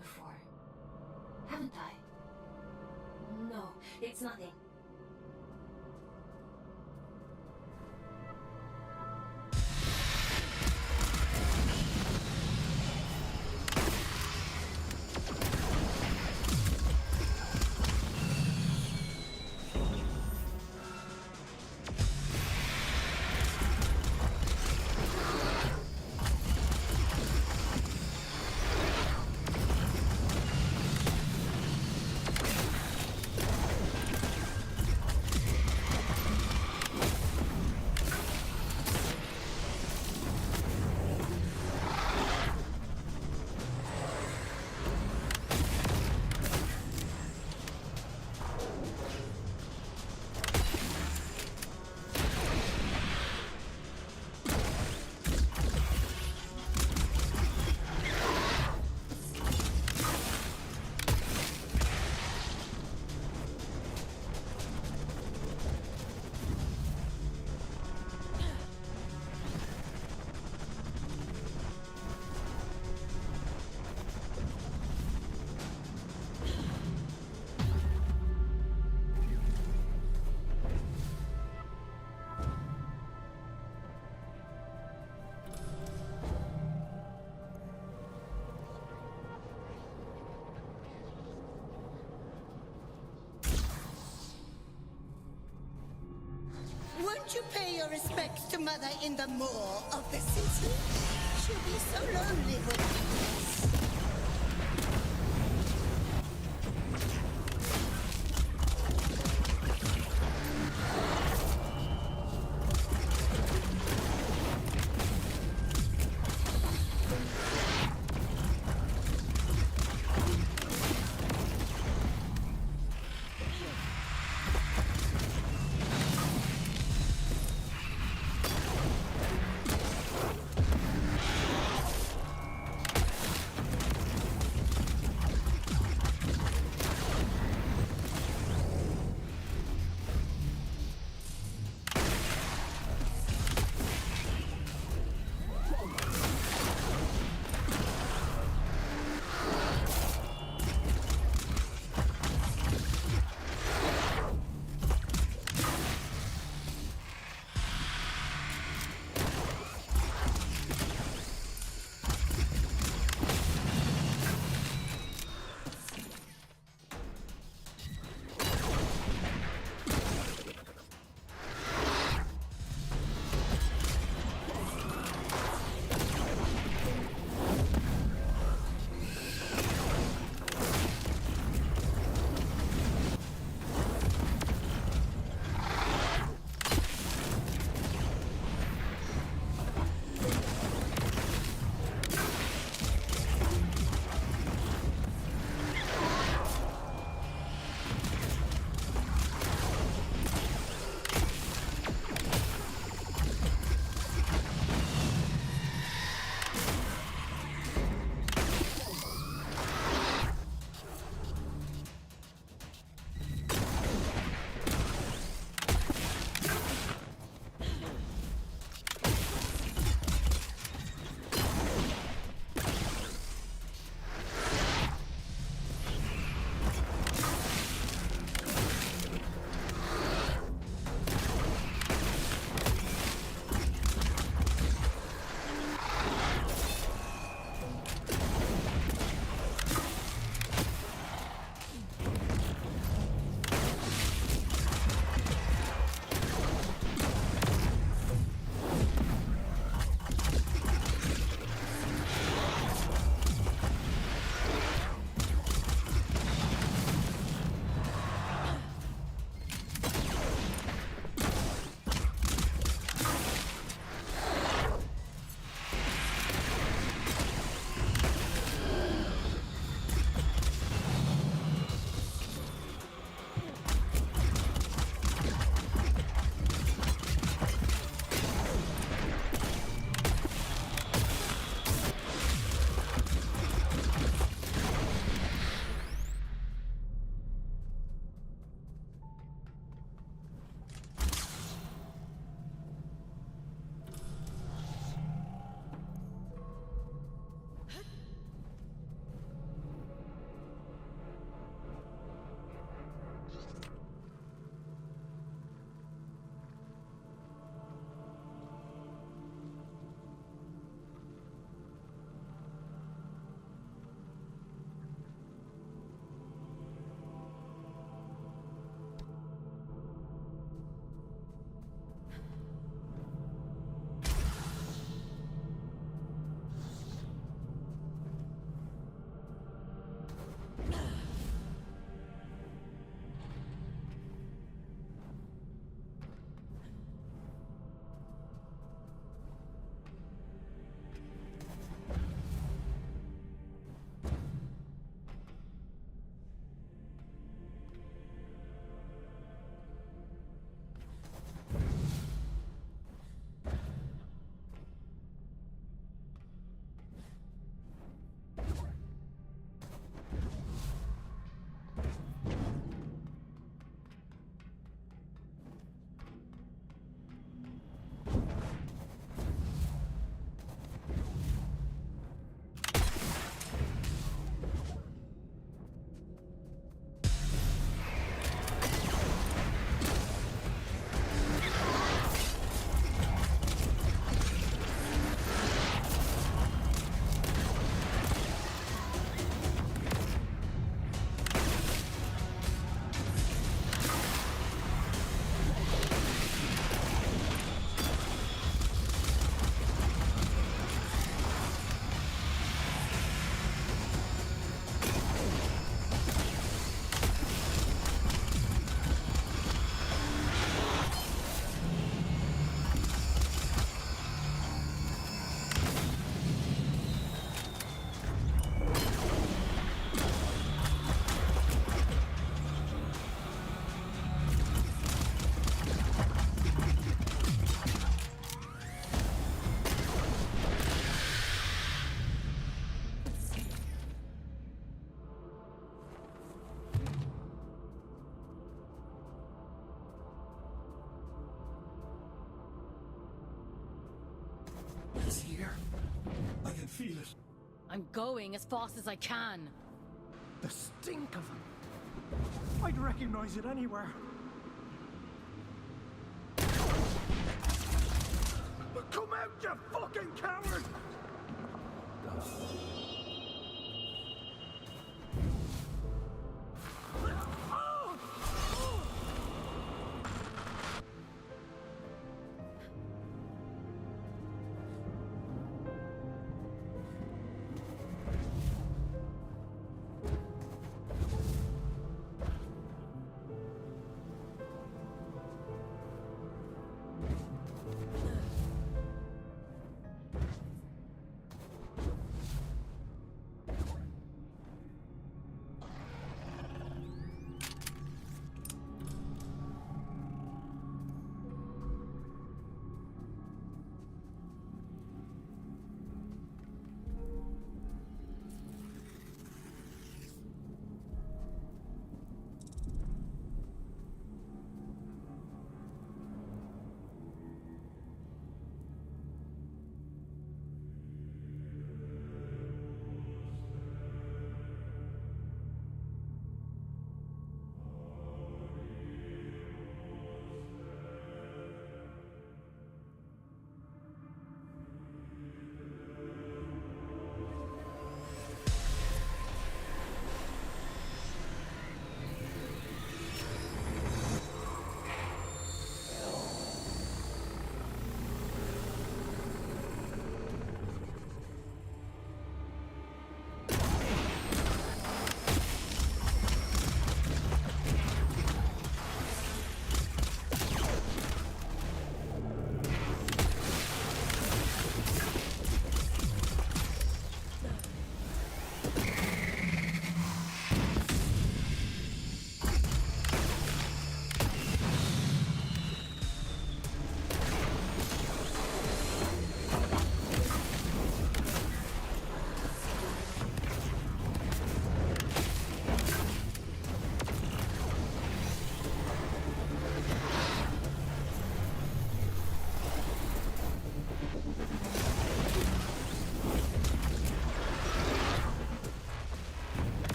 Before, haven't I? No, it's nothing. Won't you pay your respects to Mother in the moor of the city? She'll be so lonely without us. feel it. I'm going as fast as I can. The stink of them. I'd recognize it anywhere. Come out, you fucking coward!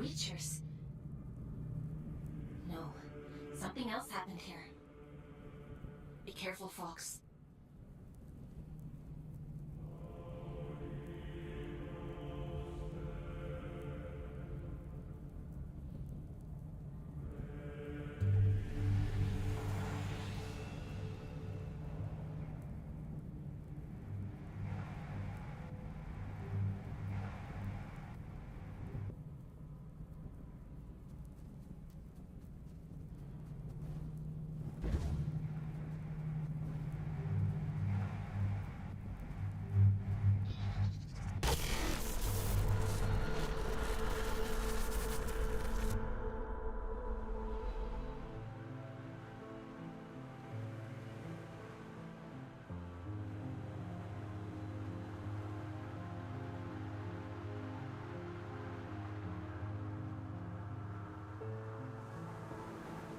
creatures. No, something else happened here. Be careful, Fawkes.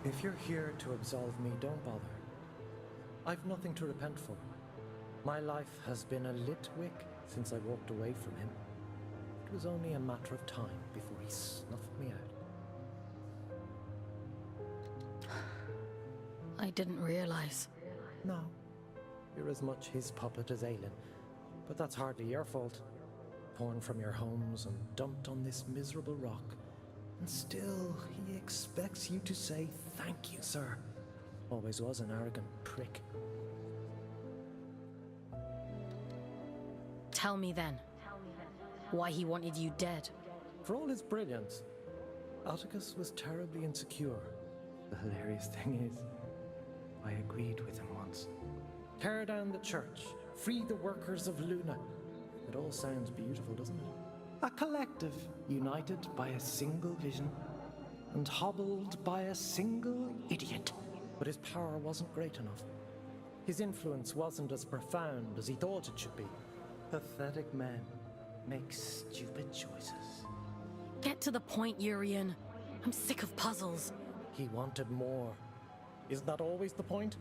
If you're here to absolve me, don't bother. I've nothing to repent for. My life has been a lit wick since I walked away from him. It was only a matter of time before he snuffed me out. I didn't realize. No. You're as much his puppet as Aelin. But that's hardly your fault. Torn from your homes and dumped on this miserable rock. And still, he expects you to say, "Thank you, sir." Always was an arrogant prick. Tell me then, why he wanted you dead. For all his brilliance, Atticus was terribly insecure. The hilarious thing is, I agreed with him once. Tear down the church, free the workers of Luna. It all sounds beautiful, doesn't it? A collective, united by a single vision, and hobbled by a single idiot. But his power wasn't great enough. His influence wasn't as profound as he thought it should be. Pathetic men make stupid choices. Get to the point, Urian. I'm sick of puzzles. He wanted more. Isn't that always the point?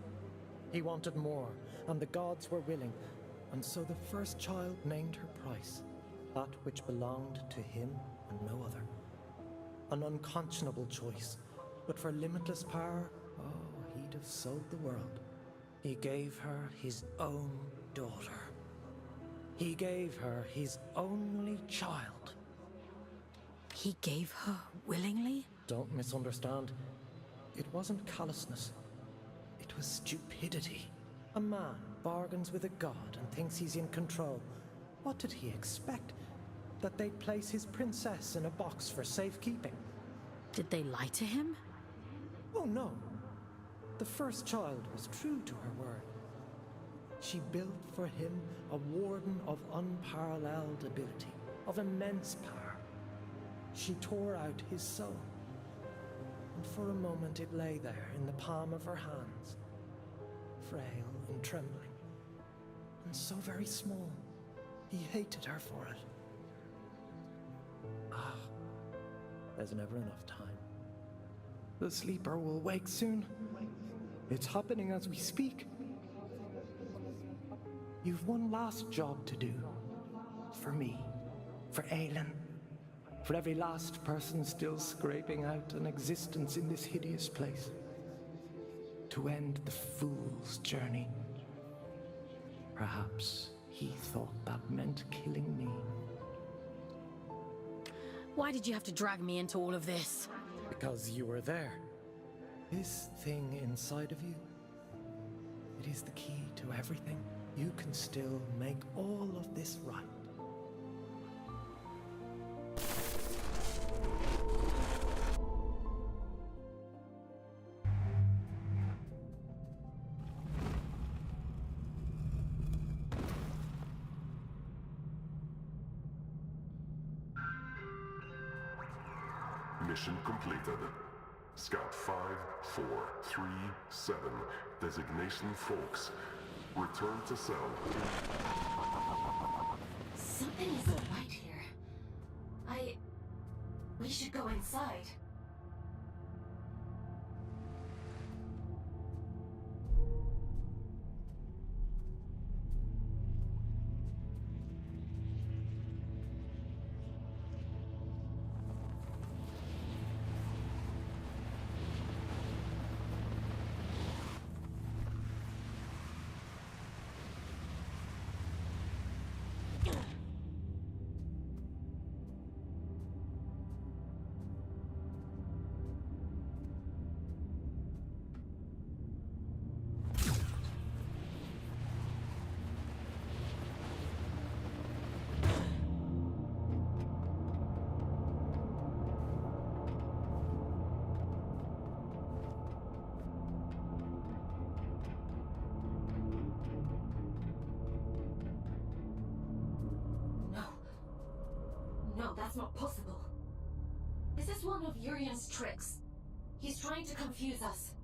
He wanted more, and the gods were willing. And so the first child named her price. That which belonged to him and no other. An unconscionable choice, but for limitless power, oh, he'd have sold the world. He gave her his own daughter. He gave her his only child. He gave her willingly? Don't misunderstand. It wasn't callousness. It was stupidity. A man bargains with a god and thinks he's in control. What did he expect? That they'd place his princess in a box for safekeeping? Did they lie to him? Oh no. The first child was true to her word. She built for him a warden of unparalleled ability, of immense power. She tore out his soul. And for a moment it lay there in the palm of her hands, frail and trembling, and so very small. He hated her for it. Ah, there's never enough time. The sleeper will wake soon. It's happening as we speak. You've one last job to do. For me. For Aelin. For every last person still scraping out an existence in this hideous place. To end the fool's journey. Perhaps he thought that meant killing me. Why did you have to drag me into all of this? Because you were there. This thing inside of you, it is the key to everything. You can still make all of this right. Mission completed. Scout 5437, designation Fawkes. Return to cell. Something isn't right here. We should go inside. That's not possible. This is one of Urian's tricks. He's trying to confuse us.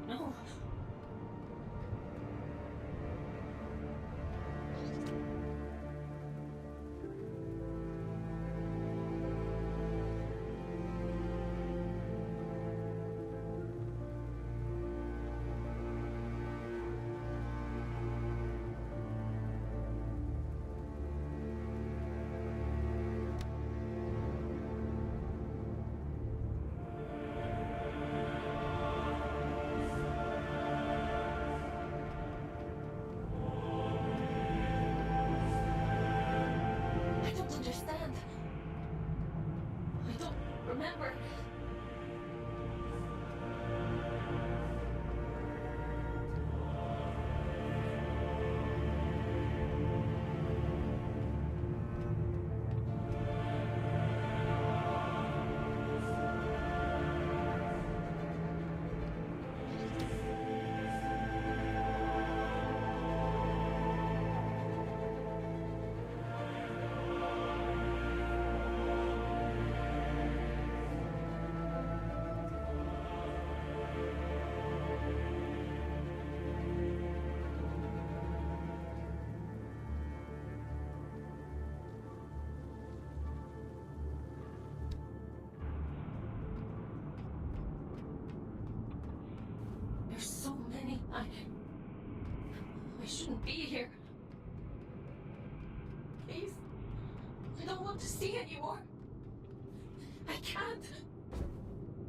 No. I don't understand. I don't remember. There's so many. I shouldn't be here. Please. I don't want to see anymore. I can't.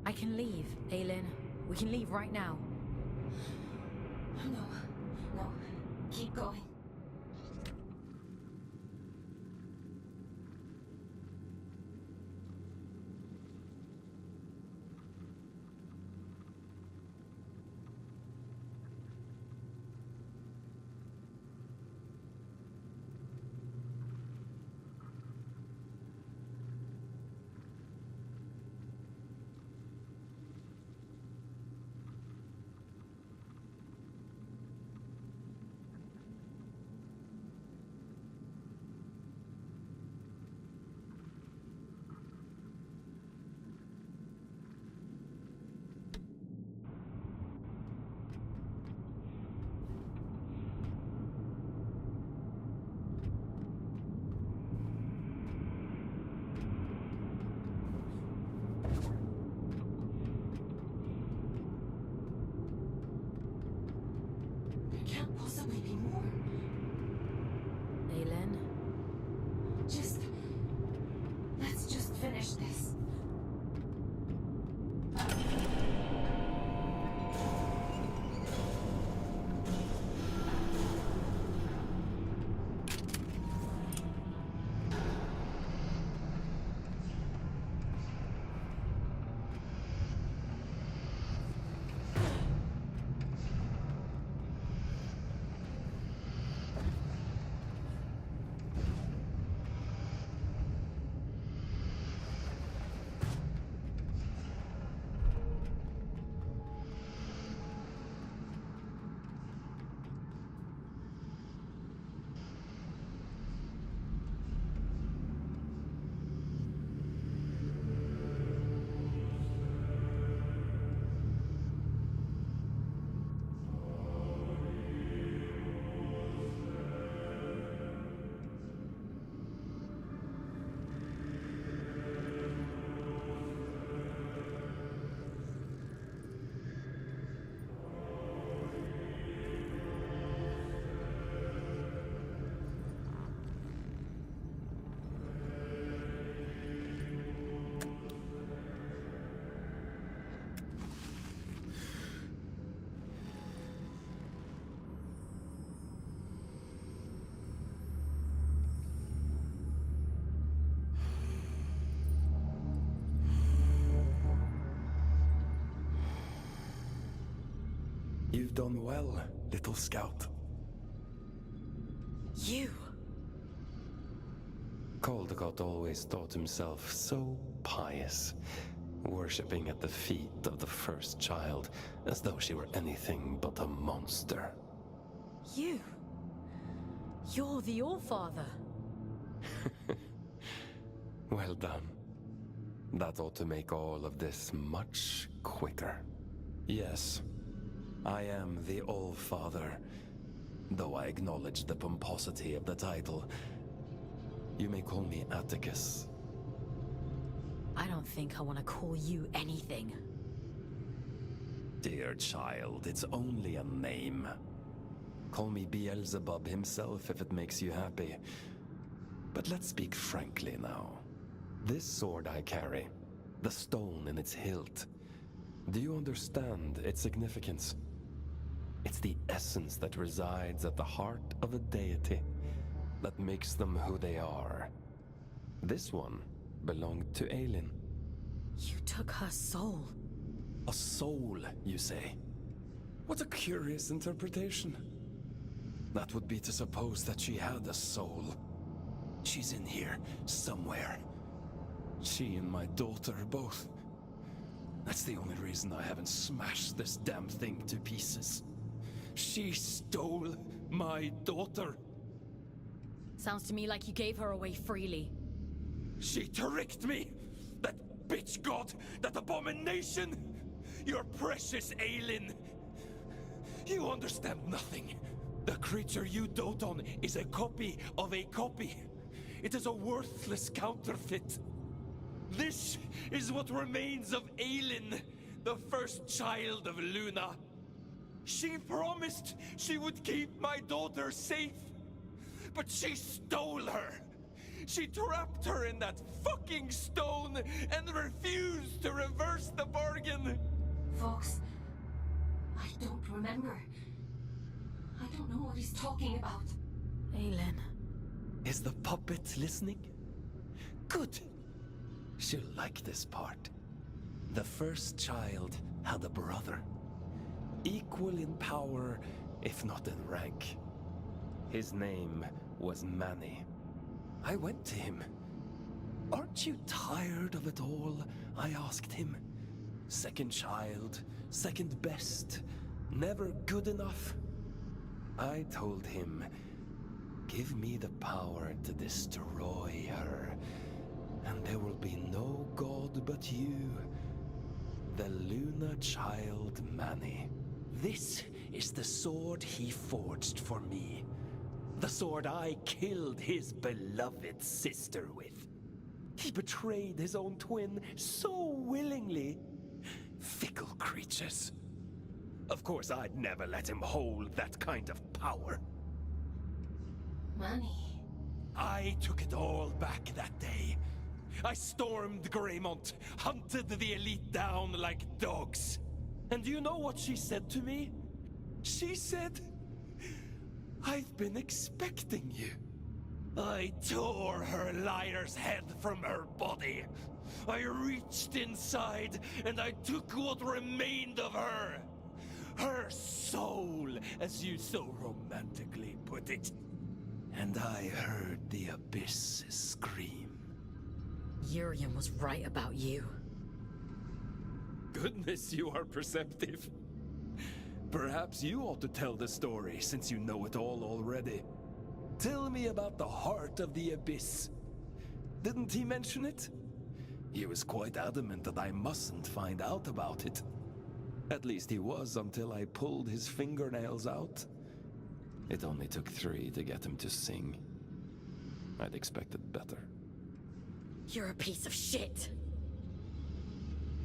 I can leave, Aelin. We can leave right now. No. Keep going. There can't possibly be more. Aelin? Let's just finish this. You've done well, little scout. You? Caldecott always thought himself so pious, worshipping at the feet of the first child as though she were anything but a monster. You? You're the Allfather. Well done. That ought to make all of this much quicker. Yes, I am the Allfather, though I acknowledge the pomposity of the title. You may call me Atticus. I don't think I want to call you anything. Dear child, it's only a name. Call me Beelzebub himself if it makes you happy. But let's speak frankly now. This sword I carry, the stone in its hilt, do you understand its significance? It's the essence that resides at the heart of a deity that makes them who they are. This one belonged to Aelin. You took her soul. A soul, you say? What a curious interpretation. That would be to suppose that she had a soul. She's in here, somewhere. She and my daughter both. That's the only reason I haven't smashed this damn thing to pieces. She stole my daughter. Sounds to me like you gave her away freely. She tricked me! That bitch god! That abomination! Your precious Aelin! You understand nothing. The creature you dote on is a copy of a copy. It is a worthless counterfeit. This is what remains of Aelin, the first child of Luna. She promised she would keep my daughter safe, but she stole her. She trapped her in that fucking stone and refused to reverse the bargain. Fawkes, I don't remember. I don't know what he's talking about. Aelin. Is the puppet listening? Good. She'll like this part. The first child had a brother. Equal in power, if not in rank. His name was Manny. I went to him. Aren't you tired of it all? I asked him. Second child, second best, never good enough. I told him, give me the power to destroy her, and there will be no god but you, the Luna child Manny. This is the sword he forged for me. The sword I killed his beloved sister with. He betrayed his own twin so willingly. Fickle creatures. Of course, I'd never let him hold that kind of power. Manny. I took it all back that day. I stormed Greymont, hunted the elite down like dogs. And do you know what she said to me? She said, I've been expecting you. I tore her liar's head from her body. I reached inside and I took what remained of her. Her soul, as you so romantically put it. And I heard the abyss scream. Urian was right about you. Goodness, you are perceptive. Perhaps you ought to tell the story, since you know it all already. Tell me about the heart of the abyss. Didn't he mention it? He was quite adamant that I mustn't find out about it. At least he was until I pulled his fingernails out. It only took 3 to get him to sing. I'd expected better. You're a piece of shit.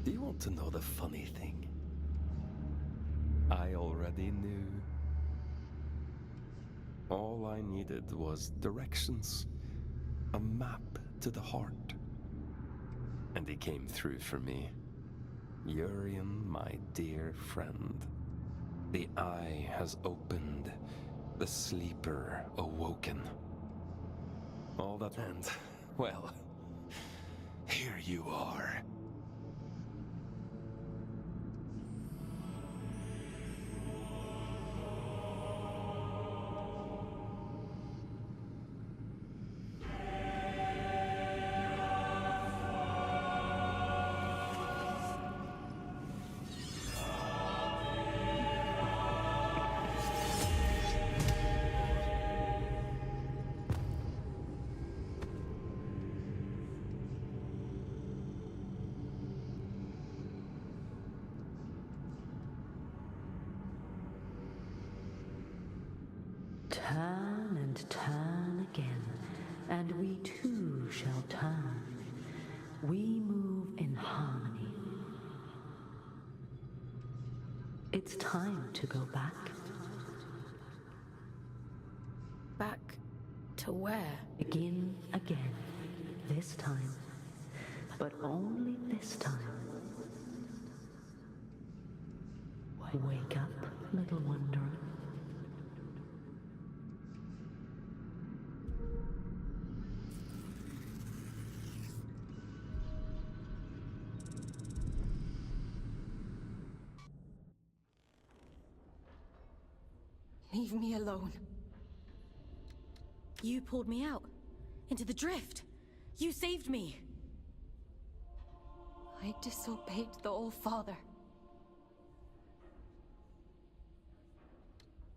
Do you want to know the funny thing? I already knew. All I needed was directions. A map to the heart. And he came through for me. Urian, my dear friend. The eye has opened. The sleeper awoken. All that and, well, here you are. Turn and turn again, and we too shall turn. We move in harmony. It's time to go back. Back to where? Begin again. This time. But only this time. Wake up, little wanderer. Leave me alone. You pulled me out. Into the drift. You saved me. I disobeyed the All-Father.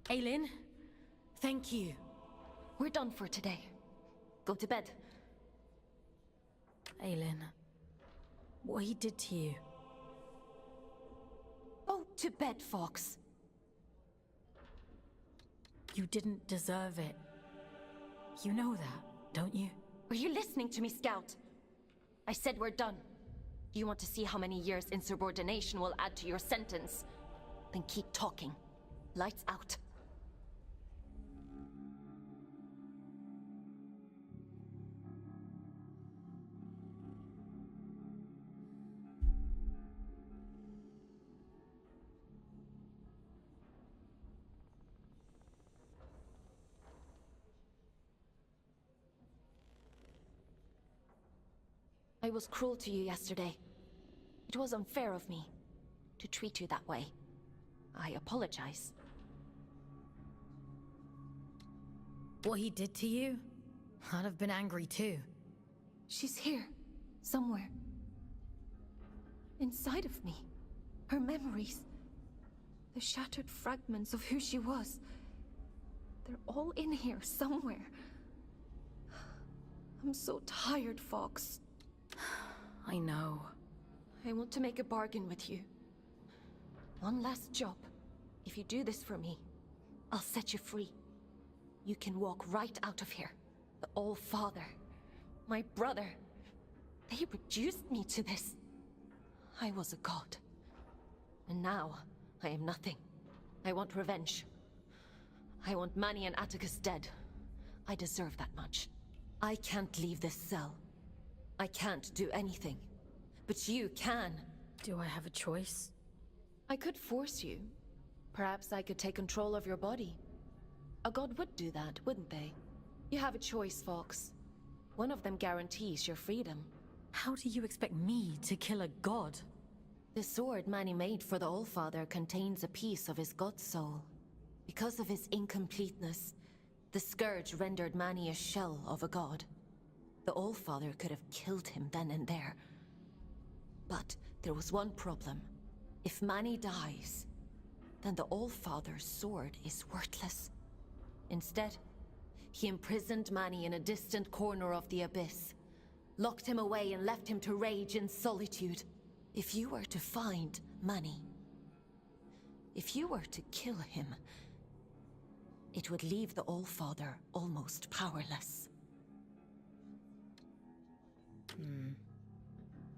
Aylin, thank you. We're done for today. Go to bed. Aylin, what he did to you. Go to bed, Fawkes. You didn't deserve it. You know that, don't you? Are you listening to me, Scout? I said we're done. Do you want to see how many years insubordination will add to your sentence? Then keep talking. Lights out. I was cruel to you yesterday. It was unfair of me to treat you that way. I apologize. What he did to you? I'd have been angry too. She's here, somewhere. Inside of me. Her memories. The shattered fragments of who she was. They're all in here, somewhere. I'm so tired, Fawkes. I know. I want to make a bargain with you. One last job. If you do this for me, I'll set you free. You can walk right out of here. The All-Father, my brother, they reduced me to this. I was a god. And now, I am nothing. I want revenge. I want Manny and Atticus dead. I deserve that much. I can't leave this cell. I can't do anything. But you can. Do I have a choice? I could force you. Perhaps I could take control of your body. A god would do that, wouldn't they? You have a choice, Fawkes. One of them guarantees your freedom. How do you expect me to kill a god? The sword Manny made for the All-Father contains a piece of his god soul. Because of his incompleteness, the scourge rendered Manny a shell of a god. The All-Father could have killed him then and there. But there was one problem. If Manny dies, then the All-Father's sword is worthless. Instead, he imprisoned Manny in a distant corner of the Abyss, locked him away and left him to rage in solitude. If you were to find Manny, if you were to kill him, it would leave the All-Father almost powerless.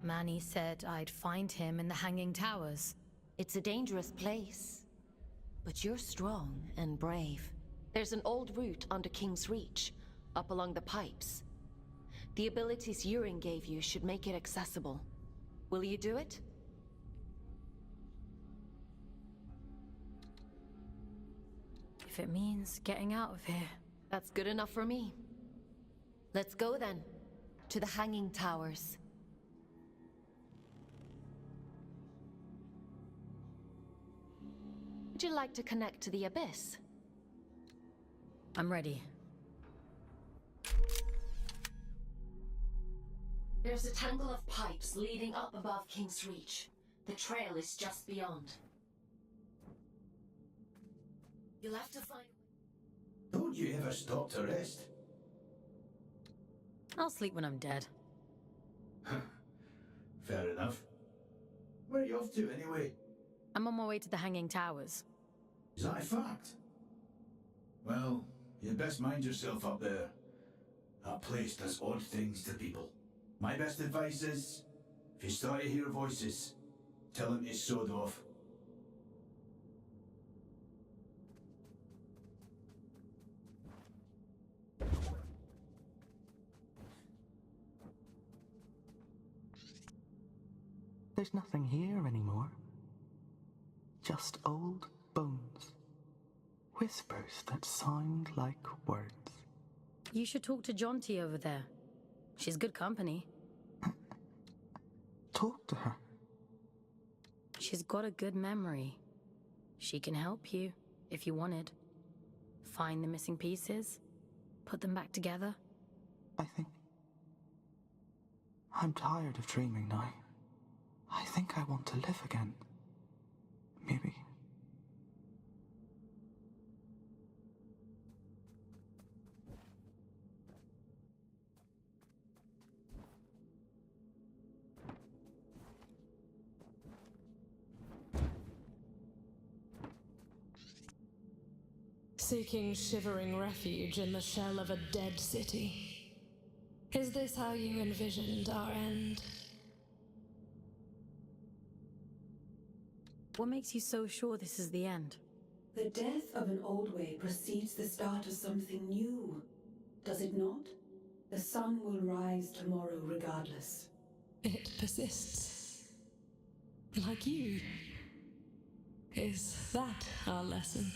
Manny said I'd find him in the Hanging Towers. It's a dangerous place, but you're strong and brave. There's an old route under King's Reach, up along the pipes. The abilities Yurin gave you should make it accessible. Will you do it? If it means getting out of here. That's good enough for me. Let's go then, to the Hanging Towers. Would you like to connect to the Abyss? I'm ready. There's a tangle of pipes leading up above King's Reach. The trail is just beyond. You'll have to find... Don't you ever stop to rest? I'll sleep when I'm dead. Fair enough. Where are you off to, anyway? I'm on my way to the Hanging Towers. Is that a fact? Well, You'd best mind yourself up there. That place does odd things to people. My best advice is, if you start to hear voices, tell them to sod off. There's nothing here anymore. Just old bones. Whispers that sound like words. You should talk to Jonty over there. She's good company. Talk to her. She's got a good memory. She can help you, if you wanted. Find the missing pieces, put them back together. I think... I'm tired of dreaming now. I think I want to live again. Maybe. Seeking shivering refuge in the shell of a dead city. Is this how you envisioned our end? What makes you so sure this is the end? The death of an old way precedes the start of something new. Does it not? The sun will rise tomorrow regardless. It persists. Like you. Is that our lesson?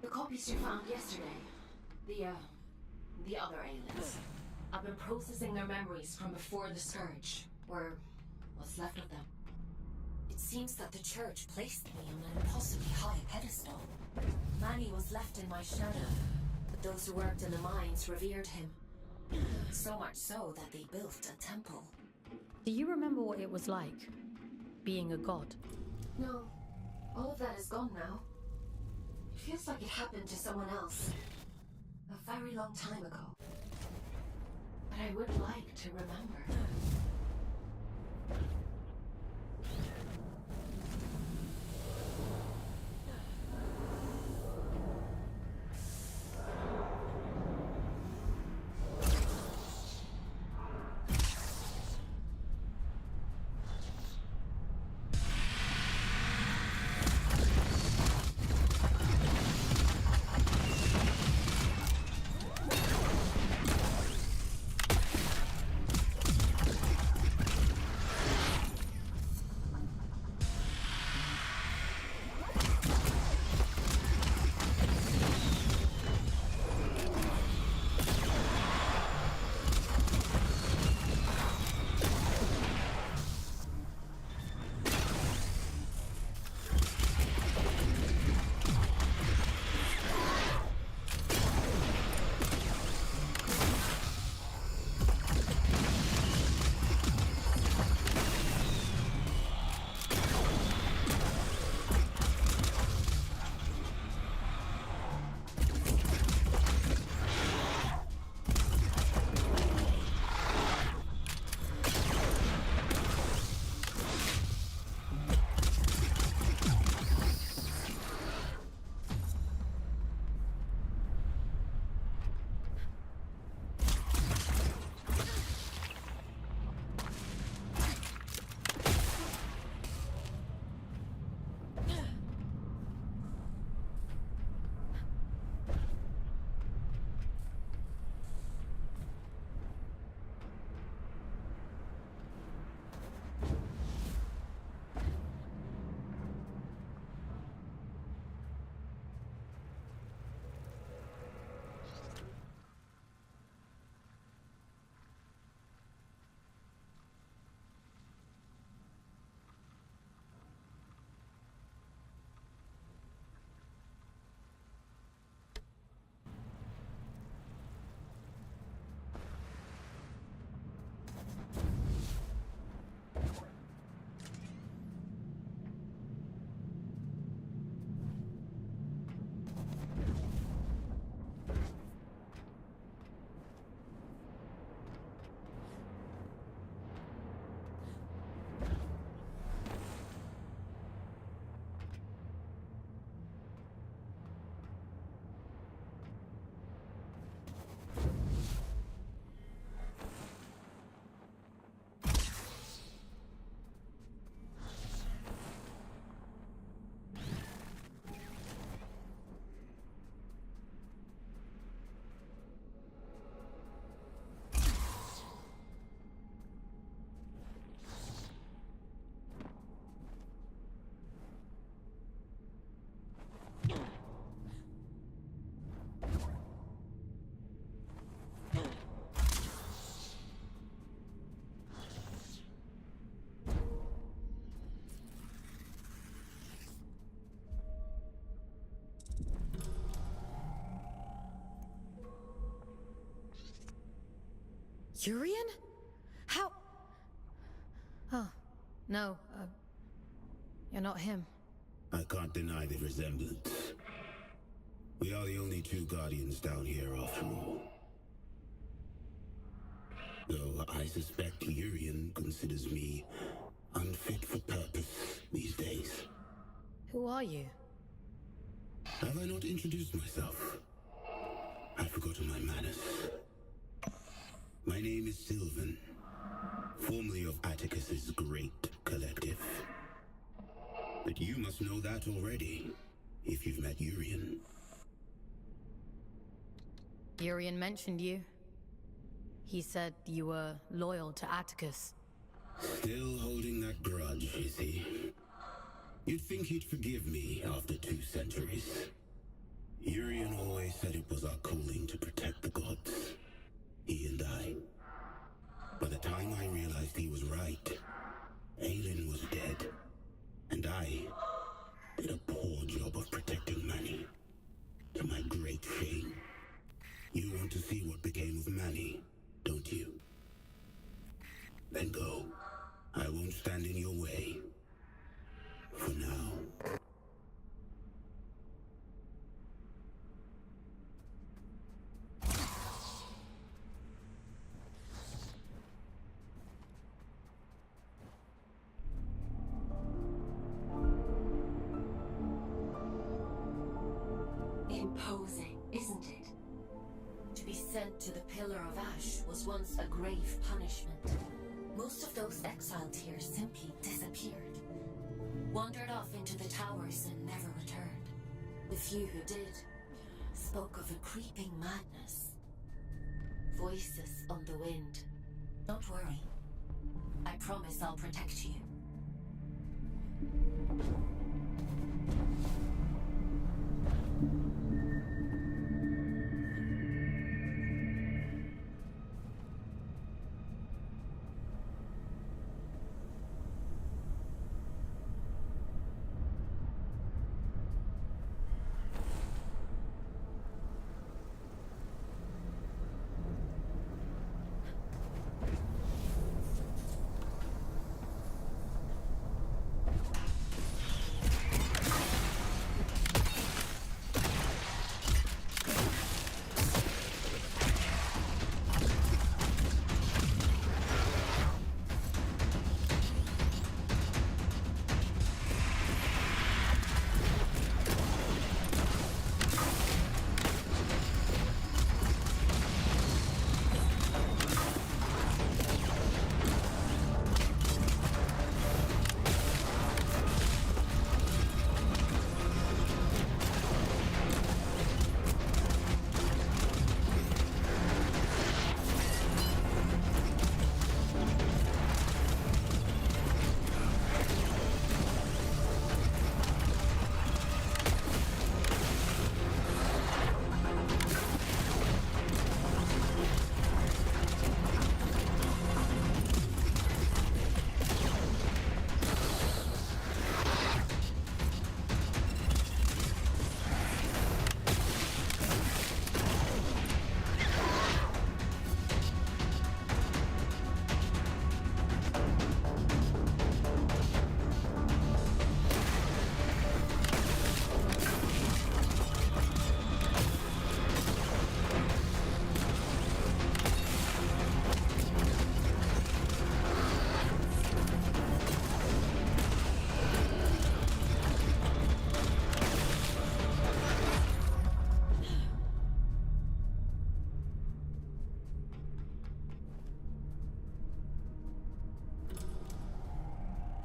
The copies you found yesterday, the other aliens. I've been processing their memories from before the Scourge, or what's left of them. It seems that the church placed me on an impossibly high pedestal. Manny was left in my shadow, but those who worked in the mines revered him. So much so that they built a temple. Do you remember what it was like, being a god? No, all of that is gone now. It feels like it happened to someone else. A very long time ago. But I would like to remember. Urian? How? Oh, no, you're not him. I can't deny the resemblance. We are the only two Guardians down here after all. Though I suspect Urian considers me unfit for purpose these days. Who are you? Have I not introduced myself? I've forgotten my manners. My name is Sylvan, formerly of Atticus's Great Collective. But you must know that already, if you've met Urian. Urian mentioned you. He said you were loyal to Atticus. Still holding that grudge, is he? You'd think he'd forgive me after 2 centuries. Urian always said it was our calling to protect the gods. He and I. By the time I realized he was right, Aelin was dead. And I did a poor job of protecting Manny. To my great shame. You want to see what became of Manny, don't you? Then go. I won't stand in your way. For now. Imposing, isn't it? To be sent to the Pillar of Ash was once a grave punishment. Most of those exiled here simply disappeared. Wandered off into the towers and never returned. The few who did spoke of a creeping madness. Voices on the wind. Don't worry. I promise I'll protect you.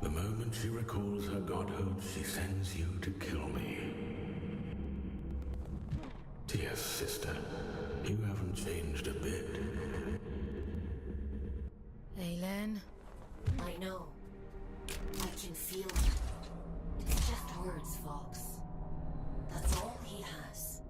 The moment she recalls her godhood, she sends you to kill me. Dear sister, you haven't changed a bit. Aelin? I know. I can feel it. It's just words, Fawkes. That's all he has.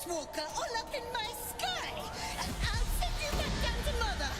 Walker all up in my sky, and I'll send you back down to Mother.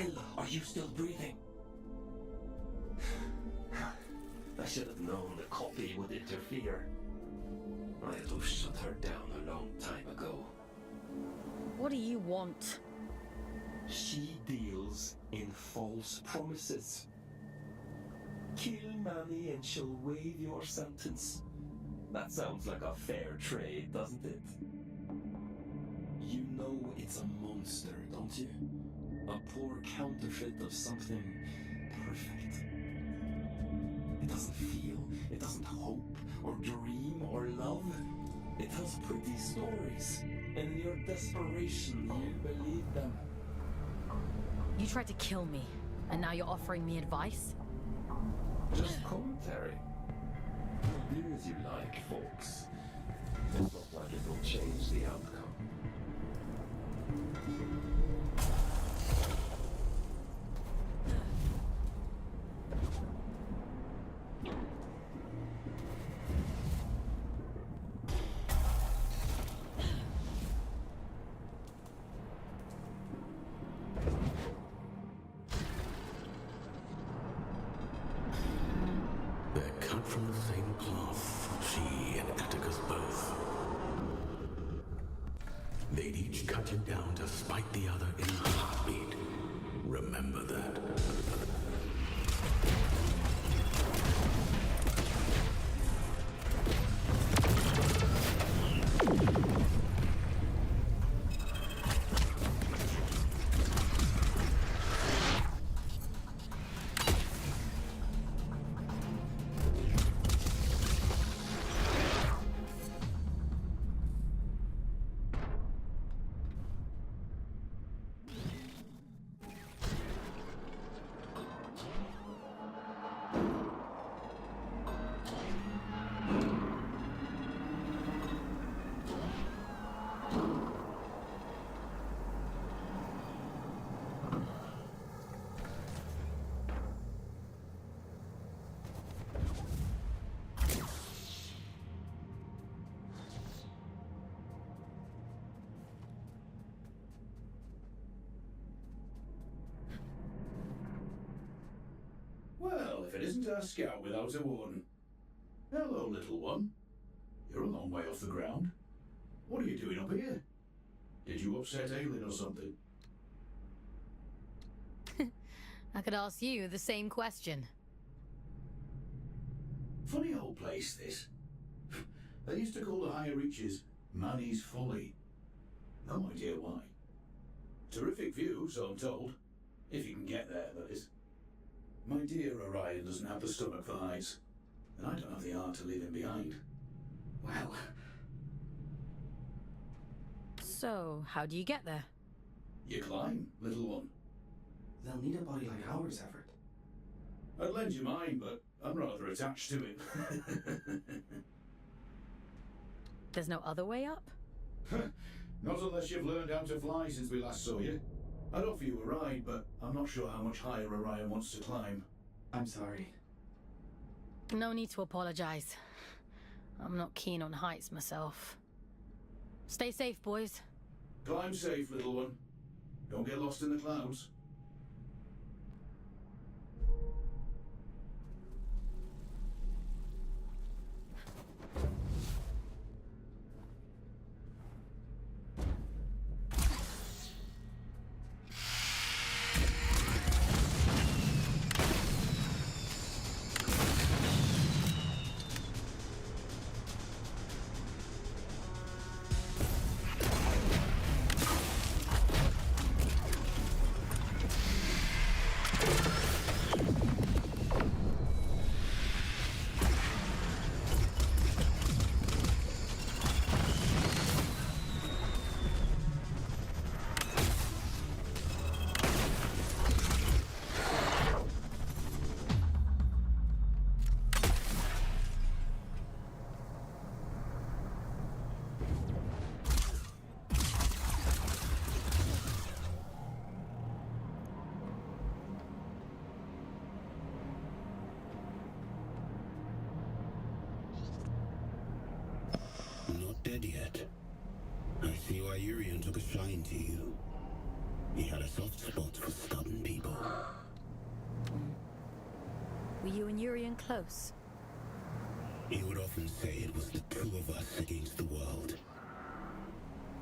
hell are you still breathing? I should have known the copy would interfere. I had to have shut her down a long time ago. What do you want? She deals in false promises. Kill Manny and she'll waive your sentence. That sounds like a fair trade, doesn't it? You know it's a monster, don't you? A poor counterfeit of something perfect. It doesn't feel, it doesn't hope, or dream, or love. It tells pretty stories, and in your desperation, you believe them. You tried to kill me, and now you're offering me advice? Just commentary. Do as you like, folks. It's not like it will change the outcome. They're cut from the same cloth, she and Atticus both. They'd each cut you down to spite the other in a heartbeat. Remember that. Well, if it isn't our scout without a warden. Hello, little one. You're a long way off the ground. What are you doing up here? Did you upset Aelin or something? I could ask you the same question. Funny old place, this. They used to call the higher reaches Manny's Folly. No idea why. Terrific view, so I'm told. If you can get there, that is. My dear Orion doesn't have the stomach for heights, and I don't have the heart to leave him behind. Well... So, how do you get there? You climb, little one. They'll need a body like ours, Everett. I'd lend you mine, but I'm rather attached to it. There's no other way up? Not unless you've learned how to fly since we last saw you. I'd offer you a ride, but I'm not sure how much higher Orion wants to climb. I'm sorry. No need to apologize. I'm not keen on heights myself. Stay safe, boys. Climb safe, little one. Don't get lost in the clouds. Dead yet. I see why Urian took a shine to you. He had a soft spot for stubborn people. you and Urian close? He would often say it was the two of us against the world.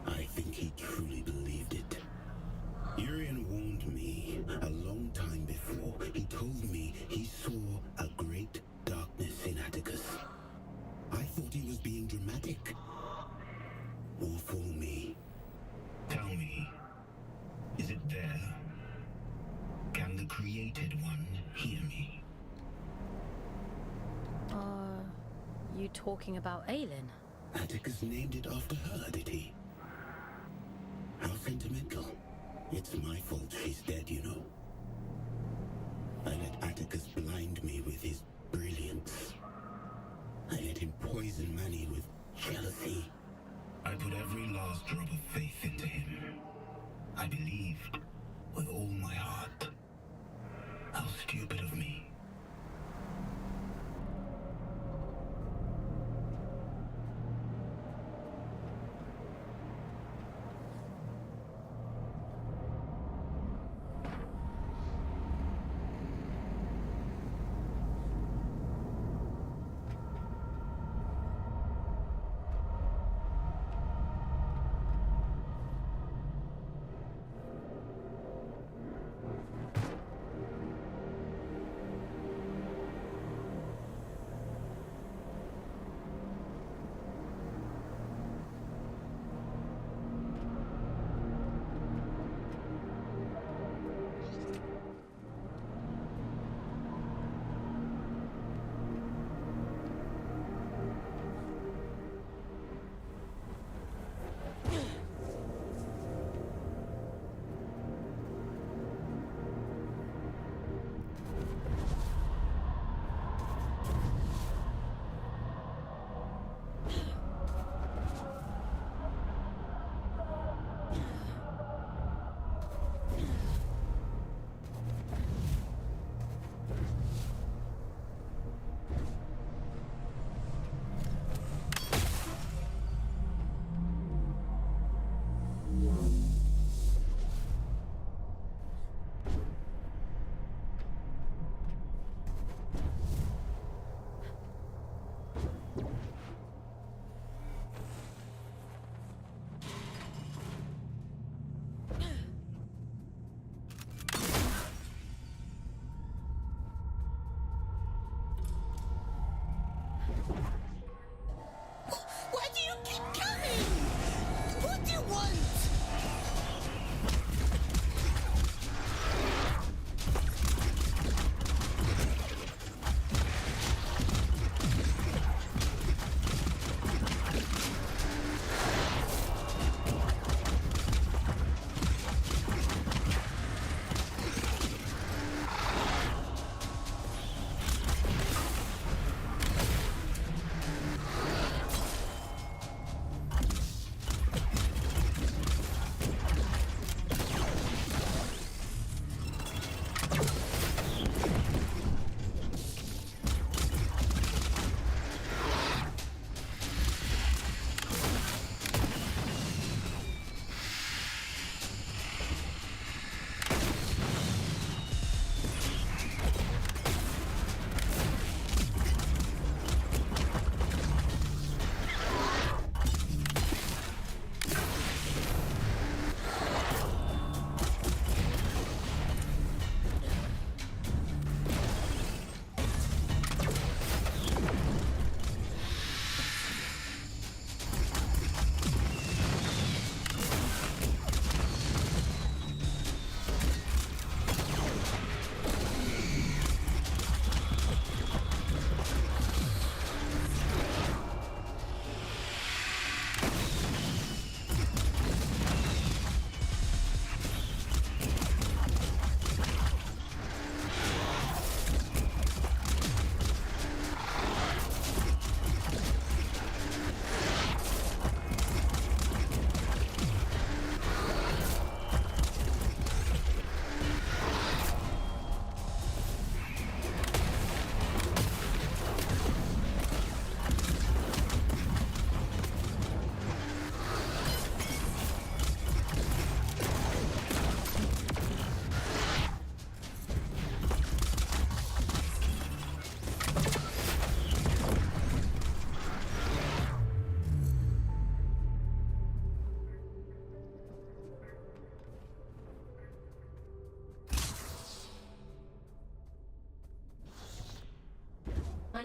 I think he truly believed it. Urian warned me a long time before. He told me he saw a great darkness in Atticus. I thought he was being dramatic. Or for me. Tell me, is it there? Can the Created One hear me? Are you talking about Aelin? Atticus named it after her, did he? How sentimental. It's my fault she's dead, you know. I let Atticus blind me with his brilliance. I let him poison Manny with jealousy. I put every last drop of faith into him. I believed with all my heart. How stupid of me.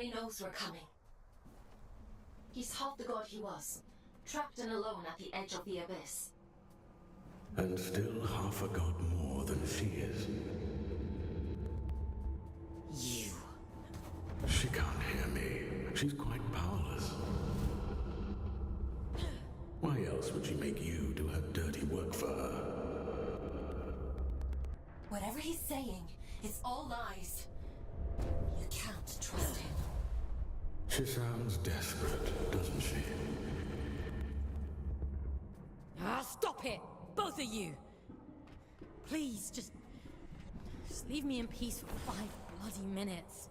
already knows we're coming. He's half the god he was, trapped and alone at the edge of the abyss. And still half a god more than she is. You. She can't hear me. She's quite powerless. Why else would she make you do her dirty work for her? Whatever he's saying, it's all lies. You can't trust him. She sounds desperate, doesn't she? Ah, stop it! Both of you! Please, just leave me in peace for 5 bloody minutes.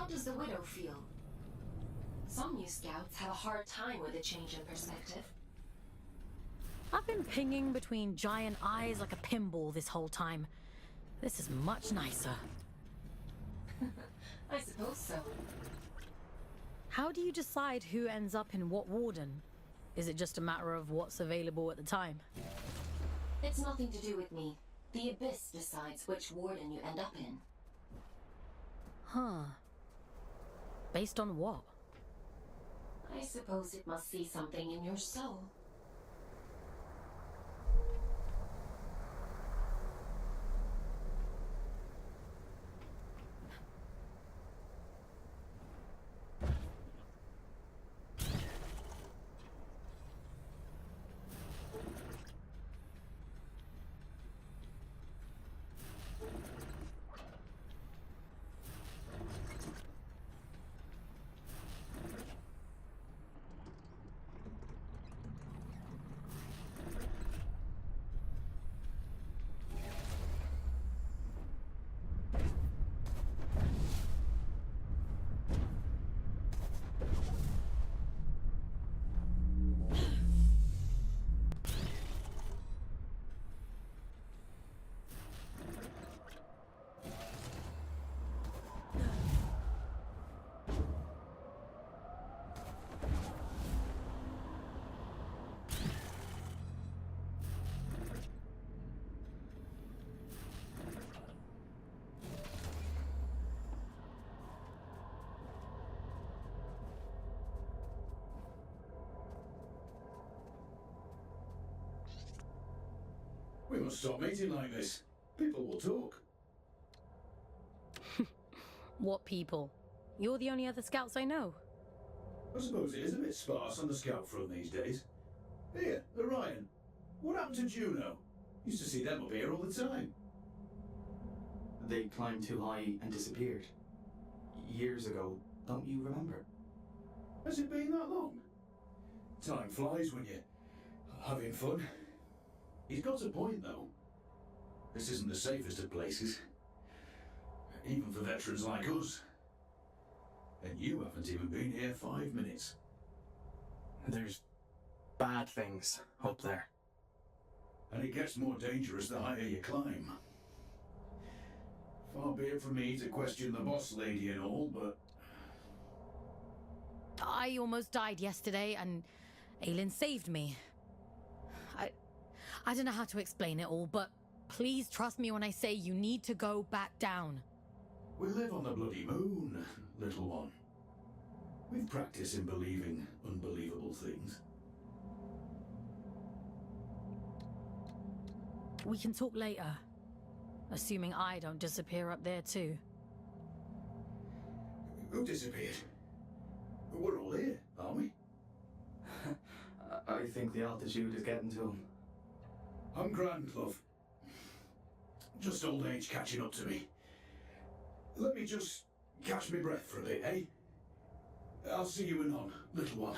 What does the widow feel? Some new scouts have a hard time with a change in perspective. I've been pinging between giant eyes like a pinball this whole time. This is much nicer. I suppose so. How do you decide who ends up in what warden? Is it just a matter of what's available at the time? It's nothing to do with me. The Abyss decides which warden you end up in. Huh. Based on what? I suppose it must see something in your soul. We must stop meeting like this. People will talk. What people? You're the only other scouts I know. I suppose it is a bit sparse on the scout front these days. Here, Orion. What happened to Juno? Used to see them up here all the time. They climbed too high and disappeared. Years ago, don't you remember? Has it been that long? Time flies when you're having fun. He's got a point, though. This isn't the safest of places. Even for veterans like us. And you haven't even been here 5 minutes. There's bad things up there. And it gets more dangerous the higher you climb. Far be it from me to question the boss lady and all, but... I almost died yesterday, and Aelin saved me. I don't know how to explain it all, but please trust me when I say you need to go back down. We live on the bloody moon, little one. We've practiced in believing unbelievable things. We can talk later. Assuming I don't disappear up there too. Who disappeared? We're all here, aren't we? I think the altitude is getting to him. I'm grand, love. Just old age catching up to me. Let me just catch my breath for a bit, eh? I'll see you anon, little one.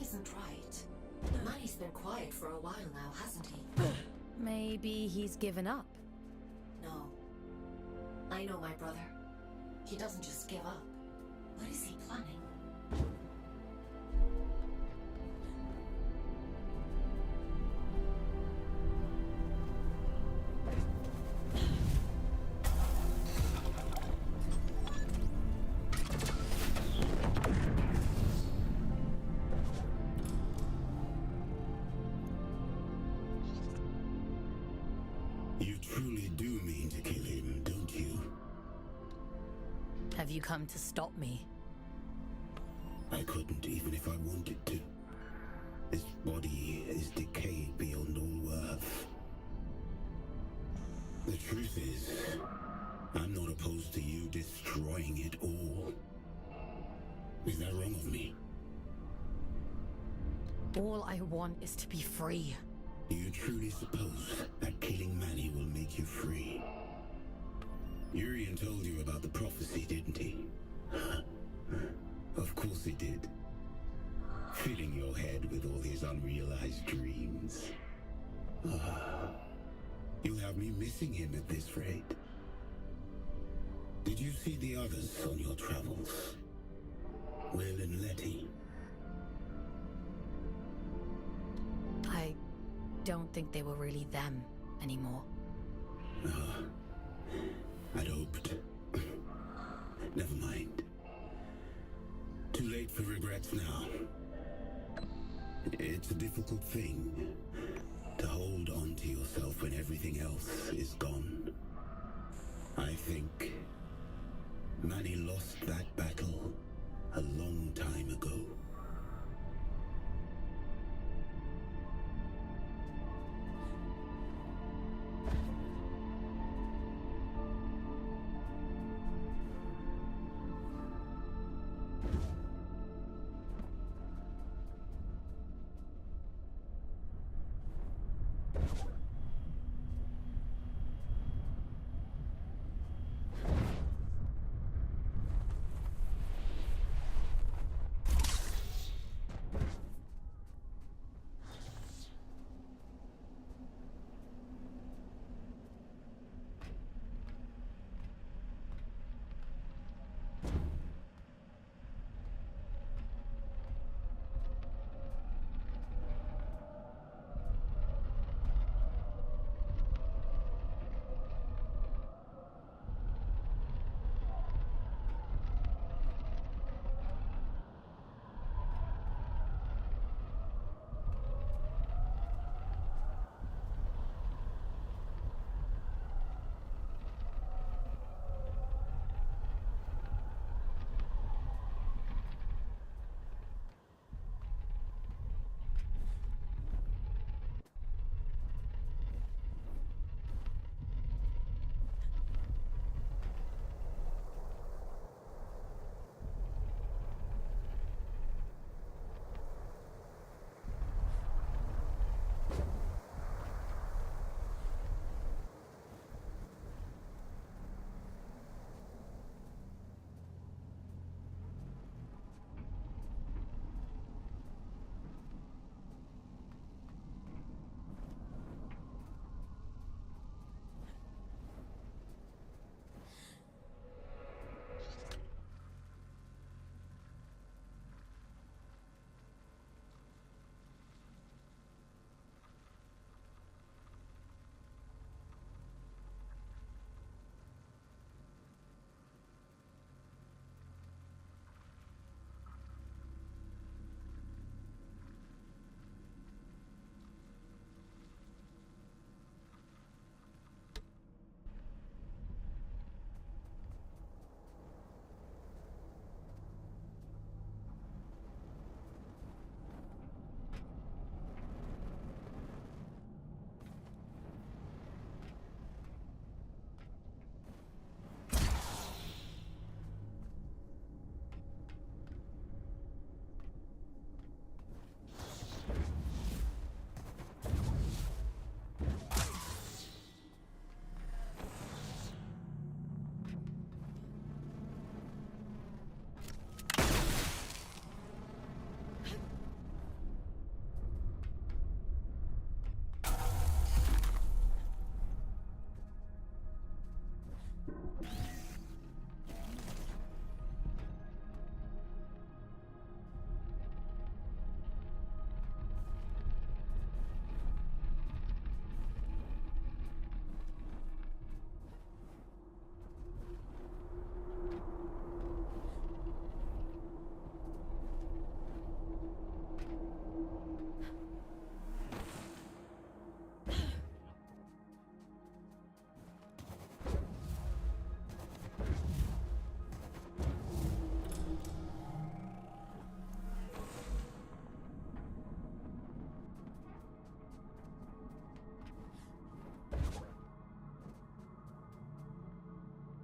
isn't right. Manny's been quiet for a while now, hasn't he? Maybe he's given up. No. I know my brother. He doesn't just give up. What is he planning? You truly do mean to kill him, don't you? Have you come to stop me? I couldn't, even if I wanted to. This body is decayed beyond all worth. The truth is, I'm not opposed to you destroying it all. Is that wrong of me? All I want is to be free. Do you truly suppose that killing Manny will make you free? Urian told you about the prophecy, didn't he? Of course he did. Filling your head with all his unrealized dreams. You'll have me missing him at this rate. Did you see the others on your travels? Will and Letty? I don't think they were really them anymore. I'd hoped. Never mind. Too late for regrets now. It's a difficult thing to hold on to yourself when everything else is gone. I think Manny lost that battle a long time ago.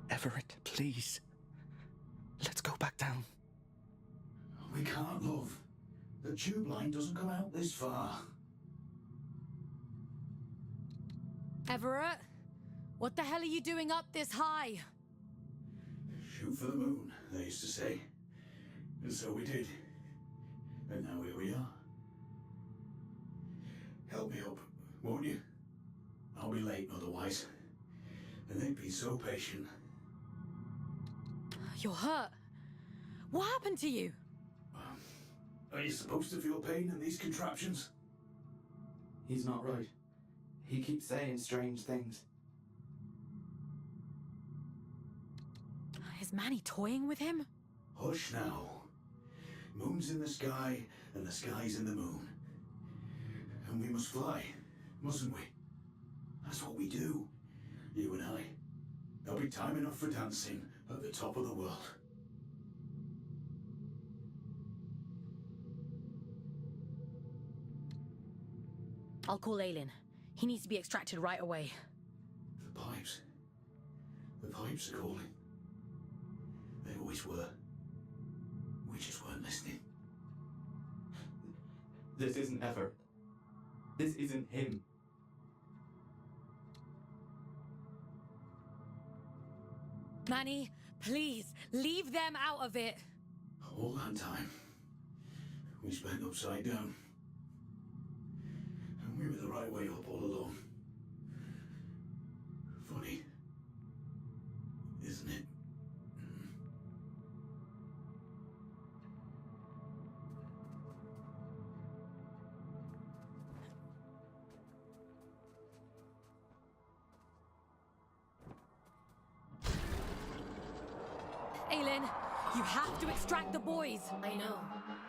Everett, please. Let's go back down. We can't, love. The tube line doesn't come out this far. Everett, what the hell are you doing up this high? Shoot for the moon, they used to say. And so we did. And now here we are. Help me up, won't you? I'll be late otherwise. And they'd be so patient. You're hurt. What happened to you? Are you supposed to feel pain in these contraptions? He's not right. He keeps saying strange things. Is Manny toying with him? Hush now. Moon's in the sky, and the sky's in the moon. And we must fly, mustn't we? That's what we do, you and I. There'll be time enough for dancing at the top of the world. I'll call Aelin. He needs to be extracted right away. The pipes. The pipes are calling. They always were. We just weren't listening. This isn't Ever. This isn't him. Manny, please, leave them out of it. All that time, we spent upside down. And we were the right way up all along. Funny, isn't it? Aelin, you have to extract the boys. I know.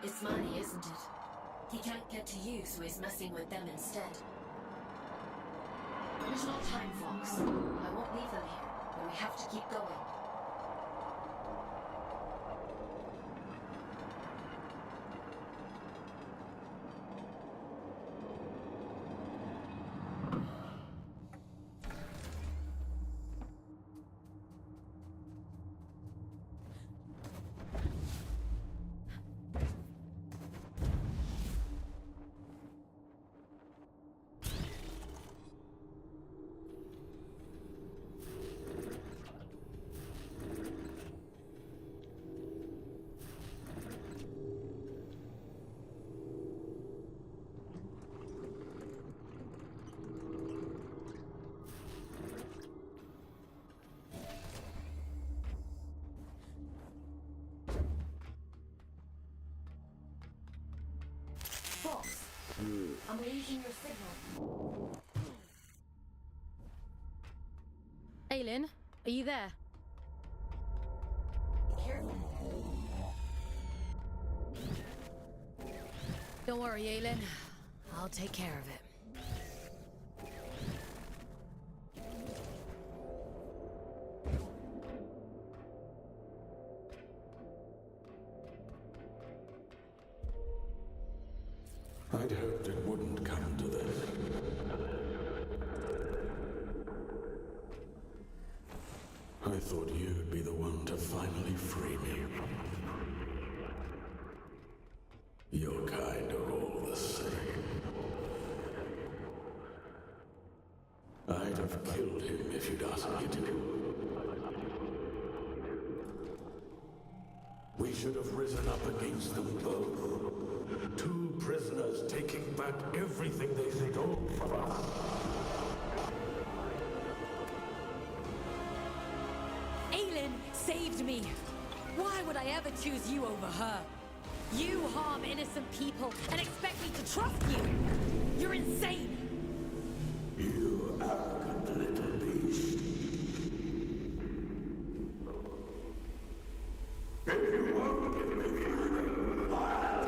It's Manny, isn't it? He can't get to you, so he's messing with them instead. There's no time, Fawkes. I won't leave them here, but we have to keep going. Fawkes, I'm losing your signal. Aelin, are you there? Be careful. Don't worry, Aelin. I'll take care of it. I'd hoped it wouldn't come to this. I thought you'd be the one to finally free me. Your kind are all the same. I'd have killed him if you'd asked me to. We should have risen up against them both. Two prisoners taking back everything they stole from us. Aelin saved me. Why would I ever choose you over her? You harm innocent people and expect me to trust you. You're insane. You arrogant little beast. If you won't give me freedom, I'll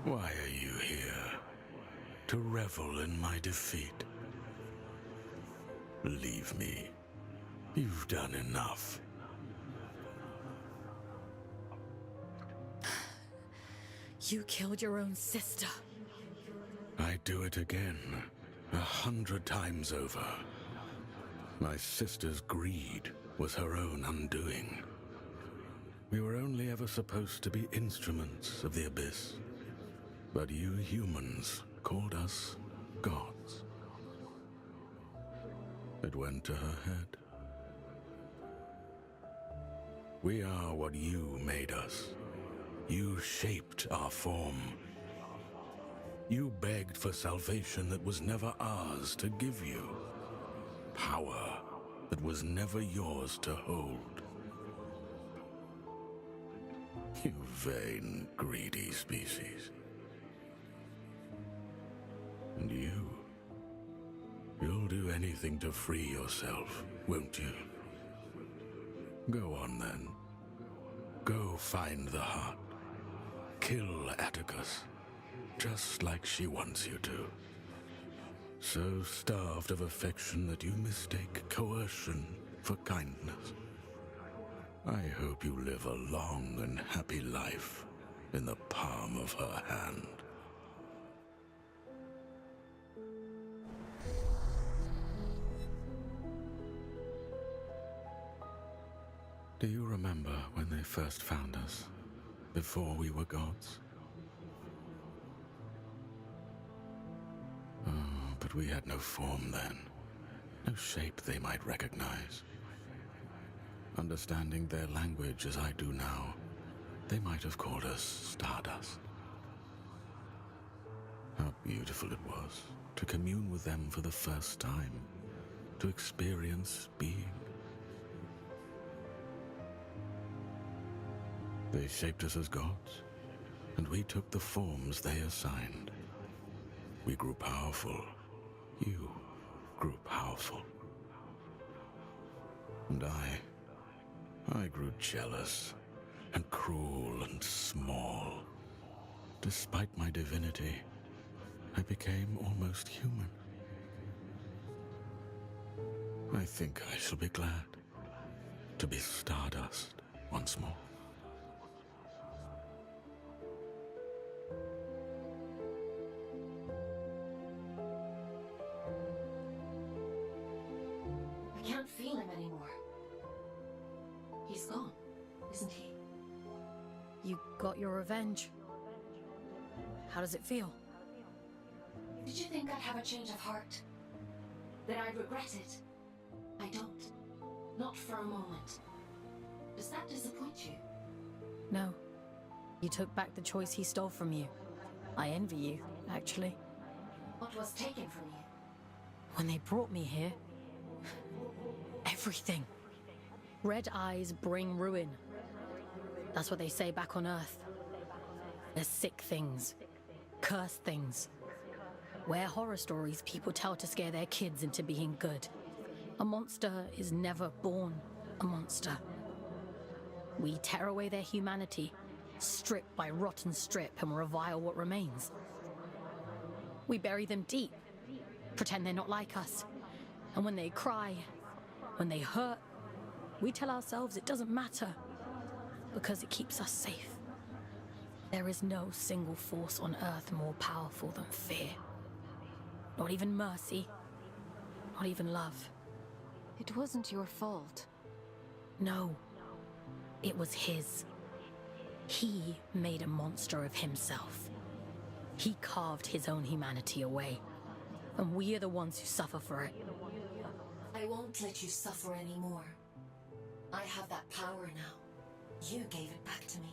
Why are you here? To revel in my defeat? Leave me. You've done enough. You killed your own sister. I'd do it again, 100 times over. My sister's greed was her own undoing. We were only ever supposed to be instruments of the Abyss. But you humans called us gods. It went to her head. We are what you made us. You shaped our form. You begged for salvation that was never ours to give you. Power that was never yours to hold. You vain, greedy species. And you'll do anything to free yourself, won't you? Go on then. Go find the heart. Kill Atticus, just like she wants you to. So starved of affection that you mistake coercion for kindness. I hope you live a long and happy life in the palm of her hand. Do you remember when they first found us, before we were gods? Oh, but we had no form then, no shape they might recognize. Understanding their language as I do now, they might have called us Stardust. How beautiful it was to commune with them for the first time, to experience being. They shaped us as gods, and we took the forms they assigned. We grew powerful, you grew powerful. And I grew jealous and cruel and small. Despite my divinity, I became almost human. I think I shall be glad to be stardust once more. I can't feel him anymore. He's gone, isn't he? You got your revenge. How does it feel? Did you think I'd have a change of heart? That I'd regret it? I don't. Not for a moment. Does that disappoint you? No. You took back the choice he stole from you. I envy you, actually. What was taken from you? When they brought me here... everything. Red eyes bring ruin. That's what they say back on Earth. There's sick things. Cursed things. We're horror stories people tell to scare their kids into being good. A monster is never born a monster. We tear away their humanity, strip by rotten strip, and revile what remains. We bury them deep, pretend they're not like us. And when they cry, when they hurt, we tell ourselves it doesn't matter, because it keeps us safe. There is no single force on Earth more powerful than fear. Not even mercy, not even love. It wasn't your fault. No, it was his. He made a monster of himself. He carved his own humanity away, and we are the ones who suffer for it. I won't let you suffer anymore. I have that power now. You gave it back to me.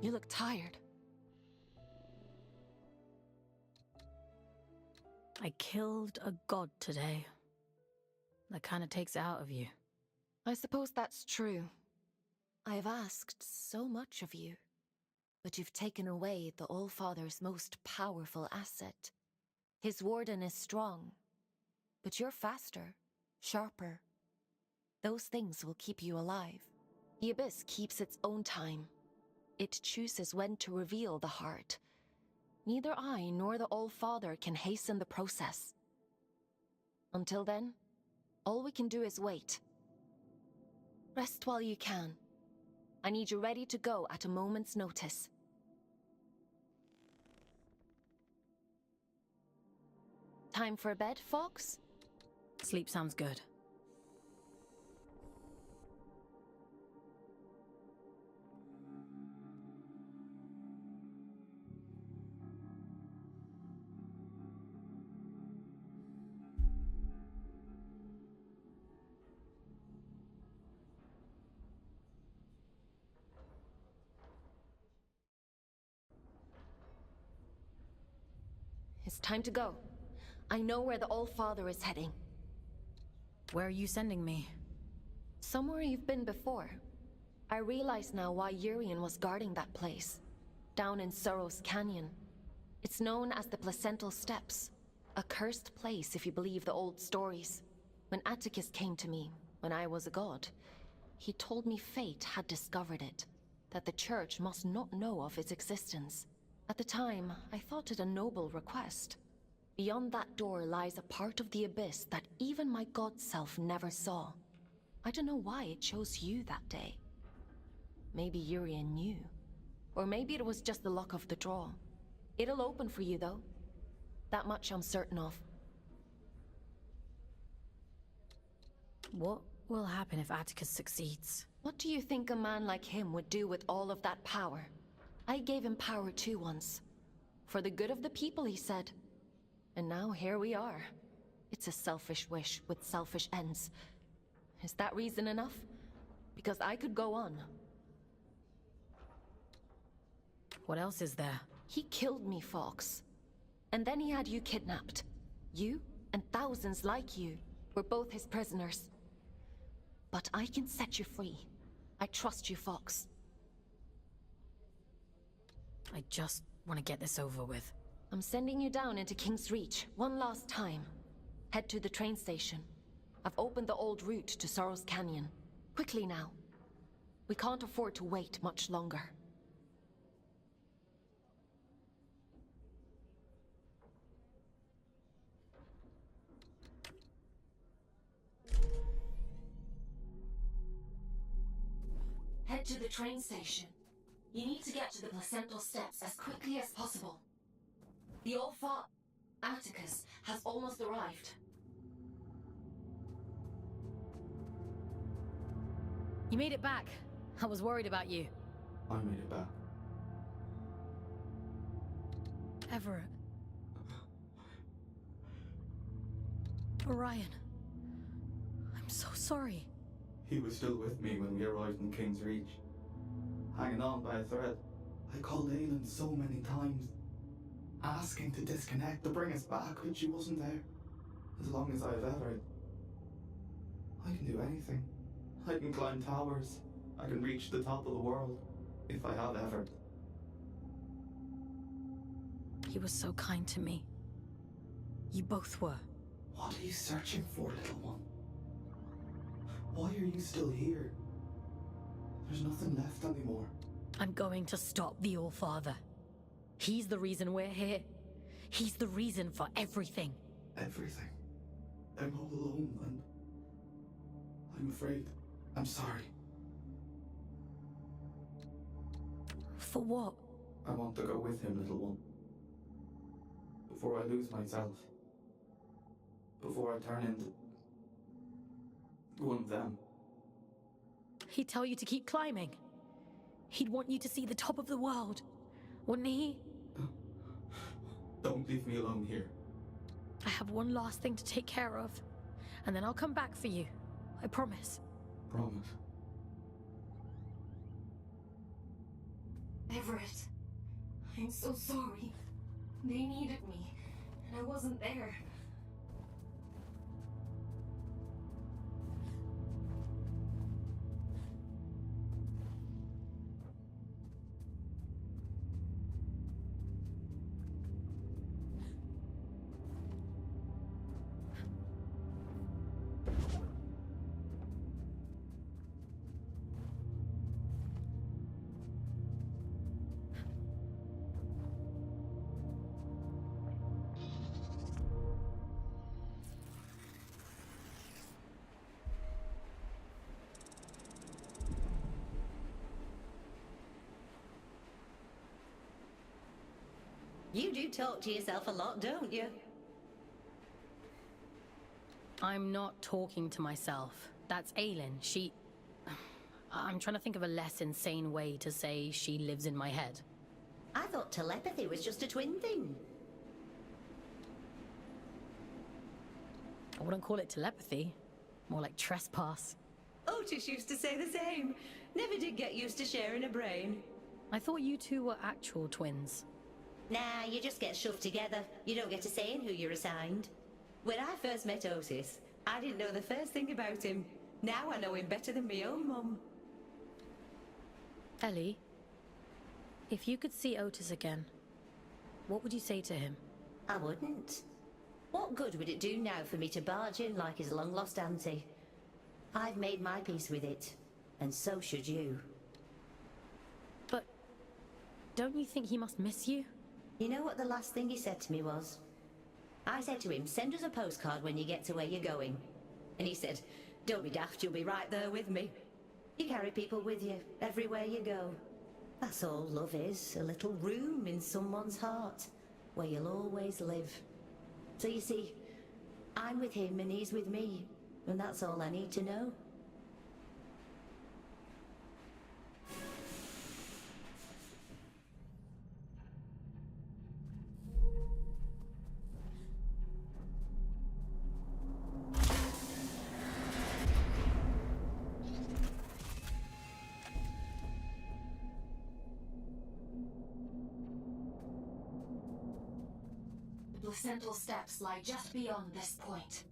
You look tired. I killed a god today. That kind of takes it out of you. I suppose that's true. I've asked so much of you, but you've taken away the All-Father's most powerful asset. His warden is strong, but you're faster, sharper. Those things will keep you alive. The Abyss keeps its own time. It chooses when to reveal the heart. Neither I nor the All-Father can hasten the process. Until then, all we can do is wait. Rest while you can. I need you ready to go at a moment's notice. Time for bed, Fawkes? Sleep sounds good. It's time to go. I know where the All-Father is heading. Where are you sending me? Somewhere you've been before. I realize now why Urian was guarding that place. Down in Sorrow's Canyon. It's known as the Placental Steppes. A cursed place if you believe the old stories. When Atticus came to me, when I was a god, he told me fate had discovered it. That the church must not know of its existence. At the time, I thought it a noble request. Beyond that door lies a part of the Abyss that even my god self never saw. I don't know why it chose you that day. Maybe Urian knew. Or maybe it was just the luck of the draw. It'll open for you, though. That much I'm certain of. What will happen if Atticus succeeds? What do you think a man like him would do with all of that power? I gave him power too once. For the good of the people, he said. And now here we are. It's a selfish wish with selfish ends. Is that reason enough? Because I could go on. What else is there? He killed me, Fawkes. And then he had you kidnapped. You, and thousands like you, were both his prisoners. But I can set you free. I trust you, Fawkes. I just want to get this over with. I'm sending you down into King's Reach, one last time. Head to the train station. I've opened the old route to Sorrow's Canyon. Quickly now. We can't afford to wait much longer. Head to the train station. You need to get to the placental steps as quickly as possible. The old Atticus has almost arrived. You made it back. I was worried about you. I made it back. Everett. Orion. I'm so sorry. He was still with me when we arrived in King's Reach. Hanging on by a thread. I called Aelin so many times, asking to disconnect, to bring us back, but she wasn't there. As long as I've Everett. I can do anything. I can climb towers. I can reach the top of the world, if I have Everett. He was so kind to me. You both were. What are you searching for, little one? Why are you still here? There's nothing left anymore. I'm going to stop the All-Father. He's the reason we're here. He's the reason for everything. Everything. I'm all alone, and I'm afraid. I'm sorry. For what? I want to go with him, little one. Before I lose myself. Before I turn into one of them. He'd tell you to keep climbing. He'd want you to see the top of the world, wouldn't he? Don't leave me alone here. I have one last thing to take care of, and then I'll come back for you. I promise. Promise. Everett, I'm so sorry. They needed me, and I wasn't there. You do talk to yourself a lot, don't you? I'm not talking to myself. That's Aelin. She... I'm trying to think of a less insane way to say she lives in my head. I thought telepathy was just a twin thing. I wouldn't call it telepathy. More like trespass. Otis used to say the same. Never did get used to sharing a brain. I thought you two were actual twins. Nah, you just get shoved together. You don't get a say in who you're assigned. When I first met Otis, I didn't know the first thing about him. Now I know him better than my own mum. Ellie, if you could see Otis again, what would you say to him? I wouldn't. What good would it do now for me to barge in like his long-lost auntie? I've made my peace with it, and so should you. But don't you think he must miss you? You know what the last thing he said to me was? I said to him, send us a postcard when you get to where you're going. And he said, don't be daft, you'll be right there with me. You carry people with you, everywhere you go. That's all love is, a little room in someone's heart, where you'll always live. So you see, I'm with him and he's with me, and that's all I need to know. The placental steps lie just beyond this point.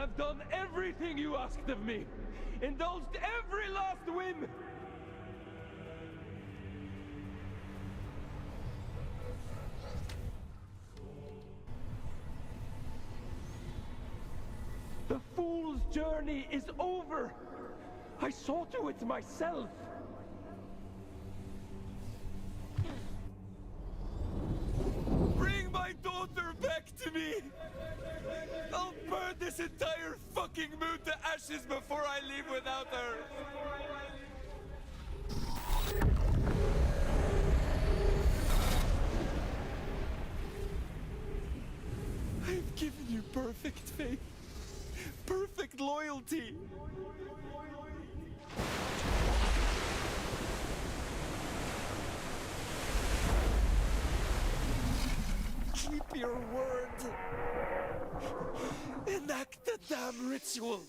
I've done everything you asked of me. Indulged every last whim. The fool's journey is over. I saw to it myself. Bring my daughter back to me! I'll burn this entire fucking moon to ashes before I leave without her! I've given you perfect faith, perfect loyalty. Keep your word. Enact the damn ritual.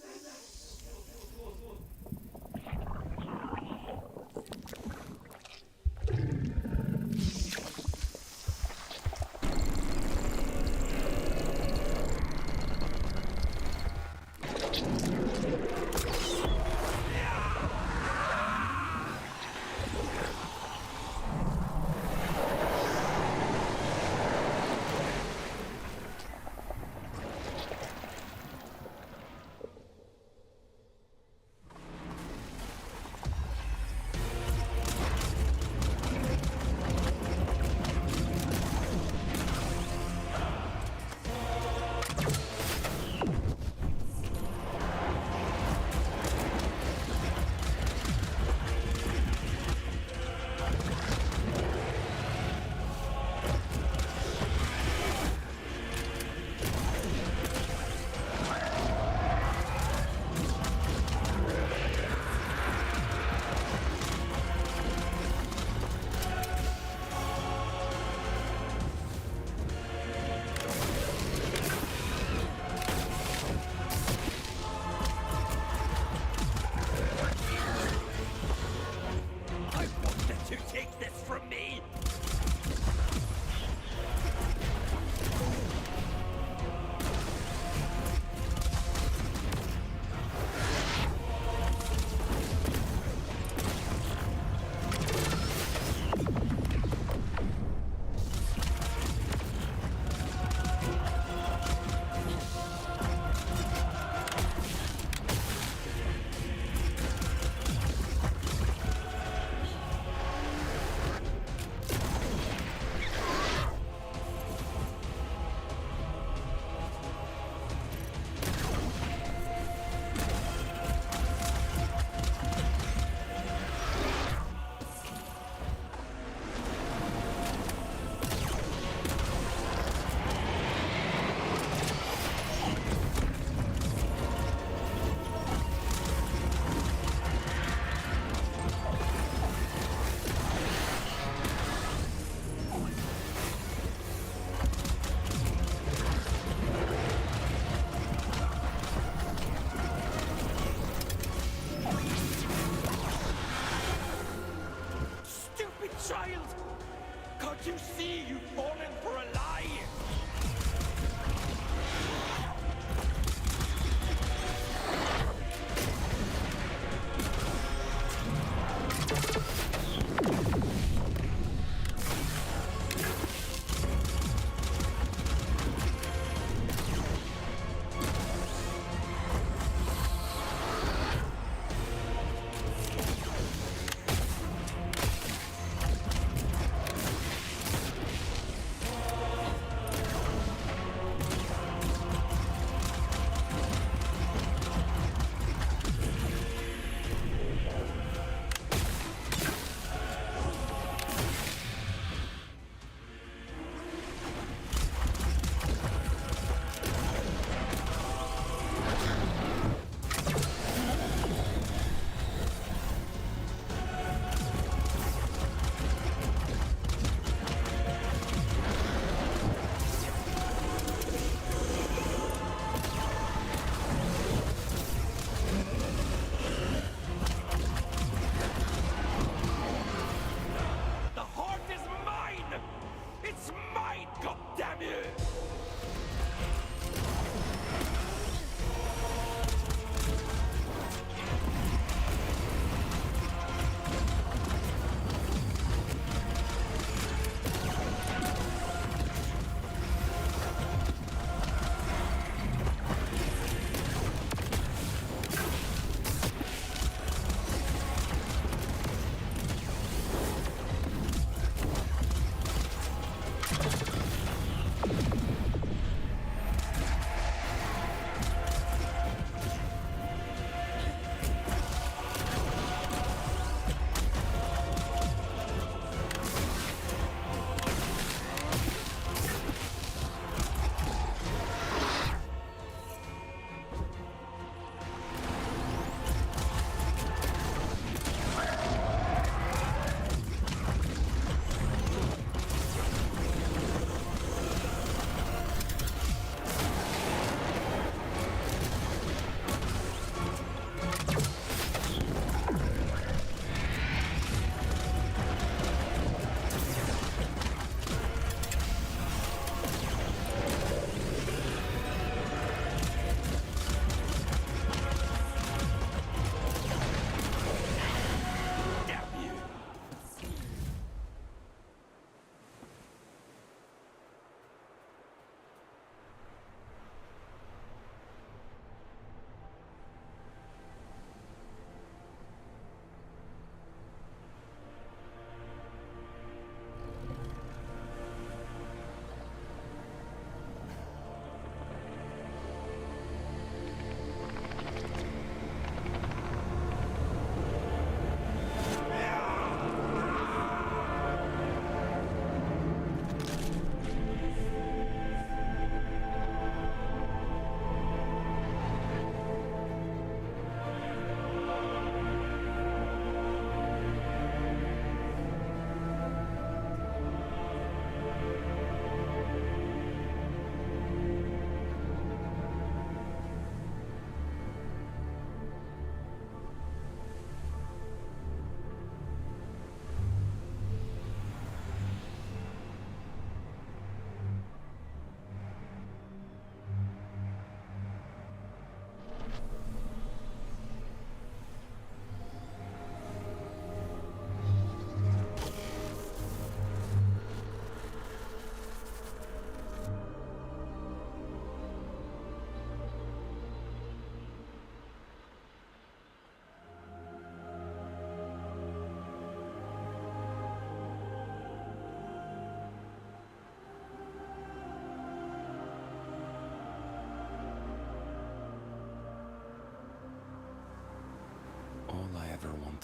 Child! Can't you see you've fallen for a lie?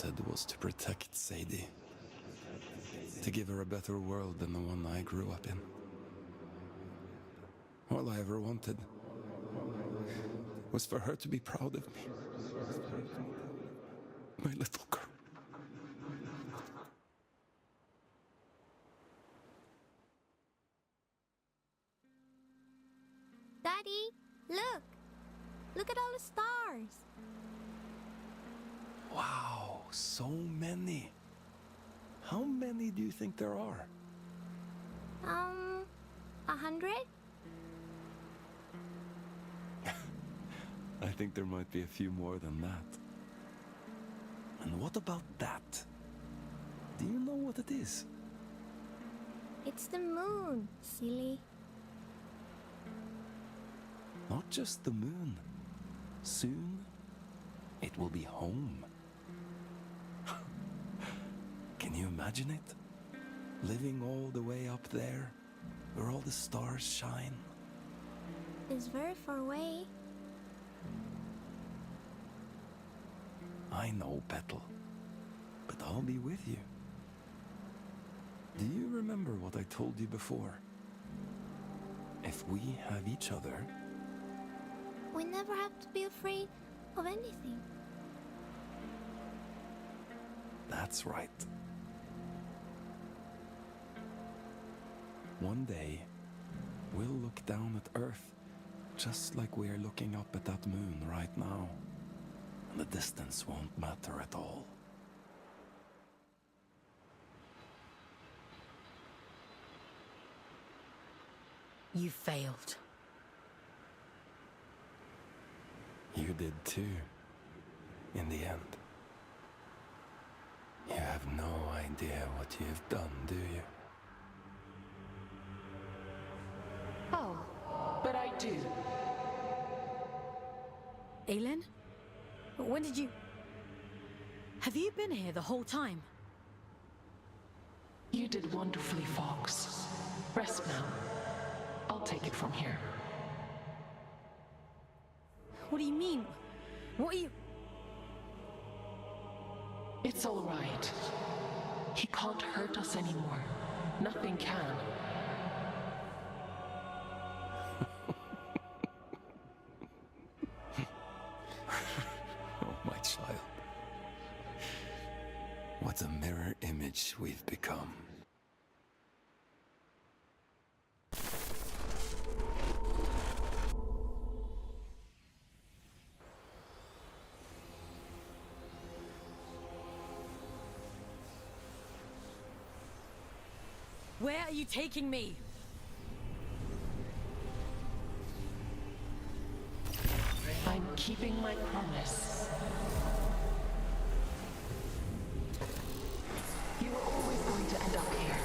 wanted was to protect Sadie. To give her a better world than the one I grew up in. All I ever wanted was for her to be proud of me. My little girl. Daddy, look! Look at all the stars! Wow, so many. How many do you think there are? 100? I think there might be a few more than that. And what about that? Do you know what it is? It's the moon, silly. Not just the moon. Soon, it will be home. Can you imagine it? Living all the way up there, where all the stars shine. It's very far away. I know, Petal. But I'll be with you. Do you remember what I told you before? If we have each other... We never have to be afraid of anything. That's right. One day, we'll look down at Earth, just like we are looking up at that moon right now. And the distance won't matter at all. You failed. You did too, in the end. You have no idea what you've done, do you? Oh, but I do. Aylin? When did you... Have you been here the whole time? You did wonderfully, Fawkes. Rest now. I'll take it from here. What do you mean? What are you... It's all right. He can't hurt us anymore. Nothing can. Oh, my child. What a mirror image we've become. Where are you taking me? I'm keeping my promise. You were always going to end up here.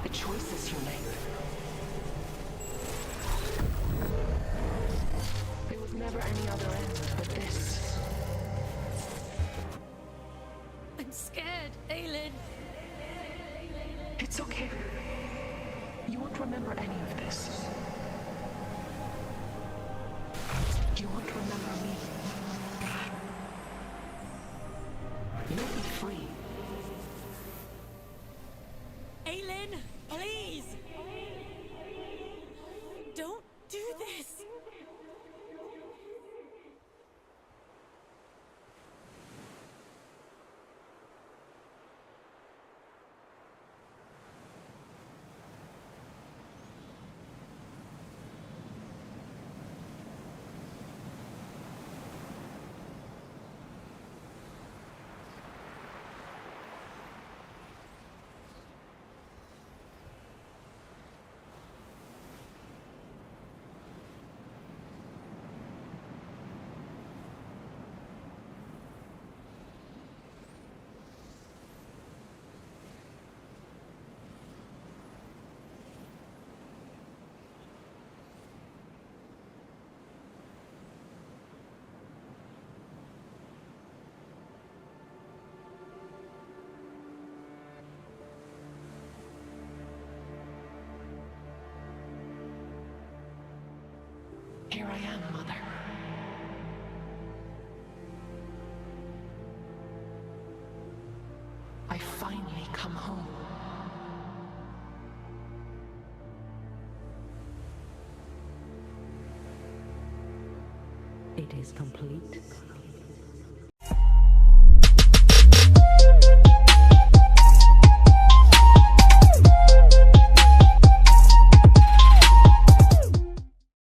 The choices you make. There was never any other end but this. I'm scared, Aylin. It's okay. You won't remember any of this. You won't remember me. You'll be free. Aylin, please! Don't do this! I am, Mother. I finally come home. It is complete